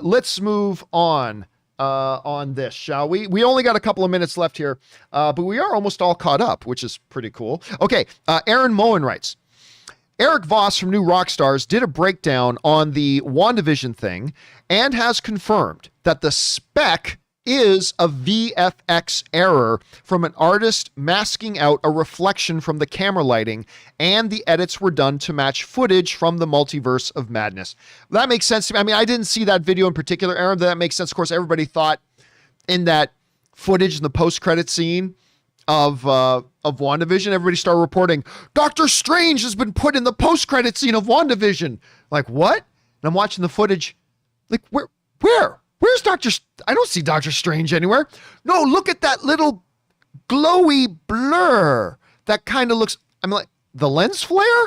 Let's move on this, shall we? We only got a couple of minutes left here, but we are almost all caught up, which is pretty cool. Okay, Aaron Moen writes, Eric Voss from New Rockstars did a breakdown on the WandaVision thing and has confirmed that the spec is a VFX error from an artist masking out a reflection from the camera lighting, and the edits were done to match footage from the Multiverse of Madness. That makes sense to me. I mean, I didn't see that video in particular, Aaron, but that makes sense. Of course, everybody thought in that footage in the post-credit scene of WandaVision, everybody started reporting, Doctor Strange has been put in the post-credit scene of WandaVision. Like, what? And I'm watching the footage. Like, where? Where's I don't see Doctor Strange anywhere. No, look at that little glowy blur. That kind of looks, I'm like, the lens flare?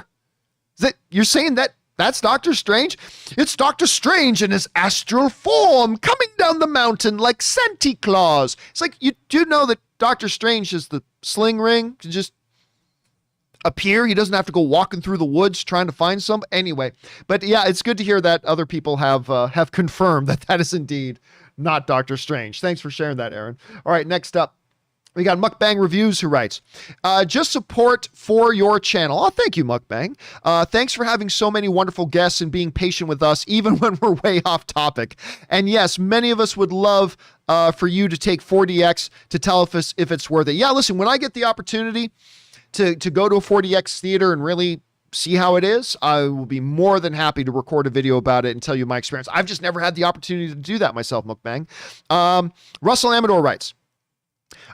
Is that, you're saying that's Doctor Strange? It's Doctor Strange in his astral form coming down the mountain like Santa Claus. It's like, you do know that Doctor Strange is the sling ring to just appear. He doesn't have to go walking through the woods trying to find some. Anyway, but yeah, it's good to hear that other people have confirmed that is indeed not Doctor Strange. Thanks for sharing that, Aaron. All right, next up. We got Mukbang Reviews who writes, just support for your channel. Oh, thank you, Mukbang. Thanks for having so many wonderful guests and being patient with us, even when we're way off topic. And yes, many of us would love for you to take 4DX to tell us if it's worth it. Yeah, listen, when I get the opportunity to go to a 4DX theater and really see how it is, I will be more than happy to record a video about it and tell you my experience. I've just never had the opportunity to do that myself, Mukbang. Russell Amador writes,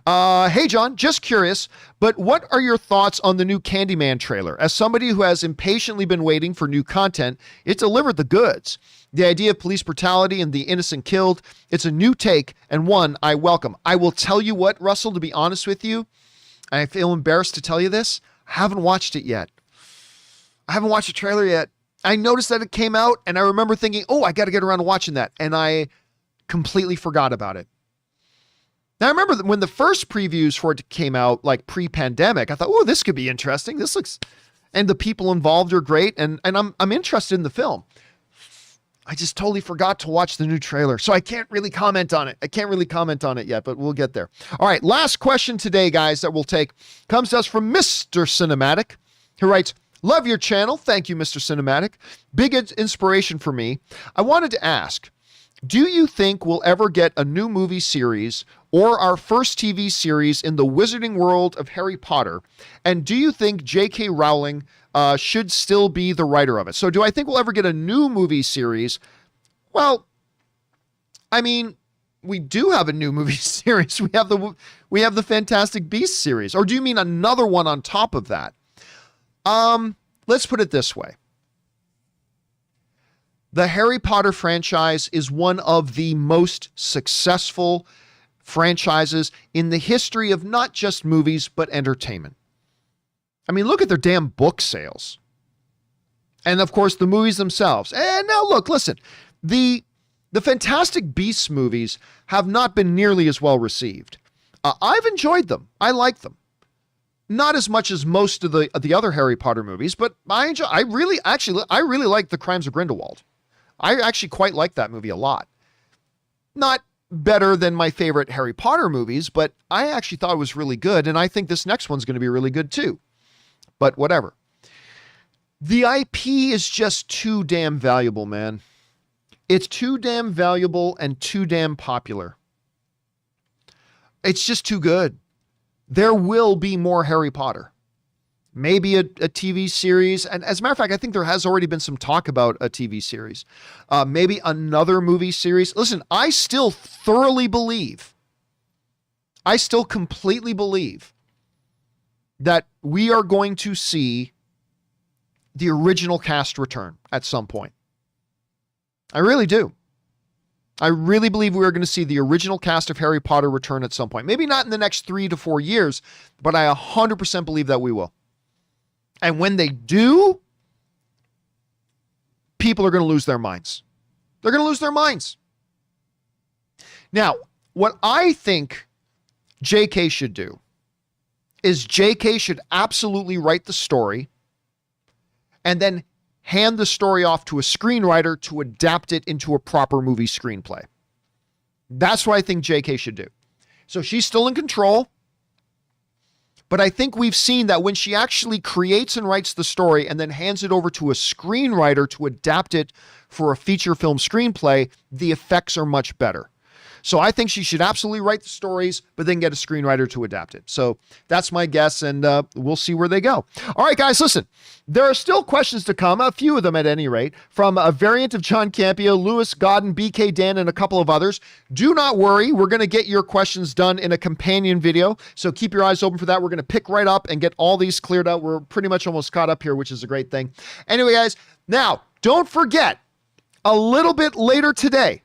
hey John, just curious, but what are your thoughts on the new Candyman trailer? As somebody who has impatiently been waiting for new content, it delivered the goods. The idea of police brutality and the innocent killed, it's a new take and one I welcome. I will tell you what, Russell, to be honest with you, I feel embarrassed to tell you this, I haven't watched it yet. I haven't watched the trailer yet. I noticed that it came out and I remember thinking, oh, I got to get around to watching that. And I completely forgot about it. Now, I remember that when the first previews for it came out, like pre-pandemic, I thought, oh, this could be interesting. This looks, and the people involved are great. And I'm interested in the film. I just totally forgot to watch the new trailer. So I can't really comment on it. I can't really comment on it yet, but we'll get there. All right. Last question today, guys, that we'll take comes to us from Mr. Cinematic, who writes, love your channel. Thank you, Mr. Cinematic. Big inspiration for me. I wanted to ask, do you think we'll ever get a new movie series or our first TV series in the wizarding world of Harry Potter? And do you think J.K. Rowling should still be the writer of it? So do I think we'll ever get a new movie series? Well, I mean, we do have a new movie series. We have the Fantastic Beasts series. Or do you mean another one on top of that? Let's put it this way. The Harry Potter franchise is one of the most successful franchises in the history of not just movies, but entertainment. I mean, look at their damn book sales. And of course, the movies themselves. And now look, listen, the Fantastic Beasts movies have not been nearly as well received. I've enjoyed them. I like them. Not as much as most of the other Harry Potter movies, but I really like The Crimes of Grindelwald. I actually quite like that movie a lot. Not better than my favorite Harry Potter movies, but I actually thought it was really good, and I think this next one's going to be really good too. But whatever. The IP is just too damn valuable, man. It's too damn valuable and too damn popular. It's just too good. There will be more Harry Potter. Maybe a TV series. And as a matter of fact, I think there has already been some talk about a TV series. Maybe another movie series. Listen, I still completely believe that we are going to see the original cast return at some point. I really do. I really believe we are going to see the original cast of Harry Potter return at some point. Maybe not in the next 3 to 4 years, but I 100% believe that we will. And when they do, people are going to lose their minds. They're going to lose their minds. Now, what I think JK should do is JK should absolutely write the story and then hand the story off to a screenwriter to adapt it into a proper movie screenplay. That's what I think JK should do. So she's still in control. But I think we've seen that when she actually creates and writes the story and then hands it over to a screenwriter to adapt it for a feature film screenplay, the effects are much better. So I think she should absolutely write the stories, but then get a screenwriter to adapt it. So that's my guess, and we'll see where they go. All right, guys, listen. There are still questions to come, a few of them at any rate, from a variant of John Campea, Lewis Godden, BK Dan, and a couple of others. Do not worry. We're going to get your questions done in a companion video, so keep your eyes open for that. We're going to pick right up and get all these cleared out. We're pretty much almost caught up here, which is a great thing. Anyway, guys, now, don't forget, a little bit later today,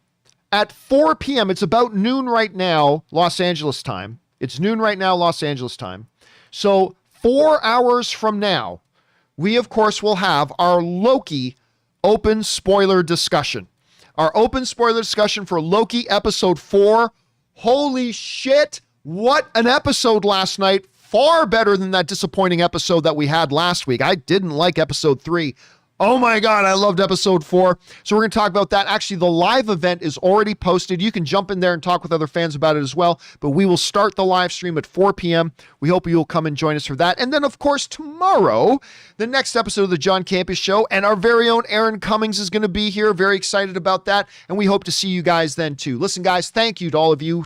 at 4 p.m., it's about noon right now, Los Angeles time. It's noon right now, Los Angeles time. So 4 hours from now, we, of course, will have our Loki open spoiler discussion. Our open spoiler discussion for Loki episode 4. Holy shit, what an episode last night. Far better than that disappointing episode that we had last week. I didn't like episode 3. Oh my God, I loved episode 4. So we're going to talk about that. Actually, the live event is already posted. You can jump in there and talk with other fans about it as well. But we will start the live stream at 4 p.m. We hope you'll come and join us for that. And then, of course, tomorrow, the next episode of the John Campea Show, and our very own Aaron Cummings is going to be here. Very excited about that. And we hope to see you guys then too. Listen, guys, thank you to all of you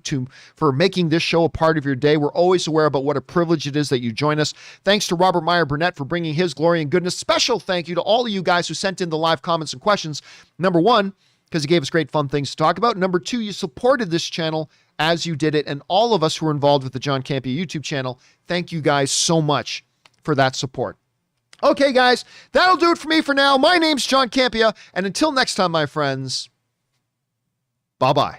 for making this show a part of your day. We're always aware about what a privilege it is that you join us. Thanks to Robert Meyer Burnett for bringing his glory and goodness. Special thank you to all of you guys who sent in the live comments and questions. Number one, because you gave us great fun things to talk about. Number two, you supported this channel as you did it. And all of us who are involved with the John Campea YouTube channel, thank you guys so much for that support. Okay, guys, that'll do it for me for now. My name's John Campea, and until next time, my friends, bye-bye.